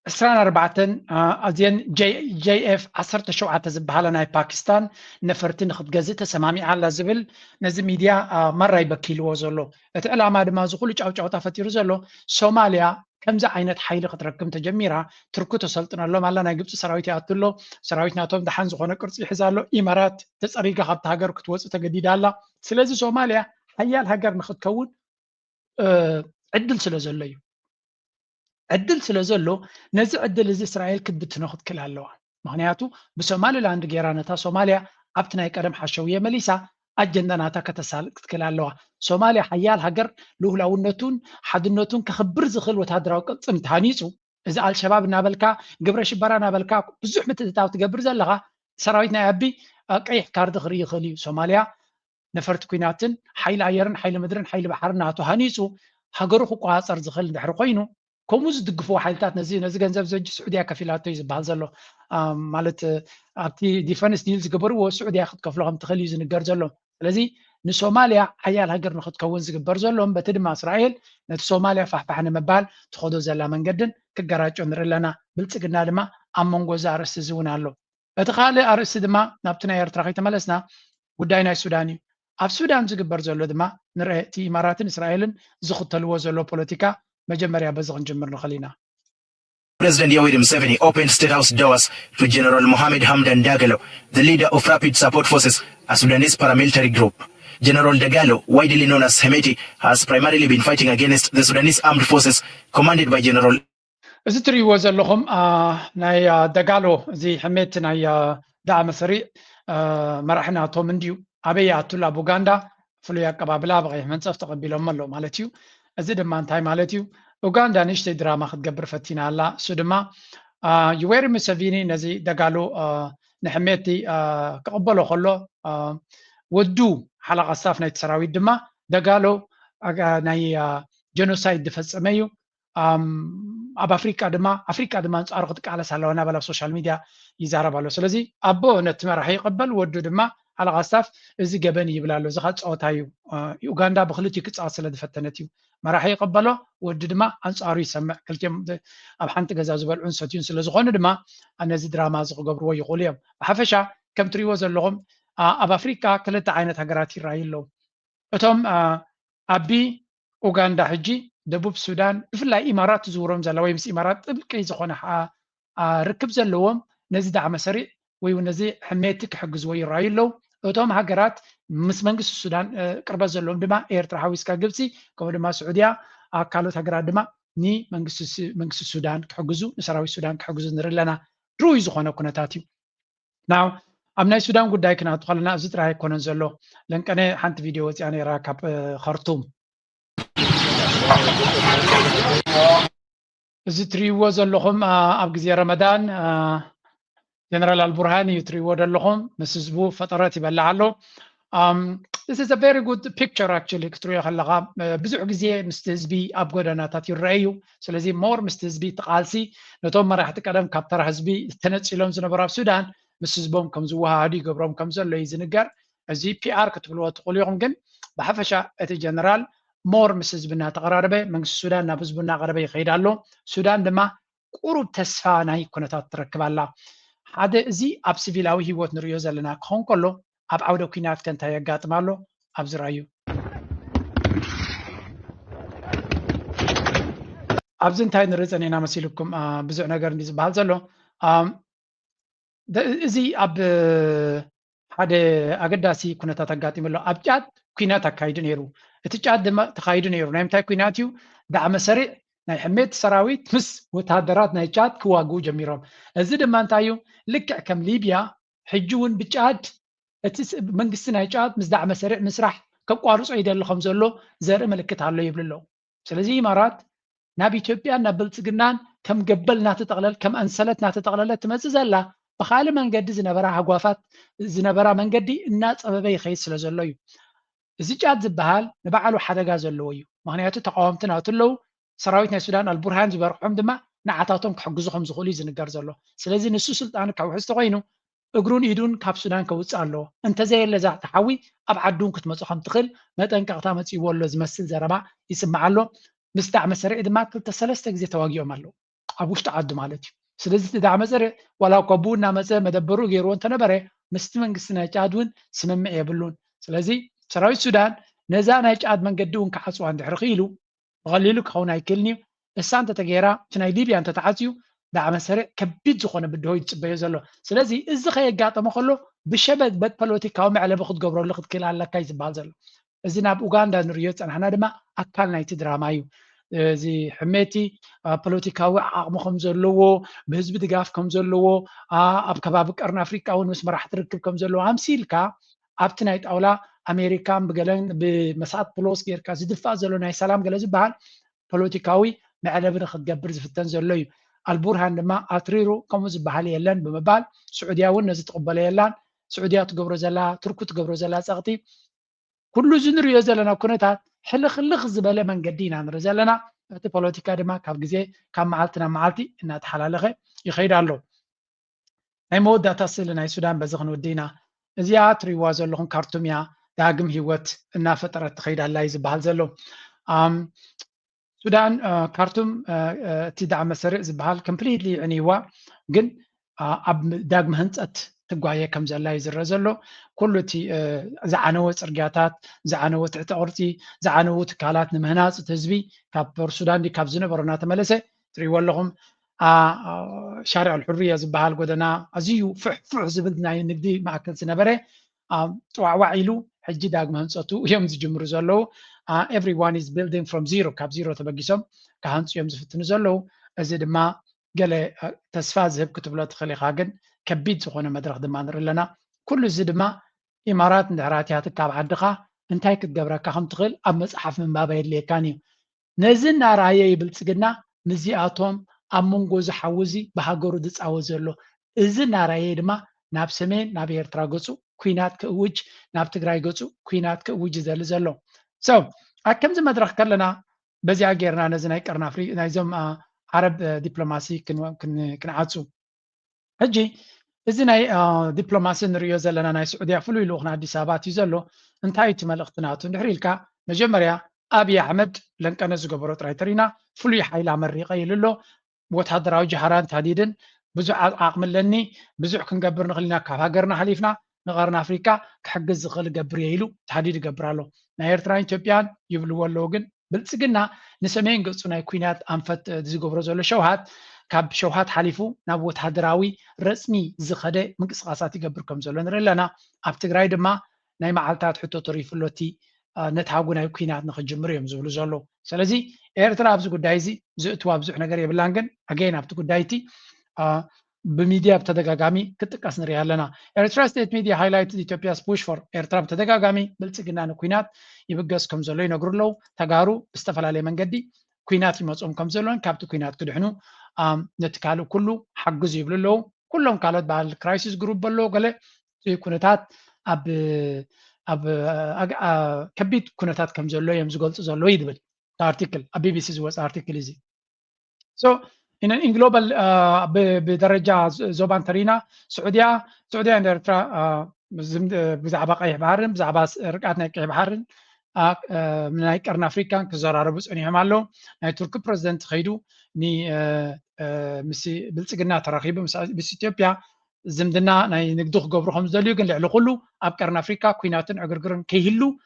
24 أزين JF 17 زبالة ناي باكستان نفرتين خد جزيته سمامي على زبل نزل ميديا مرة يبكيلو زلو اتعلم ما دم زخولج أو تفتير زلو صوماليا كم زي عينت حيل قد ركم تجميرة تركته سلطنة لهم على نجيب سراويتي أطلو سراويتنا توم دحين زخونة كرسي حزالو إمارات تسأريك حتى هاجر كتوس تجديد الله سلازي صوماليا هيا الهاجر ناخد كون عدل سلازلي عدل سلازلو نزع عدل زي إسرائيل كدت ناخد كل هاللوع معناته بسومالي لاند جيرانتها صوماليا أبتنا يكرم حشوية مليسا أجندناتا كتسال كل هاللوع صوماليا حيال هجر له لونتون حد النتون كخبر زخل وتهدراو قصم تهانيسو إذا قال شباب نابلكا قبر شبارا نابلكا بزح متتاو تقبر زلغا سراويتنا يابي قيح كارد غري خلي صوماليا نفرت كويناتن حيل عيرن حيل مدرن حيل بحرنا تهانيسو هجرو قواصر زخل دحر قينو كوموز دقفوا حالتات نزي جنزب زوج السعودية كفيلاتو يزبال زلو مالت أبتي ديفنس ديلز قبروا السعودية أخذ كفلهم تخلي زنقر زلو لذي نسوماليا عيال هجر ناخد كون زقبر زلهم بتدم مع إسرائيل نت سوماليا فحنا مبال تاخذوا زلا من قدن كجراج ونر لنا بلتقنا لما أمون جوزا أرس زون علو بتخالي أرس دما نبتنا يرترخي تملسنا وداينا السوداني أف السودان زقبر زلو دما نرى تي إمارات إسرائيل زخط الوز زلو بوليتيكا مجمريا بزغن جمر نخلينا President Yoweri Museveni opened State House doors to General Mohamed Hamdan Dagalo, the leader of Rapid Support Forces, a Sudanese paramilitary group. General Dagalo, widely known as Hemeti, has primarily been fighting against the Sudanese armed forces commanded by General زتري وزلهم ناي دغالو زي حميت ناي دعم سريع مرحنا تومنديو ابي اتلا بوغاندا فلو يقبابلا بغي منصف تقبلهم مالو مالتيو እዚ ድማ እንታይ ማለት እዩ ኡጋንዳ ንሽተይ ድራማ ክትገብር ፈቲና ኣላ እሱ ድማ ዩዌሪ ሙሰቪኒ ነዚ ደጋሎ ንሕሜቲ ክቕበሎ ከሎ ወዱ ሓለቓ ሳፍ ናይቲ ሰራዊት ድማ ደጋሎ ናይ ጀኖሳይድ ዝፈፀመ እዩ ኣብ ኣፍሪካ ድማ አንጻሩ ክትቃለስ ኣለዋ እናበላ ኣብ ሶሻል ሚድያ ይዛረብ ኣሎ ስለዚ ኣቦ ነቲ መራሒ ይቕበል ወዱ ድማ ሓለቓ ሳፍ እዚ ገበን ይብል ኣሎ እዚ ካ ፀወታ እዩ ኡጋንዳ ብክልቲኡ ክፃወት ስለ ዝፈተነት እዩ መራሒ ይቕበሎ ወዲ ድማ አንጻሩ ይሰምዕ ክልቲኦም ኣብ ሓንቲ ገዛ ዝበልዑን ሰትዩን ስለ ዝኾኑ ድማ ነዚ ድራማ ዝክገብርዎ ይኽእሉ እዮም ብሓፈሻ ከም ትሪእዎ ዘለኹም ኣብ ኣፍሪካ ክልተ ዓይነት ሃገራት ይረኣዩ ኣለዉ እቶም ኣቢ ኡጋንዳ ሕጂ ደቡብ ሱዳን ብፍላይ ኢማራት ዝውሮም ዘላ ወይ ምስ ኢማራት ጥብቂ ዝኾነ ርክብ ዘለዎም ነዚ ዳዕመ ሰሪዕ ወይ ነዚ ሕሜቲ ክሕግዝዎ ይረኣዩ ኣለዉ እቶም ሃገራት ምስ መንግስቲ ሱዳን ቅርበት ዘለዎም ድማ ኤርትራ ሓዊስካ ግብፂ ከምኡ ድማ ስዑድያ ኣካሎት ሃገራት ድማ መንግስቲ ሱዳን ክሕግዙ ንሰራዊት ሱዳን ክሕግዙ ንርኢ ኣለና ድሩይ ዝኾነ ኩነታት እዩ ናው ኣብ ናይ ሱዳን ጉዳይ ክናቱ ከለና እዚ ጥራይ ኣይኮነን ዘሎ ለንቀነ ሓንቲ ቪድዮ ወፂኣ ነይራ ካብ ኸርቱም እዚ ትሪእዎ ዘለኹም ኣብ ግዜ ረመዳን ጀነራል አልቡርሃን እዩ ትሪእዎ ዘለኹም ምስ ህዝቡ ፈጠረት ይበልዕ ኣሎ this is a very good picture actually ክትሪኦ ከለኻ ብዙሕ ግዜ ምስቲ ህዝቢ ኣብ ጎደናታት ይረአዩ ስለዚ ሞር ምስቲ ህዝቢ ተቃልሲ ነቶም መራሕቲ ቀደም ካብ ተራ ህዝቢ ተነፂሎም ዝነበሩ ኣብ ሱዳን ምስ ህዝቦም ከም ዝወሃዱ ይገብሮም ከም ዘሎ እዩ ዝንገር እዚ ፒአር ክትብልዎ ትኽእሉ ኢኹም ግን ብሓፈሻ እቲ ጀነራል ሞር ምስ ህዝቢ እናተቀራረበ መንግስቲ ሱዳን ናብ ህዝቡ እናቀረበ ይኸይድ ኣሎ ሱዳን ድማ ቁሩብ ተስፋ ናይ ኩነታት ትረክብ ኣላ ሓደ እዚ ኣብ ሲቪላዊ ህይወት ንሪኦ ዘለና ክኾን ከሎ ኣብ ዓውደ ኩናት ከንታይ የጋጥም ኣሎ ኣብዚ ራእዩ ኣብዚ እንታይ ንርኢ ፀኒና መሲልኩም ብዙሕ ነገር እንዲ ዝበሃል ዘሎ እዚ ኣብ ሓደ ኣገዳሲ ኩነታት ኣጋጢሙ ኣሎ ኣብ ጫድ ኩናት ኣካይዱ ነይሩ እቲ ጫድ ድማ ተካይዱ ነይሩ ናይ ምንታይ ኩናት እዩ ዳዕመ ሰሪዕ ናይ ሕሜት ሰራዊት ምስ ወታደራት ናይ ጫድ ክዋግኡ ጀሚሮም እዚ ድማ እንታይ እዩ ልክዕ ከም ሊብያ ሕጂ እውን ብጫድ እቲ መንግስቲ ናይ ጫድ ምስ ዳዕመ ሰሪዕ ምስራሕ ከቋርፆ ይደሊ ከም ዘሎ ዘርኢ ምልክት ኣሎ ይብል ኣሎ ስለዚ ኢማራት ናብ ኢትዮጵያ ናብ ብልፅግናን ከም ገበል እናተጠቕለል ከም ኣንሰለት እናተጠቕለለት ትመፅእ ዘላ ብካልእ መንገዲ ዝነበራ ሃጓፋት ዝነበራ መንገዲ እናፀበበ ይኸይድ ስለ ዘሎ እዩ እዚ ጫድ ዝበሃል ንባዕሉ ሓደጋ ዘለዎ እዩ ምክንያቱ ተቃወምቲ ናቱ ኣለው ሰራዊት ናይ ሱዳን አልቡርሃን ዝበርሖም ድማ ንዓታቶም ክሕግዙ ከም ዝኽእሉ ዝንገር ዘሎ ስለዚ ንሱ ስልጣኑ ካብ ውሕዝቲ ኮይኑ እግሩን ኢዱን ካብ ሱዳን ከውፅእ ኣለዎ እንተዘየለ ዛ ተሓዊ ኣብ ዓዱን ክትመፁ ከም ትኽእል መጠንቀቕታ መፂዎ ኣሎ ዝመስል ዘረባ ይስማዕ ኣሎ ምስ ዳዕመ ሰሪዕ ድማ 2-3 ግዜ ተዋጊኦም ኣለዉ ኣብ ውሽጢ ዓዱ ማለት እዩ ስለዚ እቲ ዳዕመ ሰሪዕ ዋላ እኳ ብኡ እናመፀ መደበሩ ገይርዎ እንተነበረ ምስቲ መንግስቲ ናይ ጫድ እውን ስምምዕ የብሉን ስለዚ ሰራዊት ሱዳን ነዛ ናይ ጫድ መንገዲ እውን ክዓፅዋ እንድሕሪ ክኢሉ ብቐሊሉ ክኸውን ኣይክእልን እዩ እሳ እንተተገይራ እቲ ናይ ሊብያ እንተተዓፅዩ ዳዕመ ሰሪዕ ከቢድ ዝኾነ ብድሆ ይፅበዮ ዘሎ ስለዚ እዚ ከየጋጠመ ከሎ ብሸበጥ ፖለቲካዊ መዕለቢ ክትገብረሉ ክትክእል ኣለካ እዩ ዝበሃል ዘሎ እዚ ናብ ኡጋንዳ ንሪኦ ፀናሕና ድማ ኣካል ናይቲ ድራማ እዩ እዚ ሕሜቲ ፖለቲካዊ ዓቕሙ ከም ዘለዎ ብህዝቢ ድጋፍ ከም ዘለዎ ኣብ ከባቢ ቀርኒ ኣፍሪቃ እውን ምስ መራሕቲ ርክብ ከም ዘለዎ ኣምሲልካ ኣብቲ ናይ ጣውላ ኣሜሪካን ብገለን ብመሳት ፕሎስ ጌርካ ዝድፋእ ዘሎ ናይ ሰላም ገለ ዝበሃል ፖለቲካዊ መዕለቢ ንክትገብር ዝፍተን ዘሎ እዩ አልቡርሃን ድማ ኣትሪሩ ከምኡ ዝበሃል የለን ብምባል ስዑድያ እውን ነዚ ትቕበሎ የላን ስዑድያ ትገብሮ ዘላ ቱርኩ ትገብሮ ዘላ ፀቕጢ ኩሉ እዚ ንሪኦ ዘለና ኩነታት ሕልኽልኽ ዝበለ መንገዲ ኢና ንርኢ ዘለና እቲ ፖለቲካ ድማ ካብ ግዜ ካብ መዓልቲ ናብ መዓልቲ እናተሓላለኸ ይኸይድ ኣሎ ናይ መወዳእታ ስእሊ ናይ ሱዳን በዚ ክንውዲ ኢና እዚኣ ትሪእዋ ዘለኹም ካርቱም እያ ዳግም ሂወት እናፈጠረት ትኸይድ ኣላ እዩ ዝበሃል ዘሎ ሱዳን ካርቱም እቲ ዳዕመ ሰሪዕ ዝበሃል ኮምፕሊትሊ ዕንይዋ ግን ኣብ ዳግመ ህንፀት ትጓየ ከም ዘላ እዩ ዝረአ ዘሎ ኩሉ እቲ ዝዓነወ ፅርግያታት ዝዓነወ ትሕቲ ቅርፂ ዝዓነዉ ትካላት ንምህናፅ እቲ ህዝቢ ካብ ሱዳን ካብ ዝነበሩ እናተመለሰ ትሪእዎ ኣለኹም ሻርዕ ልሕርያ ዝበሃል ጎደና ኣዝዩ ፍሕፍሕ ዝብል ናይ ንግዲ ማእከል ዝነበረ ጥዋዕዋዕ ኢሉ ሕጂ ዳግመ ህንፀቱ እዮም ዝጅምሩ ዘለዉ everyone is building from zero ካብ ዜሮ ተበጊሶም ካሃንፁ እዮም ዝፍትኑ ዘለዉ እዚ ድማ ገለ ተስፋ ዝህብ ክትብሎ ትኽእል ኢኻ ግን ከቢድ ዝኾነ መድረክ ድማ ንርኢ ኣለና ኩሉ እዚ ድማ ኢማራት እንድሕራትያት ካብ ዓድኻ እንታይ ክትገብረካ ከም ትኽእል ኣብ መፅሓፍ ምንባብ የድልየካን እዩ ነዚ እናረኣየ ይብልፅግና ንዚኣቶም ኣብ መንጎ ዝሓዊ እዚ ብሃገሩ ዝፃወት ዘሎ እዚ እናረኣየ ድማ ናብ ሰሜን ናብ ኤርትራ ገፁ ኩናት ክእውጅ ናብ ትግራይ ገፁ ኩናት ክእውጅ ዘሊ ዘሎ ሰው ከምዚ መድረክ ከለና በዚኣ ጌርና ነዚ ናይ ቀርኒ ኣፍሪቃ ናይዞም ዓረብ ዲፕሎማሲ ክንዓፁ ሕጂ እዚ ናይ ዲፕሎማሲ ንሪኦ ዘለና ናይ ስዑድያ ፍሉይ ልኡኽና ኣዲስ ኣበባ እዩ ዘሎ እንታይ እቲ መልእኽቲ ናቱ እንድሕሪ ኢልካ መጀመርያ ኣብይ ኣሕመድ ለንቀነ ዝገበሮ ጥራይ ተሪና ፍሉይ ሓይሊ ኣመሪቀ ኢሉ ኣሎ ወታደራዊ ጀሃራን ታዲድን ብዙሕ ዓቕሚ ኣለኒ ብዙሕ ክንገብር ንኽእል ኢና ካብ ሃገርና ሓሊፍና ንቀርኒ ኣፍሪካ ክሕግዝ ዝኽእል ገብር እየ ኢሉ ተሓዲድ ይገብር ኣሎ ናይ ኤርትራን ኢትዮጵያን ይብልዎ ኣለዉ ግን ብልፅግና ንሰሜን ገፁ ናይ ኩናት ኣንፈት ዝገብሮ ዘሎ ሸውሃት ካብ ሸውሃት ሓሊፉ ናብ ወታደራዊ ረፅኒ ዝኸደ ምንቅስቃሳት ይገብር ከም ዘሎ ንርኢ ኣለና ኣብ ትግራይ ድማ ናይ መዓልትታት ሕቶ ተሪፉሎ እቲ ነታጉናይ ኩናት ንኽጅምር እዮም ዝብሉ ዘሎ ስለዚ ኤርትራ ኣብዚ ጉዳይ እዚ ዝእትዋ ብዙሕ ነገር የብላን ግን ኣገይን ኣብቲ ጉዳይ እቲ በሚዲያ በተደጋጋሚ ክትጠቀስ ንሪኢ ኣለና ኤርትራ ስቴት ሚዲያ ሃይላይትድ ኢትዮጵያስ ፑሽ ፎር ኤርትራ በተደጋጋሚ ብልፅግና ንኩናት ይብገስ ከም ዘሎ ይነግሩ ኣለዉ ተጋሩ ብዝተፈላለየ መንገዲ ኩናት ይመፅኦም ከም ዘሎን ካብቲ ኩናት ክድሕኑ ነቲ ካልእ ኩሉ ሓግዙ ይብሉ ኣለዉ ኩሎም ካልኦት ባህል ክራይሲስ ግሩፕ ኣሎ ገለ ኩነታት ኣብ ከቢድ ኩነታት ከም ዘሎ እዮም ዝገልፁ ዘለዉ ይድብል ኣርቲክል ኣብ ቢቢሲ ዝወፀ ኣርቲክል እዚ in global بدرجة زوبان ترينا سعودية عند إرترا بزعبا قيح بحرن بزعبا رقعتنا قيح بحرن من هاي قرن أفريقيا كزرار بس أني همالو ناي ترك بريزيدنت خيدو ني مسي بلصقنا تراخيب بس إثيوبيا زمدنا ناي نقدوخ قبرو خمس دليو قن لعلو كله أب قرن أفريقيا كويناتن عقرقرن كيهلو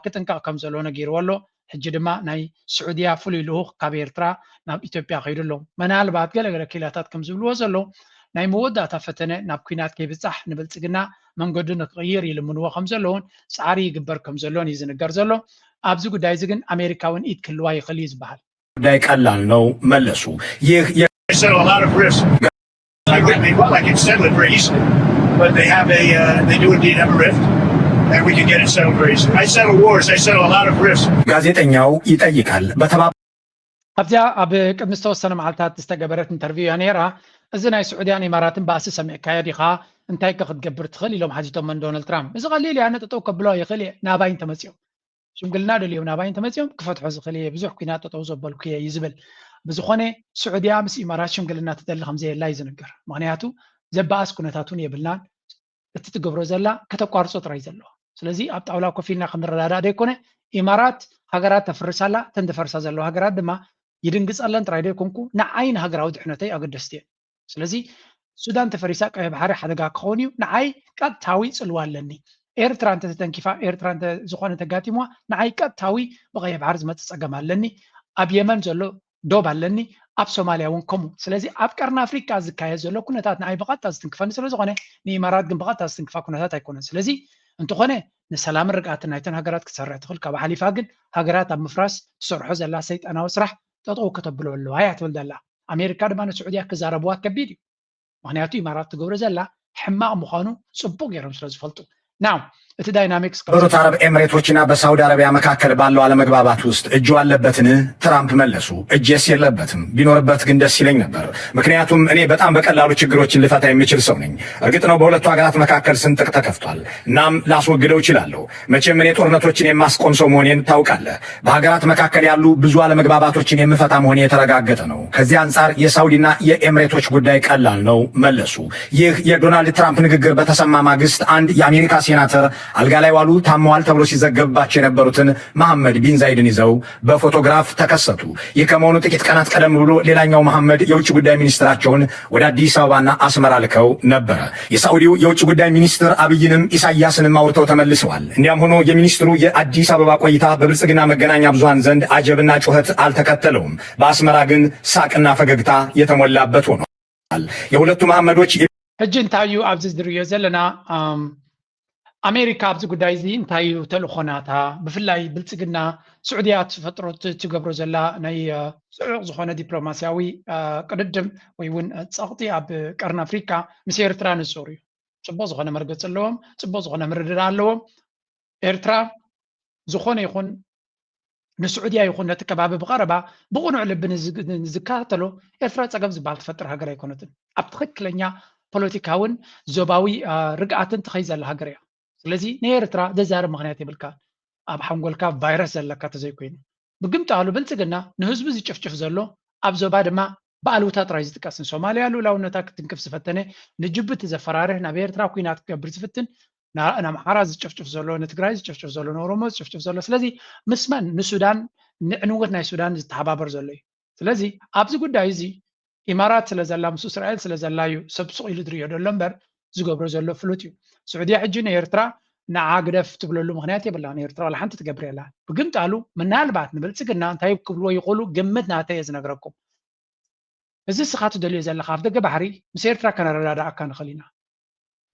كتنكا كم زلونا غير والو ሕጂ ድማ ናይ ስዑድያ ፍሉይ ልኡኽ ካብ ኤርትራ ናብ ኢትዮጵያ ከይዱ ኣሎ ምናልባት ገለገለ ኪላታት ከም ዝብልዎ ዘሎ ናይ መወዳእታ ፈተነ ናብ ኩናት ከይብፃሕ ንብልፅግና መንገዱ ንክቕይር ይልምንዎ ከም ዘለውን ፃዕሪ ይግበር ከም ዘሎን እዩ ዝንገር ዘሎ ኣብዚ ጉዳይ እዚ ግን አሜሪካውን ኢድ ክልዋ ይኽእል እዩ ዝበሃል ጉዳይ ቀላል ነው መለሱ ይህ and we can get it settled very soon. I settle wars, I settle a lot of rifts. ጋዜጠኛው ይጠይቃል ኣብዚያ ኣብ ቅድሚ ዝተወሰነ መዓልታት ዝተገበረት ኢንተርቪው ነይራ እዚ ናይ ስዑድያን ኢማራትን ባእሲ ሰሚዕካ ኢኻ እንታይ ክትገብር ትኽእል ኢሎም ሓቲቶም ዶናልድ ትራምፕ እዚ ቀሊል ያነ ጠጠው ከብሎ ይኽእል ናባይን ተመፂኦም ሽምግልና ደልዮም ናባይን ተመፂኦም ክፈትሖ ዝኽእል ብዙሕ ኩናት ጠጠው ዘበልኩ እዩ ዝብል ብዝኾነ ስዑድያ ምስ ኢማራት ሽምግልና ትደሊ ከምዘየላ እዩ ዝንገር ምክንያቱ ዘባኣስ ኩነታቱን የብልናን እቲ ትገብሮ ዘላ ከተቋርፆ ጥራይ ዘለዎ ስለዚ ኣብ ጣውላ ኮፍ ኢልና ክንረዳዳ ደይኮነ ኢማራት ሃገራት ተፍርሳላ ተንደፈርሳ ዘለዎ ሃገራት ድማ ይድንግፀለን ጥራይ ደይኮንኩ ንዓይን ሃገራዊ ድሕነተይ ኣገደስቲ እየን ስለዚ ሱዳን ተፈሪሳ ቀይ ባሕሪ ሓደጋ ክኸውን እዩ ንዓይ ቀጥታዊ ፅልዋ ኣለኒ ኤርትራ እንተተተንኪፋ ኤርትራ ዝኾነ ተጋጢሟ ንዓይ ቀጥታዊ ብቀይ ባሕሪ ዝመፅእ ፀገም ኣለኒ ኣብ የመን ዘሎ ዶብ ኣለኒ ኣብ ሶማልያ እውን ከምኡ ስለዚ ኣብ ቀርኒ ኣፍሪካ ዝካየድ ዘሎ ኩነታት ንዓይ ብቐጥታ ዝትንክፈኒ ስለዝኾነ ንኢማራት ግን ብቐጥታ ዝትንክፋ ኩነታት ኣይኮነን ስለዚ እንተኾነ ንሰላም ርግኣትን ናይተን ሃገራት ክትሰርሕ ትኽእል ካብ ሓሊፋ ግን ሃገራት ኣብ ምፍራስ ትሰርሖ ዘላ ሰይጣናዊ ስራሕ ጠጠው ከተብሎ ኣለዋ እያ ትብል ዘላ ኣሜሪካ ድማ ንስዑድያ ክዛረብዋ ከቢድ እዩ ምክንያቱ ኢማራት ትገብሮ ዘላ ሕማቕ ምዃኑ ፅቡቅ ገይሮም ስለ ዝፈልጡ ናው እቲ ዳይናሚክስ በሩት አረብ ኤምሬቶችና በሳውዲ አረቢያ መካከል ባለው አለመግባባት ውስጥ እጁ አለበትን ትራምፕ መለሱ እጄስ የለበትም ቢኖርበት ግን ደስ ይለኝ ነበር ምክንያቱም እኔ በጣም በቀላሉ ችግሮችን ልፈታ የሚችል ሰው ነኝ እርግጥ ነው በሁለቱ ሀገራት መካከል ስንጥቅ ተከፍቷል እናም ላስወግደው እችላለሁ መቼም እኔ ጦርነቶችን የማስቆም ሰው መሆኔን ታውቃለህ በሀገራት መካከል ያሉ ብዙ አለመግባባቶችን የምፈታ መሆኔ የተረጋገጠ ነው ከዚህ አንጻር የሳውዲና የኤምሬቶች ጉዳይ ቀላል ነው መለሱ ይህ የዶናልድ ትራምፕ ንግግር በተሰማ ማግስት አንድ የአሜሪካ ሴናተር አልጋ ላይ ዋሉ ታመዋል ተብሎ ሲዘገብባቸው የነበሩትን መሐመድ ቢን ዛይድን ይዘው በፎቶግራፍ ተከሰቱ ይህ ከመሆኑ ጥቂት ቀናት ቀደም ብሎ ሌላኛው መሐመድ የውጭ ጉዳይ ሚኒስትራቸውን ወደ አዲስ አበባና አስመራ ልከው ነበረ የሳውዲው የውጭ ጉዳይ ሚኒስትር አብይንም ኢሳያስንም አውርተው ተመልሰዋል እንዲያም ሆኖ የሚኒስትሩ የአዲስ አበባ ቆይታ በብልጽግና መገናኛ ብዙሃን ዘንድ አጀብና ጩኸት አልተከተለውም በአስመራ ግን ሳቅና ፈገግታ የተሞላበት ሆኗል የሁለቱ መሐመዶች ሕጂ እንታይ እዩ ኣብዚ ዝድርዮ ዘለና ኣሜሪካ ኣብዚ ጉዳይ እዚ እንታይ እዩ ተልእኾናታ ብፍላይ ብልፅግና ስዑድያ ትፈጥሮ ትገብሮ ዘላ ናይ ፅዑቕ ዝኾነ ዲፕሎማስያዊ ቅድድም ወይ እውን ፀቕጢ ኣብ ቀርኒ ኣፍሪካ ምስ ኤርትራ ንፅሩ እዩ ፅቡቅ ዝኾነ መርገፂ ኣለዎም ፅቡቅ ዝኾነ ምርድዳ ኣለዎም ኤርትራ ዝኾነ ይኹን ንስዑድያ ይኹን ነቲ ከባቢ ብቐረባ ብቑኑዕ ልቢ ንዝከታተሎ ኤርትራ ፀገም ዝበሃል ትፈጥር ሃገር ኣይኮነትን ኣብ ትክክለኛ ፖለቲካውን ዞባዊ ርግኣትን ትኸይ ዘላ ሃገር እያ ስለዚ ንኤርትራ ዘዛርብ ምክንያት የብልካ ኣብ ሓንጎልካ ቫይረስ ዘለካ ተዘይኮይኑ ብግምጣሉ ብልፅግና ንህዝቢ ዝጭፍጭፍ ዘሎ ኣብ ዞባ ድማ ብኣልውታ ጥራይ ዝጥቀስን ሶማልያ ልኡላውነታ ክትንክፍ ዝፈተነ ንጅቡቲ ዘፈራርህ ናብ ኤርትራ ኩናት ክገብር ዝፍትን ንኣምሓራ ዝጭፍጭፍ ዘሎ ንትግራይ ዝጭፍጭፍ ዘሎ ንኦሮሞ ዝጭፍጭፍ ዘሎ ስለዚ ምስመን ንሱዳን ንዕንወት ናይ ሱዳን ዝተሓባበር ዘሎ እዩ ስለዚ ኣብዚ ጉዳይ እዚ ኢማራት ስለ ዘላ ምስ እስራኤል ስለ ዘላ እዩ ሰብ ሱቕ ኢሉ ድርዮ ደሎ እምበር ዝገብሮ ዘሎ ፍሉጥ እዩ ስዑድያ ሕጂ ንኤርትራ ንዓ ግደፍ ትብለሉ ምክንያት የብላ ንኤርትራ ዋላ ሓንቲ ትገብር የላ ብግምጣሉ ምናልባት ንብልፅግና እንታይ ክብልዎ ይኽእሉ ግምት ናተይ እየ ዝነግረኩም እዚ ስኻ ትደልዮ ዘለካ ኣብ ደገ ባሕሪ ምስ ኤርትራ ከነረዳዳእካ ንኽእል ኢና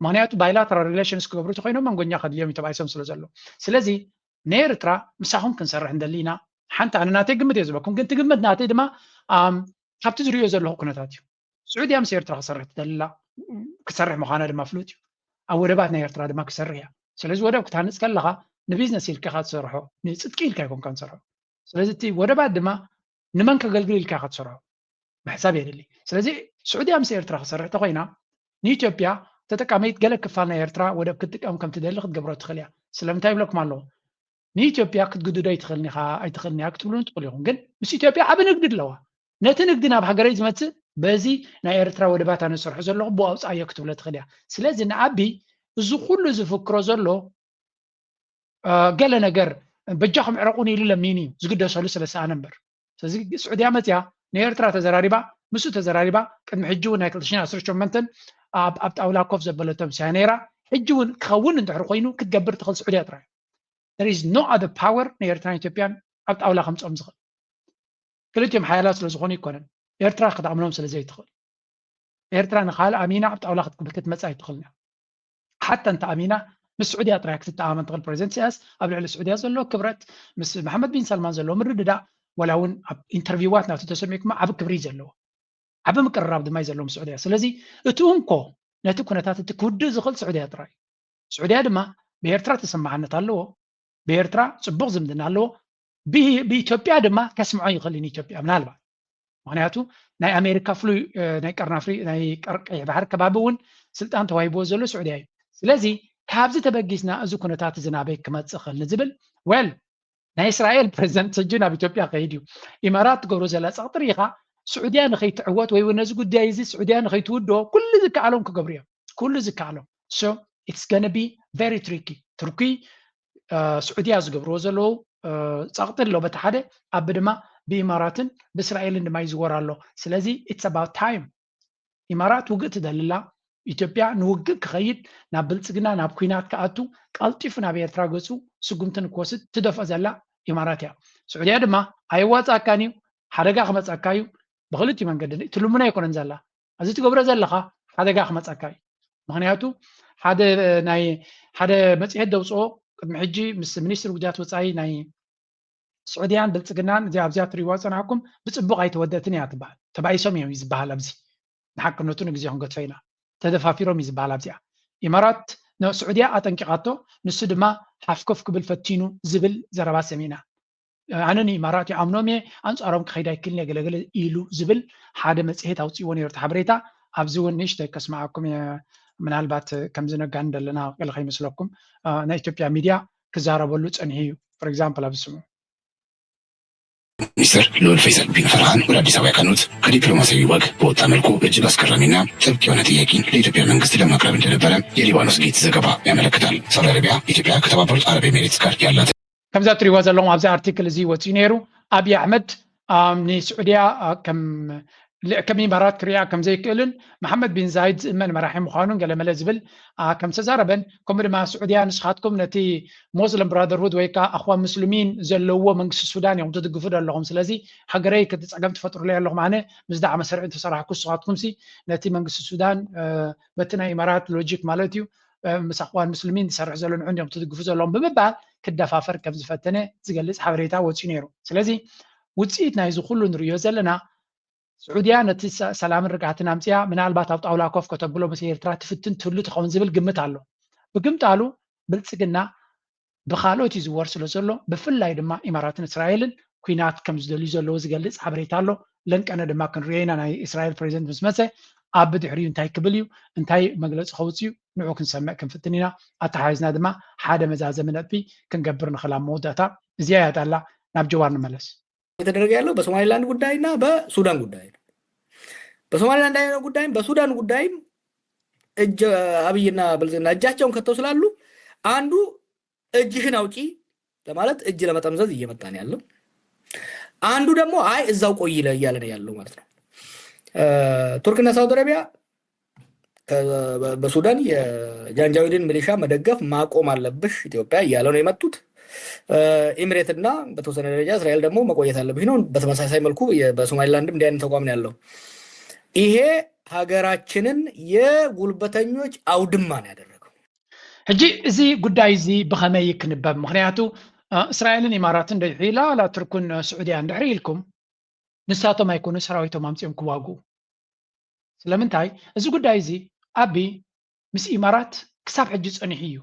ምክንያቱ ባይላተራል ሪሌሽንስ ክገብሩ እንተኮይኖም መንጎኛ ከድልዮም እዩ ተባሂሶም ስለ ዘሎ ስለዚ نيرترا مساهم كنسرح ندلينا حتى أنا ناتي قمت يزبكم كنت قمت ناتي دما كابت زريو زلو قناتاتيو سعودية مس إيرترا خسرح تدللا كسرح مخانا دما فلوتيو أو ربات نيرترا دما كسرحيا سلازي ودا كنت هنسكال لها نبيزنس يلكا خات سرحو نصدقي لكا يكون كان سرحو سلازي تي ودا بعد دما نمان كغلغل لكا خات سرحو بحسابي يدلي سلازي سعودية مس إيرترا خسرح تخوينا نيتوبيا تتقاميت قال كفالنا إيرترا ودا كتقام كم تدلي خد قبرو تخليا سلامتاي بلوك مالو نيتوبيا كتقدو داي تخلني خا اي تخلني اكتبلون تقوليهم ግን ምስ ኢትዮጵያ ኣብ ንግድ ለዋ ነቲ ንግዲ ናብ ሃገረይ ዝመጽእ በዚ ናይ ኤርትራ ወደባት ኣንሰርሑ ዘለኹ ብኣውፃዮ ክትብለ ትኽእል እያ ስለዚ ንዓቢ እዚ ኩሉ ዝፍክሮ ዘሎ ገለ ነገር በጃኹም ዕረቁን ኢሉ ለሚኒ ዝግደሰሉ ስለሰኣነ እምበር ስለዚ ስዑድያ መፅያ ንኤርትራ ተዘራሪባ ምስ ተዘራሪባ ቅድሚ ሕጂ እውን ናይ 2018 ኣብ ጣውላ ኮፍ ዘበለቶም ሲያኔራ ሕጂ እውን ክኸውን እንድሕር ኮይኑ ክትገብር ትኽእል ስዑድያ ጥራይ There is no other power نيرترا إثيوبيان أبت أولا خمس أمزخ كلتهم حيالات لزخوني كونن إيرترا خد عملهم سلزي تخل إيرترا نخال أمينة أبت أولا خد كبكت مسأي تخلنا حتى أنت أمينة من السعودية تراك تتعامل تغل بريزنت سياس قبل على السعودية زلوا كبرت مس محمد بن سلمان زلوا مرد دا ولون انترفيواتنا تتسميك ما عبك بريز زلوا عب مقرب دماي زلوا من السعودية سلزي اتونكو نتكون تتكود زخل السعودية تراي السعودية دما بإيرترا تسمع عنا طلوا بإيرترا صبغ زمدنا له بإثيوبيا دما كسمعوا يخلين إثيوبيا من هالبعض معناته ناي أمريكا فلو ناي قرنافري ناي بحر كبابون سلطان توايبو زلو سعودية لذي كابز تبقيسنا أزو كنتات زنابي كما تسخل نزبل ناي إسرائيل بريزنت سجونا بإثيوبيا قيديو إمارات قبرو زلات طريقة سعودية نخي تعوات ويونزو قد دايزي سعودية نخي تودو كل ذكا علوم كقبريا كل ذكا علوم so it's gonna be very tricky تركي سعودية زقبرو زلو صاغتر لو بتحدى أبدما بإماراتن بإسرائيل إنما يزور الله سلازي it's about time إمارات وقت دللا إثيوبيا نوقع خيد نابلسجنا نابكينات كأتو قلتيف نابيرترا قصو سقمتن كوست تدفع زلا إماراتيا سعودية دما أيوات أكانيو حرقا خمس أكايو بغلتي من قدر تلومنا يكون زلا أزيت قبر زلا خا حرقا خمس أكاي معناته هذا ناي هذا مسيح دوسو قدم حجي مس منيستر وجات وصاي ناي سعوديان بلصقنان دي ابزات ريواصناكم بصبق ايتودتني اتبال تبعيسوم يزبال ابزي نحكمنتو نغزيهم قطفينا تدفافيروم يزبال ابزي امارات نو سعوديا اتنققاتو نسو دما حفكف قبل فتينو زبل زربا سمينا انني امارات امنومي انصارهم خيداي كل يغلغل يلو زبل حاده مصيحت اوصيون يرت حبريتا ابزون نيش تكسمعكم ምናልባት ከም ዝነጋ እንደለና ቀልኸ ይመስለኩም ናይ ኢትዮጵያ ሚዲያ ክዛረበሉ ጸንሂዩ for example አብስሙ ሚስተር ሎል ፈይሰል ቢን ፈርሃን ወደ አዲስ አበባ ያቀኑት ከዲፕሎማሲያዊ ወግ በወጣ መልኩ እጅግ አስገራሚና ጥብቅ የሆነ ጥያቄን ለኢትዮጵያ መንግስት ለማቅረብ እንደነበረ የሊባኖስ ጌት ዘገባ ያመለክታል። ሳውዲ አረቢያ ኢትዮጵያ ከተባበሩት አረብ ኤሚሬትስ ጋር ያላት ከምዛ ትሪዋ ዘለኹም ኣብዚ አርቲክል እዚ ወፂኡ ነይሩ አብይ አሕመድ ንስዑድያ كم إمارات كريا كم زي كلن محمد بن زايد من مراحم خانون قال ملا زبل كم تزاربن كم مع السعودية نسخاتكم نتي مسلم برادرهود ويكا أخوان مسلمين زلوا من السودان يوم تدقفوا لهم سلازي حقري كتسعقمت فترة ليه اللهم عنه مزدع مسرع تصرح كل صغاتكم سي نتي من السودان بتنا إمارات لوجيك مالتيو مس أخوان مسلمين سرع زلون عندهم تدقفوا لهم بمبال كدفافر كم زفتنا زجلس حبريتا وتشينيرو سلازي وتسيتنا يزخلوا نريو زلنا سعودية نتي سلام رجعتنا متيا من البات أو طاولة كوف كتبلو مسير ترى تفتن تلو تخون زبل قمت على بقمت على بلسقنا بخالوتي زوار سلسلو بفلا يدما إمارات إسرائيل كوينات كم زدلي زلو زجلس حبريت على لنك أنا دما كن رينا أنا إسرائيل بريزنت مسمسة عبد حريو انتاي كبليو انتاي مجلس خوتيو نوع كن سمع كن فتنينا أتحايزنا دما حدا مزازة من أبي كن جبرنا خلام مودتا زيادة الله نبجوارنا ملس የተደረገ ያለው በሶማሊላንድ ጉዳይና በሱዳን ጉዳይ ነው። በሶማሊላንድ ጉዳይም በሱዳን ጉዳይም እጅ አብይና ብልጽግና እጃቸውን ከተው ስላሉ አንዱ እጅህን አውጪ ለማለት እጅ ለመጠምዘዝ እየመጣን ያለው አንዱ ደግሞ አይ እዛው ቆይ እያለ ነው ያለው ማለት ነው። ቱርክና ሳውዲ አረቢያ በሱዳን የጃንጃዊድን ሚሊሻ መደገፍ ማቆም አለብሽ ኢትዮጵያ እያለ ነው የመጡት። ኤሚሬትና በተወሰነ ደረጃ እስራኤል ደግሞ መቆየት አለብሽ ነው። በተመሳሳይ መልኩ በሶማሊላንድም እንዲህ አይነት ተቋም ነው ያለው። ይሄ ሀገራችንን የጉልበተኞች አውድማ ነው ያደረገው። ሕጂ እዚ ጉዳይ እዚ ብኸመይ ይክንበብ ምክንያቱ እስራኤልን ኢማራትን ደሒላ ላ ትርኩን ስዑድያ እንድሕሪ ኢልኩም ንሳቶም ኣይኮኑ ሰራዊቶም ኣምፂኦም ክዋጉ ስለምንታይ እዚ ጉዳይ እዚ ኣቢ ምስ ኢማራት ክሳብ ሕጂ ፀኒሑ እዩ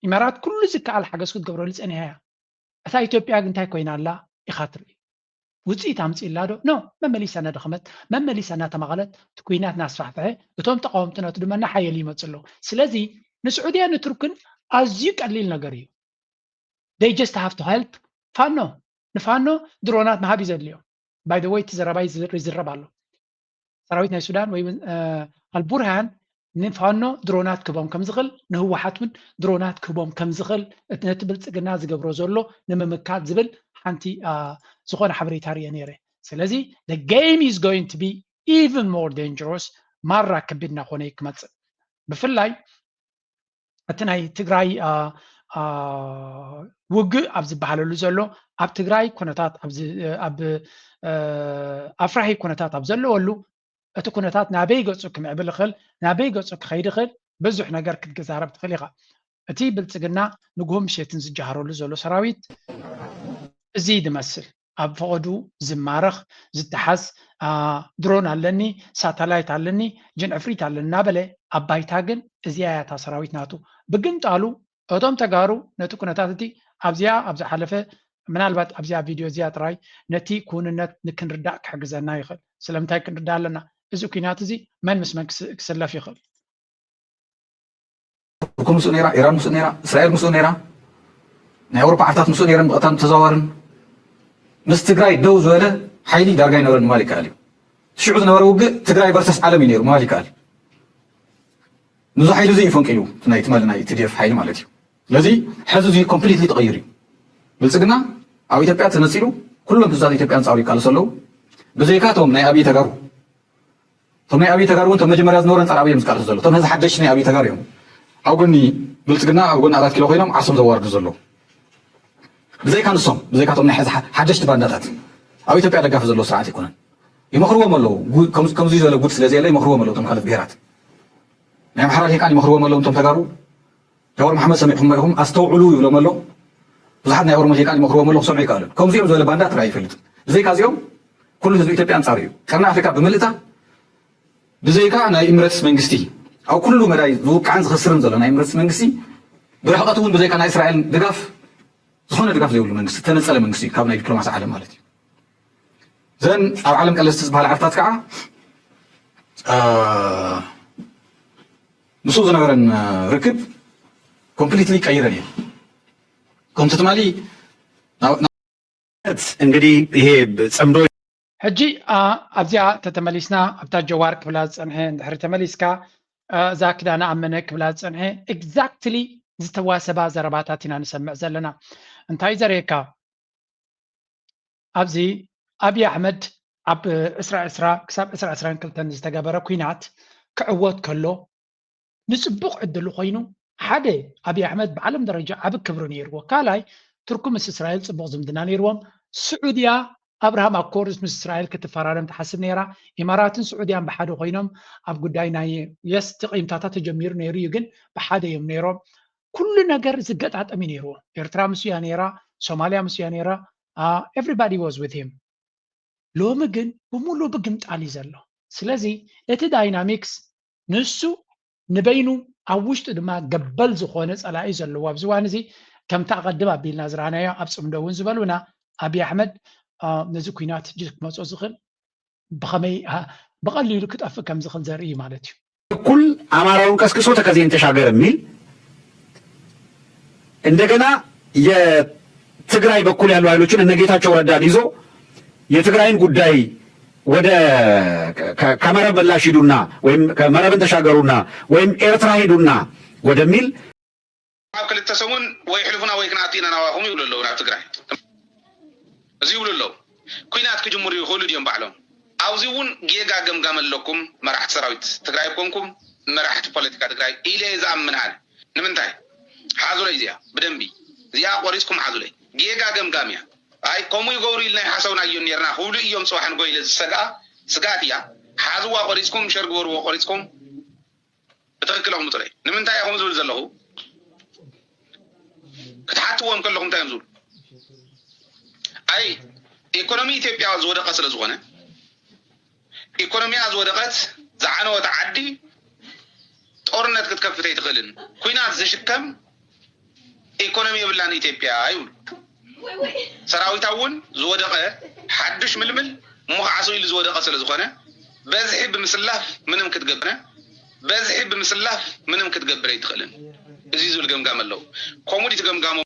ኢማራት ኩሉ ዝከኣል ሓገዝ ክትገብረሉ ፀኒሓ እያ እታ ኢትዮጵያ ግን እንታይ ኮይና ኣላ ኢኻ ትርኢ ውፅኢት ኣምፂኢላ ዶ ኖ መመሊሳና ደኸመት መመሊሳና ተማቐለት እቲ ኩናት ናስፋሕፍሐ እቶም ተቃወምቲ ነቱ ድማ ናሓየሉ ይመፁ ኣለዉ ስለዚ ንስዑድያ ንቱርክን ኣዝዩ ቀሊል ነገር እዩ they just have to help ፋኖ ንፋኖ ድሮናት መሃብ እዩ ዘድልዮም by the way ትዘረባይ ይዝረብ ኣሎ ሰራዊት ናይ ሱዳን ወይ አልቡርሃን ንፋኖ ድሮናት ክቦም ከም ዝኽእል ንህወሓት እውን ድሮናት ክቦም ከም ዝኽእል ነቲ ብልፅግና ዝገብሮ ዘሎ ንምምካት ዝብል ሓንቲ ዝኾነ ሓበሬታ ርየ ነይረ ስለዚ the game is going to be even more dangerous ማራ ከቢድና ኮነ ክመፅእ ብፍላይ እቲ ናይ ትግራይ ውግእ ኣብ ዝበሃለሉ ዘሎ ኣብ ትግራይ ኩነታት ኣብ ኣፍራሂ ኩነታት ኣብ ዘለወሉ እቲ ኩነታት ናበይ ገፁ ክምዕብል ይኽእል ናበይ ገፁ ክኸይድ ይኽእል ብዙሕ ነገር ክትገዛረብ ትኽእል ኢኻ እቲ ብልፅግና ንጉሆም ምሸትን ዝጀሃረሉ ዘሎ ሰራዊት እዚ ዝመስል ኣብ ፈቐዱ ዝማረኽ ዝተሓዝ ድሮን ኣለኒ ሳተላይት ኣለኒ ጀንዕፍሪት ኣለኒ እናበለ ኣብ ባይታ ግን እዚያ ያታ ሰራዊት ናቱ ብግንጣሉ እቶም ተጋሩ ነቲ ኩነታት እቲ ኣብዚያ ኣብ ዝሓለፈ ምናልባት ኣብዚያ ቪድዮ እዚያ ጥራይ ነቲ ኩንነት ንክንርዳእ ክሕግዘና ይኽእል ስለምንታይ ክንርዳእ ኣለና እዚ ኩናት እዚ መን ምስ መን ክስለፍ ይኽእል ቱርክ ምስኡ ነይራ ኢራን ምስኡ ነይራ እስራኤል ምስኡ ነይራ ናይ ኣውሮፓ ዓርታት ምስኡ ነይረን ብቐጥታን ተዘዋወርን ምስ ትግራይ ደው ዝበለ ሓይሊ ዳርጋ ይነበረን ምባል ይከኣል እዩ ሽዑ ዝነበረ ውግእ ትግራይ ቨርሰስ ዓለም እዩ ነይሩ ምባል ይከኣል ንዚ ሓይሊ እዚ ይፈንቂሉ ናይ ትመል ናይ ትዲኤፍ ሓይሊ ማለት እዩ ስለዚ ሕዚ እዚ ኮምፕሊትሊ ተቐይሩ እዩ ብልፅግና ኣብ ኢትዮጵያ ተነፂሉ ኩሎም ህዝባት ኢትዮጵያ ንፃውሪ ይቃለሱ ኣለዉ ብዘይካ እቶም ናይ ኣብዪ ተጋሩ እቶም ናይ ኣብዪ ተጋሩ እውን እቶም መጀመርያ ዝነበረን ፀረ ኣብዮም ዝቃለሱ ዘሎ እቶም ህዚ ሓደሽቲ ናይ ኣብዪ ተጋሩ እዮም ኣብ ጎኒ ብልፅግና ኣብ ጎኒ 4 ኪሎ ኮይኖም ዓርሶም ዘዋርዱ ዘለዉ ብዘይካ ንሶም ብዘይካ እቶም ናይ ሕዚ ሓደሽቲ ባንዳታት ኣብ ኢትዮጵያ ደጋፊ ዘለዎ ስርዓት ይኮነን ይመኽርዎም ኣለዉ ከምዚ ዝበለ ጉድ ስለዘየለ ይመኽርዎም ኣለዉ እቶም ካልኦት ብሄራት ናይ ኣምሓራ ልሂቃን ይመኽርዎም ኣለዉ እቶም ተጋሩ ጃዋር መሓመድ ሰሚዕኩም ኢኹም ኣስተውዕሉ ይብሎም ኣሎ ብዙሓት ናይ ኦሮሞ ልሂቃን ይመኽርዎም ኣለዉ ክሰምዑ ይከኣሉ ከምዚኦም ዝበለ ባንዳ ትግራይ ይፈልጥ ብዘይካ እዚኦም ኩሉ ህዝቢ ኢትዮጵያ ኣንፃር እዩ ቀርኒ ኣፍሪካ ብምልእታ ብዘይካ ናይ እምረትስ መንግስቲ ኣብ ኩሉ መዳይ ዝውቅዓን ዝኽስርን ዘሎ ናይ እምረትስ መንግስቲ ብርሕቐት እውን ብዘይካ ናይ እስራኤል ድጋፍ ዝኾነ ድጋፍ ዘይብሉ መንግስቲ ተነፀለ መንግስቲ ካብ ናይ ዲፕሎማሲ ዓለም ማለት እዩ ዘን ኣብ ዓለም ቀለስቲ ዝበሃል ዓርታት ከዓ ምስኡ ዝነበረን ርክብ ኮምፕሊትሊ ቀይረን እየ ከምቲ ትማሊ እንግዲህ ይሄ ፀምዶ ሕጂ ኣብዚኣ ተተመሊስና ኣብታ ጀዋር ክብላ ዝፀንሐ እንድሕሪ ተመሊስካ እዛ ክዳና ኣመነ ክብላ ዝፀንሐ ኤግዛክትሊ ዝተዋሰባ ዘረባታት ኢና ንሰምዕ ዘለና እንታይ ዘርእየካ ኣብዚ ኣብዪ ኣሕመድ ኣብ 2020 ክሳብ 2022 ዝተገበረ ኩናት ክዕወት ከሎ ንፅቡቅ ዕድሉ ኮይኑ ሓደ ኣብዪ ኣሕመድ ብዓለም ደረጃ ዓብ ክብሪ ነይርዎ ካልኣይ ቱርክ ምስ እስራኤል ፅቡቅ ዝምድና ነይርዎም ስዑድያ ኣብርሃም ኣኮርስ ምስ እስራኤል ክትፈራረም ትሓስብ ነይራ ኢማራትን ስዑድያን ብሓደ ኮይኖም ኣብ ጉዳይ ናይ የስ ጥቂምታታት ተጀሚሩ ነይሩ እዩ ግን ብሓደ እዮም ነይሮም ኩሉ ነገር ዝገጣጠም እዩ ነይርዎ ኤርትራ ምስ እያ ነይራ ሶማልያ ምስ እያ ነይራ ኤቭሪባዲ ዋዝ ዊት ሂም ሎሚ ግን ብሙሉእ ብግምጣል እዩ ዘሎ ስለዚ እቲ ዳይናሚክስ ንሱ ንበይኑ ኣብ ውሽጡ ድማ ገበል ዝኾነ ፀላኢ ዘለዎ ኣብዚ እዋን እዚ ከምቲ ኣቐድም ኣቢልና ዝረኣናዮ ኣብ ፅምዶ እውን ዝበሉና ኣብዪ ኣሕመድ ነዚ ኩናት ሕጂ ክመፆ ዝኽእል ብኸመይ ብቐሊሉ ክጠፍእ ከም ዝኽእል ዘርኢ ማለት እዩ እኩል አማራውን ቀስቅሶ ተከዜን ተሻገር የሚል እንደገና የትግራይ በኩል ያሉ ኃይሎችን እነ ጌታቸው ረዳን ይዞ የትግራይን ጉዳይ ወደ ከመረብ መላሽ ሂዱና ወይም ከመረብን ተሻገሩና ወይም ኤርትራ ሂዱና ወደሚል ኣብ ክልተ ሰሙን ወይ ሕልፉና ወይ ክናቲና ናዋኹም ይብሉ ኣለዉ ናብ ትግራይ እዚ ይብሉ ኣለዉ ኩናት ክጅምሩ ይኽእሉ ድዮም ባዕሎም ኣብዚ እውን ጌጋ ገምጋም ኣለኩም መራሕቲ ሰራዊት ትግራይ ኮንኩም መራሕቲ ፖለቲካ ትግራይ ኢለ ዝኣምን ኣነ ንምንታይ ሓዙለይ እዚኣ ብደንቢ እዚኣ ቆሪፅኩም ሓዙለይ ጌጋ ገምጋም እያ ኣይ ከምኡ ይገብሩ ኢልና ይሓሰብና እዮም ነርና ክብሉ እዮም ፅባሕን ጎይለ ዝሰግኣ ስጋት እያ ሓዝዋ ቆሪፅኩም ሸር ግበርዎ ቆሪፅኩም ብትክክል ኣቕምጡለይ ንምንታይ ኢኹም ዝብል ዘለኹ ክትሓቱ ክትረክብዎም ከለኹም እንታይ እዮም ዝብሉ ኣይ ኢኮኖሚ ኢትዮጵያ ዝወደቀ ስለ ዝኾነ ኢኮኖሚያ ዝወደቀት ዝዓነወት ዓዲ ጦርነት ክትከፍት ኣይትኽእልን ኩናት ዝሽከም ኢኮኖሚ የብላን ኢትዮጵያ ይብሉ ሰራዊታ እውን ዝወደቀ ሓድሽ ምልምል ሙኻዓሱ ኢሉ ዝወደቀ ስለ ዝኾነ በዝሒ ብምስላፍ ምንም ክትገብር ኣይትኽእልን እዚ ዝብል ገምጋም ኣለዉ ከምኡ ዲ ትገምጋሞ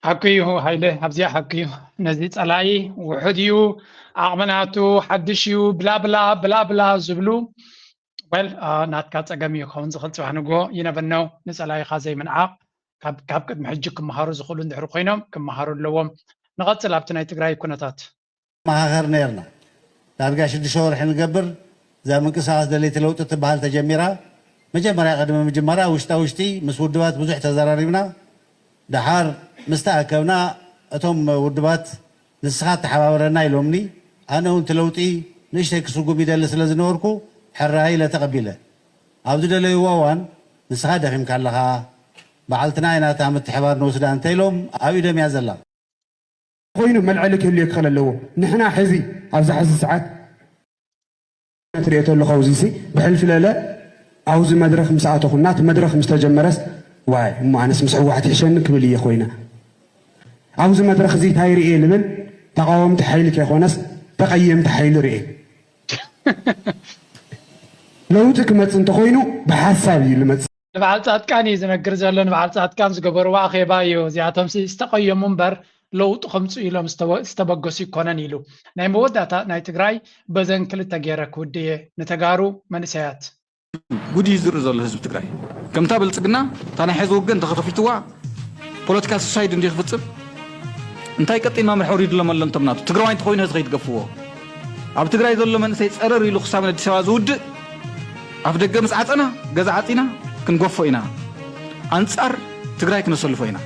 حكيو هايله هبزي حكيو نزي صلاي وحديو عقمناتو حدشيو بلا بلا بلا بلا زبلو ويل ناتكا صقميو كون زخل صحنغو ينبنو نصلاي خازي منعاق كاب قدم حجك مهارو زخلو ندحرو خوينم كمهارو لوم نقصل ابتناي تግራይ ኩነታት ማሃር ነርና ዳርጋ 6 ወር ንገብር ዘመን ቅሳስ ደለይት ለውጥ ተባህል ተጀሚራ መጀመሪያ ቀደም መጀመሪያ ውሽጣ ምስ ውድባት ብዙሕ ተዘራሪብና دحار مستأكبنا أتوم ودبات نسخات حوارنا يلومني أنا وأنت لوطي نشتك سوقو بيدل سلازنوركو حراي لا تقبله عبد الله يوان نسخات دخيم كلها بعلتنا أنا تعمد حوار نوسد أنت يلوم عبيد ما يزلا خوينو ملعلك اللي يدخل اللو نحنا حزي عاوز حز ساعات تريتو له خوزيسي بحلف لا عاوز مدرخ مساعته خنات مدرخ مستجمرس واي مو أنا اسمع واحد حشان كبلي يا خوينا عاوز ما درخ زيت هاي رئي لمن تقاومت حيلك يا خونس تقيمت حيل رئي لو تكمت انت خوينو بحسابي لمت بعلصات كان يزنقر زلن بعلصات كان زغبر واخي بايو زياتهم استقيم منبر لو تخمص يلوم استبغس يكونن يلو ناي موداتا ناي تግራይ بزن كلتا غيرك ودي نتغارو منسيات ጉዲ ዝር ዘሎ ህዝብ ትግራይ ከምታ ብልጽግና ታና ሕዝ ወገን ተኸተፊትዋ ፖለቲካል ሶሳይድ እንዲ ክፍጽም እንታይ ቀጢና ምርሕሪ ድሎም ኣለም ተምናቱ ትግራዋይ እንተኮይኑ ህዝብ ከይትገፍዎ ኣብ ትግራይ ዘሎ መንእሰይ ፀረር ኢሉ ክሳብ ኣዲስ ኣበባ ዝውድእ ኣብ ደገ ምስ ዓፀና ገዛ ዓፂና ክንጎፎ ኢና ኣንጻር ትግራይ ክነሰልፎ ኢና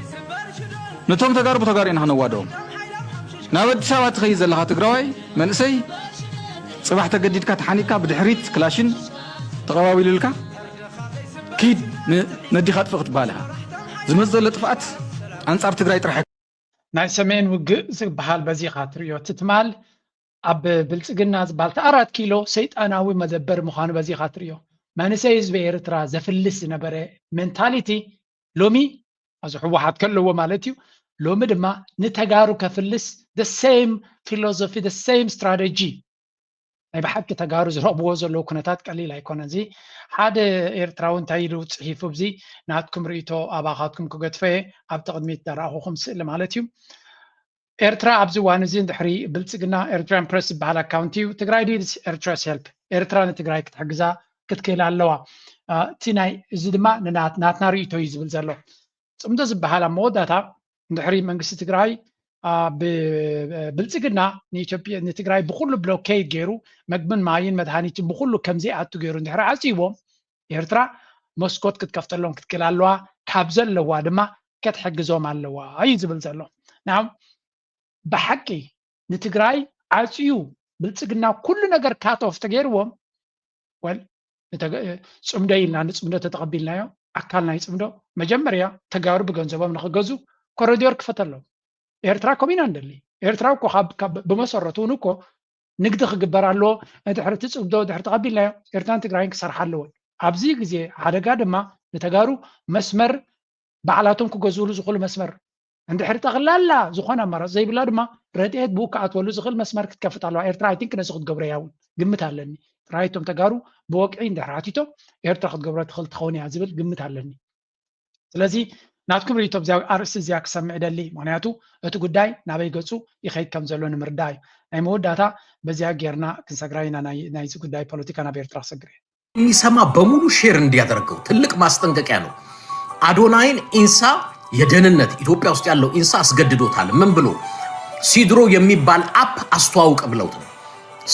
ነቶም ተጋሩ ብተጋሩ ኢና ክነዋደዎም ናብ ኣዲስ ኣበባ ትኸይድ ዘለኻ ትግራዋይ መንእሰይ ፅባሕ ተገዲድካ ተሓኒካ ብድሕሪት ክላሽን تقوابي للكا كيد ندي خاطف تبالها زمزل طفات انصار تግራይ ጥራሕ ናይ ሰሜን ውግእ ዝበሃል በዚ ኻትሪዮ ትትማል ኣብ ብልጽግና ዝበሃል 4 ኪሎ ሰይጣናዊ መዘበር ምዃኑ በዚ ኻትሪዮ መንሰይ ህዝቢ ኤርትራ ዘፍልስ ዝነበረ ሜንታሊቲ ሎሚ አዝ ሕወሓት ከለዎ ማለት እዩ ሎሚ ድማ ንተጋሩ ከፍልስ the same philosophy the same strategy ናይ በሓቂ ተጋሩ ዝረኽብዎ ዘለዉ ኩነታት ቀሊል ኣይኮነን እዚ ሓደ ኤርትራዊ እንታይ ኢሉ ፅሒፉ ብዚ ናትኩም ርእቶ ኣባኻትኩም ክገድፈ ኣብ ተቕድሚት ዳረኣኹኹም ስእሊ ማለት እዩ ኤርትራ ኣብዚ እዋን እዚ እንድሕሪ ብልፅግና ኤርትራን ፕረስ ዝበሃል ኣካውንቲ እዩ ትግራይ ዲድስ ኤርትራስ ሄልፕ ኤርትራ ንትግራይ ክትሕግዛ ክትክእል ኣለዋ እቲ ናይ እዚ ድማ ናትና ርእቶ እዩ ዝብል ዘሎ ፅምዶ ዝበሃል ኣብ መወዳእታ እንድሕሪ መንግስቲ ትግራይ ብልጽግና ንኢትዮጵያ ንትግራይ ብኩሉ ብሎኬድ ገይሩ መግብን ማይን መድሃኒትን ብኩሉ ከምዘይኣቱ ገይሩ እንድሕሪ ዓፂቦም ኤርትራ መስኮት ክትከፍተሎም ክትክእል ኣለዋ ካብ ዘለዋ ድማ ክትሕግዞም ኣለዋ እዩ ዝብል ዘሎ ናው ብሓቂ ንትግራይ ዓፅዩ ብልጽግና ኩሉ ነገር ካቶፍ ተገይርዎም ወል ፅምዶ ኢልና ንፅምዶ ተተቐቢልናዮ ኣካል ናይ ፅምዶ መጀመርያ ተጋሩ ብገንዘቦም ንኽገዙ ኮሪዶር ክፈተሎም ኤርትራ ኮሚና እንደሊ ኤርትራ እኮ ካብ ብመሰረቱ እኮ ንግዲ ክግበር ኣለዎ ድሕሪ እቲ ፅምዶ ድሕሪ ተቐቢልናዮ ኤርትራን ትግራይን ክሰርሓ ኣለዎን ኣብዚ ግዜ ሓደጋ ድማ ንተጋሩ መስመር ባዕላቶም ክገዝኡሉ ዝኽእሉ መስመር እንድሕሪ ጠቕላላ ዝኾነ ኣማራፂ ዘይብላ ድማ ረድኤት ብኡ ክኣትወሉ ዝኽእል መስመር ክትከፍት ኣለዋ ኤርትራ ኣይ ቲንክ ነዚ ክትገብሮ እያ እውን ግምት ኣለኒ ጥራይቶም ተጋሩ ብወቅዒ እንድሕሪ ኣቲቶም ኤርትራ ክትገብሮ ትኽእል ትኸውን እያ ዝብል ግምት ኣለኒ ስለዚ ናትኩም ርእቶም እዚኣ ኣርእስቲ እዚኣ ክሰምዕ ደሊ ምክንያቱ እቲ ጉዳይ ናበይ ገፁ ይኸይድ ከም ዘሎ ንምርዳእ እዩ ናይ መወዳእታ በዚያ ጌርና ክንሰግራ ኢና ናይዚ ጉዳይ ፖለቲካ ናብ ኤርትራ ክሰግር እየ የሚሰማ በሙሉ ሼር እንዲያደርገው ትልቅ ማስጠንቀቂያ ነው አዶናይን ኢንሳ የደህንነት ኢትዮጵያ ውስጥ ያለው ኢንሳ አስገድዶታል ምን ብሎ ሲድሮ የሚባል አፕ አስተዋውቅ ብለውት ነው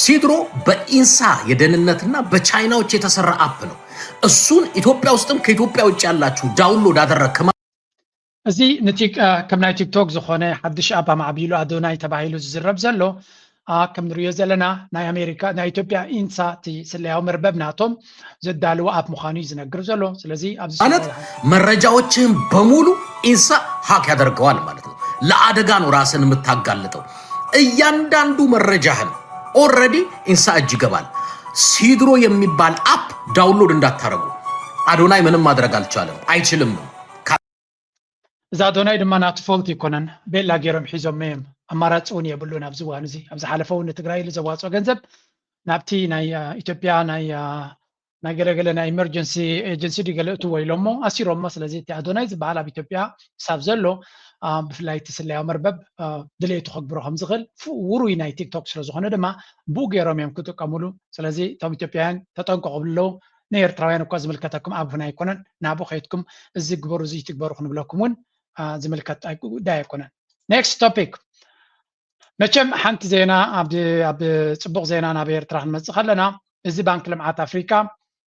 ሲድሮ በኢንሳ የደህንነትና በቻይናዎች የተሰራ አፕ ነው እሱን ኢትዮጵያ ውስጥም ከኢትዮጵያ ውጭ ያላችሁ ዳውንሎድ አደረክ እዚ ነቲክ ከም ናይ ቲክቶክ ዝኾነ ሓድሽ ኣፕ ማዕቢሉ አዶናይ ተባሂሉ ዝዝረብ ዘሎ ከም ንሪኦ ዘለና ናይ አሜሪካ ናይ ኢትዮጵያ ኢንሳ እቲ ስለያው መርበብ ናቶም ዘዳልዎ ኣፕ ምዃኑ ዝነግር ዘሎ ስለዚ ኣብዚ ማለት መረጃዎችን በሙሉ ኢንሳ ሀክ ያደርገዋል ማለት ነው። ለአደጋ ነው ራስን የምታጋልጠው። እያንዳንዱ መረጃህን ኦልሬዲ ኢንሳ እጅ ይገባል። ሲድሮ የሚባል አፕ ዳውንሎድ እንዳታረጉ። አዶናይ ምንም ማድረግ አልቻለም፣ አይችልም። እዛ አዶናይ ድማ ናቱ ፎልት ይኮነን ቤላ ገይሮም ሒዞም እዮም ኣማራፂ እውን የብሉን ኣብዚ እዋን እዚ ኣብዚ ሓለፈ እውን ንትግራይ ዝዋፅኦ ገንዘብ ናብቲ ናይ ኢትዮጵያ ናይ ገለገለ ናይ ኢመርጀንሲ ኤጀንሲ ዲገለእቱ ወይሎሞ ኣሲሮሞ። ስለዚ እቲ ኣዶናይ ዝበሃል ኣብ ኢትዮጵያ ሳብ ዘሎ ብፍላይ እቲ ስላያዊ መርበብ ድሌቱ ከግብሮ ከም ዝኽእል ውሩይ ናይ ቲክቶክ ስለዝኾነ ድማ ብኡ ገይሮም እዮም ክጥቀምሉ። ስለዚ እቶም ኢትዮጵያውያን ተጠንቀቑ ብለው ንኤርትራውያን እኳ ዝምልከተኩም ኣብ ሁና ኣይኮነን ናብኡ ከይድኩም እዚ ግበሩ እዚ ትግበሩ ክንብለኩም እውን ዝምልከት ጉዳይ ኣይኮነን። ኔክስት ቶፒክ መቸም ሓንቲ ዜና ኣብ ፅቡቅ ዜና ናብ ኤርትራ ክንመፅእ ከለና እዚ ባንኪ ልምዓት ኣፍሪካ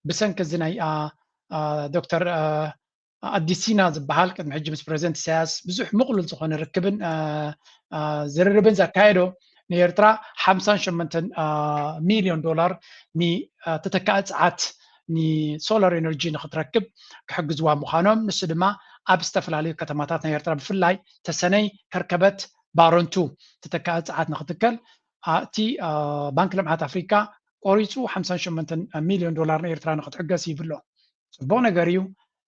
ብሰንኪ እዚ ናይ ዶክተር ኣዲሲና ዝበሃል ቅድሚ ሕጂ ምስ ፕሬዚደንት ኢሳያስ ብዙሕ ምቕሉል ዝኾነ ርክብን ዝርርብን ዘካየዶ ንኤርትራ 58 ሚሊዮን ዶላር ንተተካእ ፀዓት ንሶላር ኤነርጂ ንክትረክብ ክሕግዝዋ ምዃኖም ንሱ ድማ ኣብ ዝተፈላለዩ ከተማታት ናይ ኤርትራ ብፍላይ ተሰነይ ከርከበት ባሮንቱ ተተካእ ፀዓት ንክትከል እቲ ባንኪ ልምዓት ኣፍሪካ ቆሪፁ 58 ሚሊዮን ዶላር ንኤርትራ ንክትሕገዝ ይብሎ። ፅቡቅ ነገር እዩ።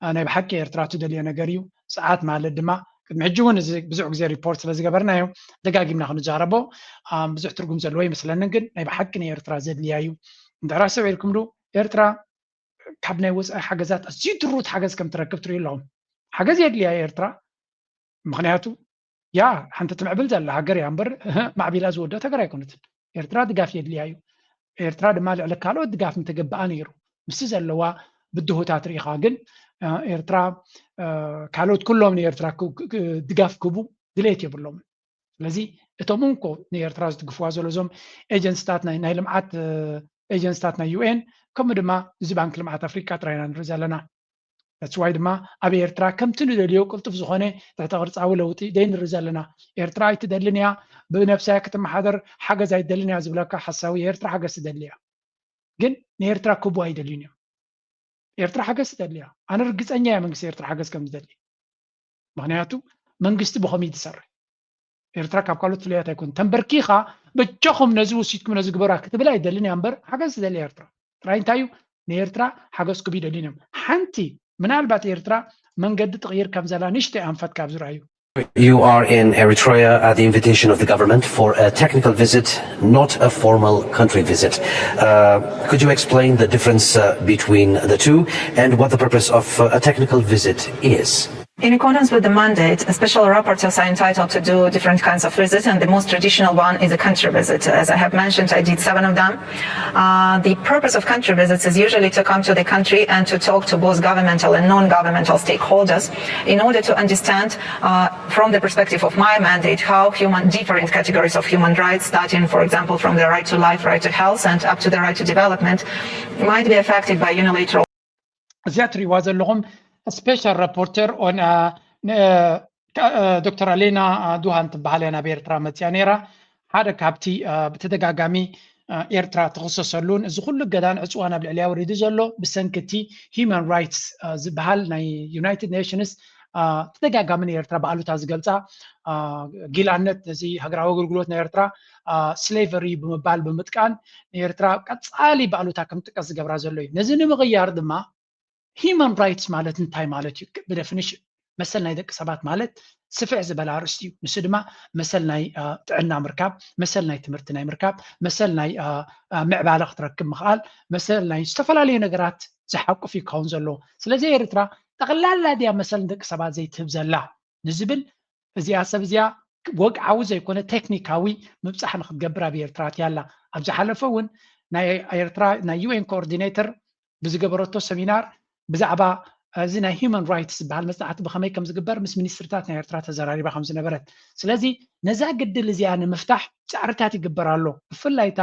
ናይ ብሓቂ ኤርትራ ትደልዮ ነገር እዩ። ፀዓት ማለት ድማ ቅድሚ ሕጂ እውን እዚ ብዙሕ ግዜ ሪፖርት ስለዝገበርናዮ ደጋጊምና ክንዛረቦ ብዙሕ ትርጉም ዘለዎ ይመስለኒ። ግን ናይ ብሓቂ ናይ ኤርትራ ዘድልያ እዩ። እንድሕር ሰብዒልኩምሉ ኤርትራ ካብ ናይ ወፃኢ ሓገዛት ኣዝዩ ድሩት ሓገዝ ከም ትረክብ ትሪኡ ኣለኹም። ሓገዝ የድልያ ኤርትራ ምክንያቱ ያ ሓንቲ ትምዕብል ዘላ ሃገር እያ እምበር ማዕቢላ ዝወዶ ተገር ኣይኮነትን። ኤርትራ ድጋፍ የድልያ እዩ። ኤርትራ ድማ ልዕሊ ካልኦት ድጋፍ ምትግባኣ ነይሩ ምስ ዘለዋ ብድሆታት ርኢኻ። ግን ኤርትራ ካልኦት ኩሎም ንኤርትራ ድጋፍ ክቡ ድሌት የብሎም። ስለዚ እቶም እንኮ ንኤርትራ ዝትግፍዋ ዘሎ እዞም ኤጀንሲታት ናይ ልምዓት ኤጀንሲታት ናይ ዩኤን ከምኡ ድማ እዚ ባንኪ ልምዓት ኣፍሪካ ጥራይና ንርኢ ዘለና። ነፅዋይ ድማ ኣብ ኤርትራ ከምቲ ንደልዮ ቅልጡፍ ዝኾነ ትሕተ ቅርፃዊ ለውጢ ደይንርኢ ዘለና። ኤርትራ ኣይትደልን እያ ብነፍሳያ ክትመሓደር ሓገዝ ኣይትደልን እያ ዝብለካ ሓሳዊ ኤርትራ ሓገዝ ትደሊ እያ። ግን ንኤርትራ ክቡ ኣይደልዩን እዮም። ኤርትራ ሓገዝ ትደሊ እያ። ኣነ ርግፀኛ እያ መንግስቲ ኤርትራ ሓገዝ ከም ዝደሊ። ምክንያቱ መንግስቲ ብኸመይ ትሰርሕ ኤርትራ ካብ ካልኦት ፍልያት ኣይኮን ተንበርኪኻ ብቻኹም ነዚ ውሲድኩም ነዚ ግበራ ክትብል ኣይደልን እያ እምበር ሓገዝ ትደሊ ኤርትራ። ጥራይ እንታይ እዩ ንኤርትራ ሓገዝ ክቡ ይደልዩን እዮም። ሓንቲ ምናልባት ኤርትራ መንገዲ ትቕይር ከም ዘላ ንእሽተይ ኣንፈት ካብ ዝረኣዩ You are in Eritrea at the invitation of the government for a technical visit, not a formal country visit. Could you explain the difference between the two and what the purpose of a technical visit is? In accordance with the mandate, special rapporteurs are entitled to do different kinds of visits, and the most traditional one is a country visit. As I have mentioned, I did 7 of them. The purpose of country visits is usually to come to the country and to talk to both governmental and non-governmental stakeholders in order to understand, from the perspective of my mandate, how different categories of human rights, starting, for example, from the right to life, right to health, and up to the right to development, might be affected by unilateral. ስፔሻል ራፖርተር ኦን ዶክተር አሌና ዱሃን ትበሃል እያ ናብ ኤርትራ መፅያ ነይራ። ሓደ ካብቲ ብተደጋጋሚ ኤርትራ ትኽሰሰሉን እዚ ኩሉ ገዳን ዕፅዋ ናብ ልዕልያ ወሪዱ ዘሎ ብሰንኪቲ ሂውማን ራይትስ ዝበሃል ናይ ዩናይትድ ኔሽንስ ተደጋጋሚ ንኤርትራ ብኣሉታ ዝገልፃ ጊላነት እዚ ሃገራዊ ኣገልግሎት ናይ ኤርትራ ስሌቨሪ ብምባል ብምጥቃን ንኤርትራ ቀፃሊ ብኣሉታ ከም ጥቀስ ዝገብራ ዘሎ እዩ። ነዚ ንምቕያር ድማ ሂውማን ራይትስ ማለት እንታይ ማለት እዩ? ብደፊኒሽን መሰል ናይ ደቂ ሰባት ማለት ስፍዕ ዝበላ ርእስቲ እዩ። ንሱ ድማ መሰል ናይ ጥዕና ምርካብ፣ መሰል ናይ ትምህርቲ ናይ ምርካብ፣ መሰል ናይ ምዕባለ ክትረክብ ምኽኣል፣ መሰል ናይ ዝተፈላለዩ ነገራት ዝሓቁፍ እዩ ክኸውን ዘለዎ። ስለዚ ኤርትራ ጠቕላላ ድያ መሰል ንደቂ ሰባት ዘይትህብ ዘላ ንዝብል እዚኣ ሰብ እዚኣ ወግዓዊ ዘይኮነ ቴክኒካዊ ምብፃሕ ንክትገብር ኣብ ኤርትራ ትያላ። ኣብ ዝሓለፈ እውን ናይ ኤርትራ ናይ ዩኤን ኮኦርዲኔተር ብዝገበረቶ ሰሚናር ብዛዕባ እዚ ናይ ሂውማን ራይትስ ዝበሃል መፅናዕቲ ብኸመይ ከም ዝግበር ምስ ሚኒስትርታት ናይ ኤርትራ ተዘራሪባ ከም ዝነበረት። ስለዚ ነዛ ግድል እዚኣ ንምፍታሕ ፃዕርታት ይግበር ኣሎ። ብፍላይታ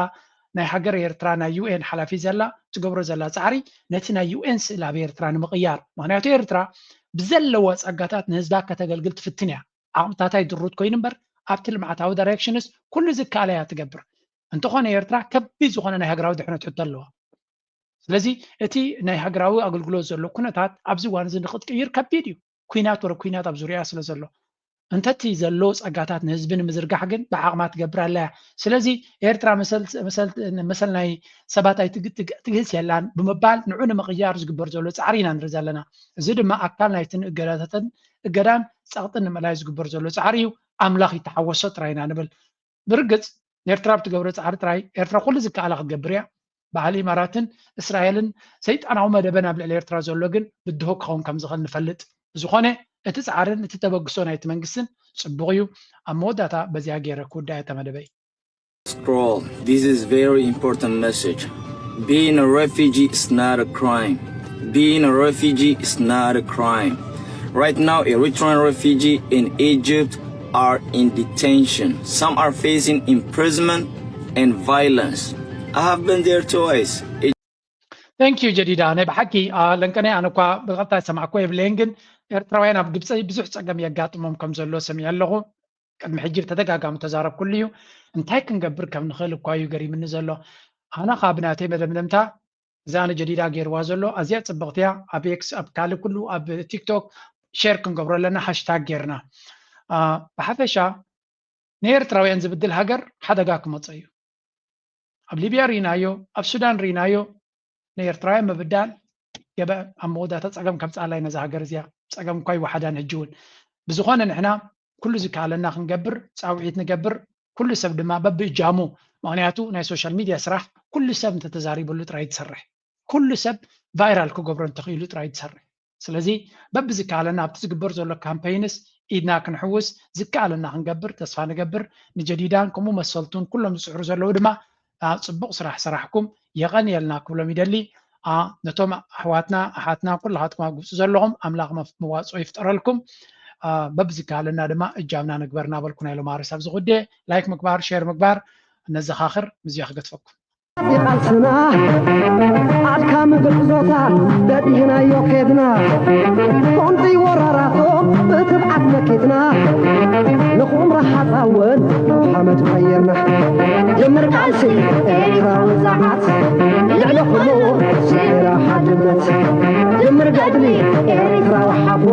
ናይ ሃገር ኤርትራ ናይ ዩኤን ሓላፊ ዘላ ትገብሮ ዘላ ፃዕሪ ነቲ ናይ ዩኤን ስእሊ ኣብ ኤርትራ ንምቕያር። ምክንያቱ ኤርትራ ብዘለዎ ፀጋታት ንህዝባ ከተገልግል ትፍትን እያ። ዓቕምታታ ይድሩት ኮይኑ እምበር ኣብቲ ልምዓታዊ ዳይሬክሽንስ ኩሉ ዝከኣለ እያ ትገብር። እንተኾነ ኤርትራ ከቢድ ዝኾነ ናይ ሃገራዊ ድሕነት ሕቶ ኣለዋ። ስለዚ እቲ ናይ ሃገራዊ ኣገልግሎት ዘሎ ኩነታት ኣብዚ እዋን እዚ ንክትቅይር ከቢድ እዩ። ኩናት ወረ ኩናት ኣብ ዙርያ ስለ ዘሎ እንተቲ ዘሎ ጸጋታት ንህዝብን ምዝርጋሕ ግን ብዓቕማ ትገብር ኣላ ስለዚ ኤርትራ መሰል ናይ ሰባታይ ትግህስ የላን ብምባል ንዑ ንምቕያር ዝግበር ዘሎ ፃዕሪ ኢና ንርኢ ዘለና እዚ ድማ ኣካል ናይትን እገዳን ጸቕጥን ንምእላይ ዝግበር ዘሎ ፃዕሪ እዩ ኣምላኽ ይተሓወሶ ጥራይና ንብል ብርግጽ ኤርትራ ብትገብሮ ፃዕሪ ጥራይ ኤርትራ ኩሉ ዝከኣላ ክትገብር እያ ባህሊ ኢማራትን እስራኤልን ሰይጣናዊ መደበን ኣብ ልዕሊ ኤርትራ ዘሎ ግን ብድሆ ክኸውን ከም ዝኽእል ንፈልጥ ዝኾነ እቲ ፃዕርን እቲ ተበግሶ ናይቲ መንግስትን ጽቡቕ እዩ ኣብ መወዳእታ በዚያ ገይረ ክውዳእ ተመደበይ Scroll. This is very important message. Being a refugee is not a crime. Being a refugee is not a crime. Right now, Eritrean refugees in Egypt are in detention. Some are facing imprisonment and violence. I have been there twice. Thank you ጀዲዳ ናይ ብሓቂ ለንቀነ ኣነ እኳ ብቐጥታ ሰማዕኮ የብለይን ግን ኤርትራውያን ኣብ ግብፂ ብዙሕ ፀገም የጋጥሞም ከም ዘሎ ሰሚዐ ኣለኹ ቅድሚ ሕጂ ተደጋጋሚ ተዛረብ ኩሉ እዩ እንታይ ክንገብር ከም ንኽእል እኳ እዩ ገሪምኒ ዘሎ ኣነ ካብ ናተይ መደምደምታ እዛ ጀዲዳ ገይርዋ ዘሎ ኣዝያ ፅብቕቲ እያ ኣብ ኤክስ ኣብ ካልእ ኩሉ ኣብ ቲክቶክ ሼር ክንገብሮ ኣለና ሃሽታግ ጌርና ብሓፈሻ ንኤርትራውያን ዝብድል ሃገር ሓደጋ ክመፀ እዩ ኣብ ሊብያ ርኢናዮ ኣብ ሱዳን ርኢናዮ ንኤርትራውያን ምብዳል ገበ ኣብ መወዳእታ ፀገም ከም ፃላይ ነዛ ሃገር እዚኣ ፀገም እኳ ይወሓዳን ሕጂ እውን ብዝኾነ ንሕና ኩሉ ዝከኣለና ክንገብር ፃውዒት ንገብር ኩሉ ሰብ ድማ በብእጃሙ ምክንያቱ ናይ ሶሻል ሚድያ ስራሕ ኩሉ ሰብ እንተተዛሪበሉ ጥራይ ትሰርሕ ኩሉ ሰብ ቫይራል ክገብሮ እንተኽኢሉ ጥራይ ትሰርሕ ስለዚ በብዝከኣለና ኣብቲ ዝግበር ዘሎ ካምፔይንስ ኢድና ክንሕውስ ዝከኣለና ክንገብር ተስፋ ንገብር ንጀዲዳን ከምኡ መሰልቱን ኩሎም ዝፅዕሩ ዘለዉ ድማ ጽቡቕ ስራሕ ስራሕኩም የቐንየልና ክብሎም ይደሊ ነቶም ኣሕዋትና ኣሓትና ኩላኻትኩም ኣብ ግብፂ ዘለኹም ኣምላኽ መዋፅኦ ይፍጠረልኩም በብዝከኣለና ድማ እጃምና ንግበር እናበልኩና ኢሎም ኣርስ ኣብ ዝጉዴ ላይክ ምግባር ሼር ምግባር ነዘኻኽር ምዝያ ክገትፈኩም ቃልስና ኣድካም ግዕዞታት ደዲህናዮ ኬድና ኮንፂ ወራራቶም ብትብዓት መኪድና ንኹም ረሓፃውን ሓመድ ቀየርና ጀምር ቃልሲ ኤርትራዊ ዛዓት ልዕሊ ኩሉ ሴራ ሓድነት ጀምር ገድሊ ኤርትራዊ ሓቦ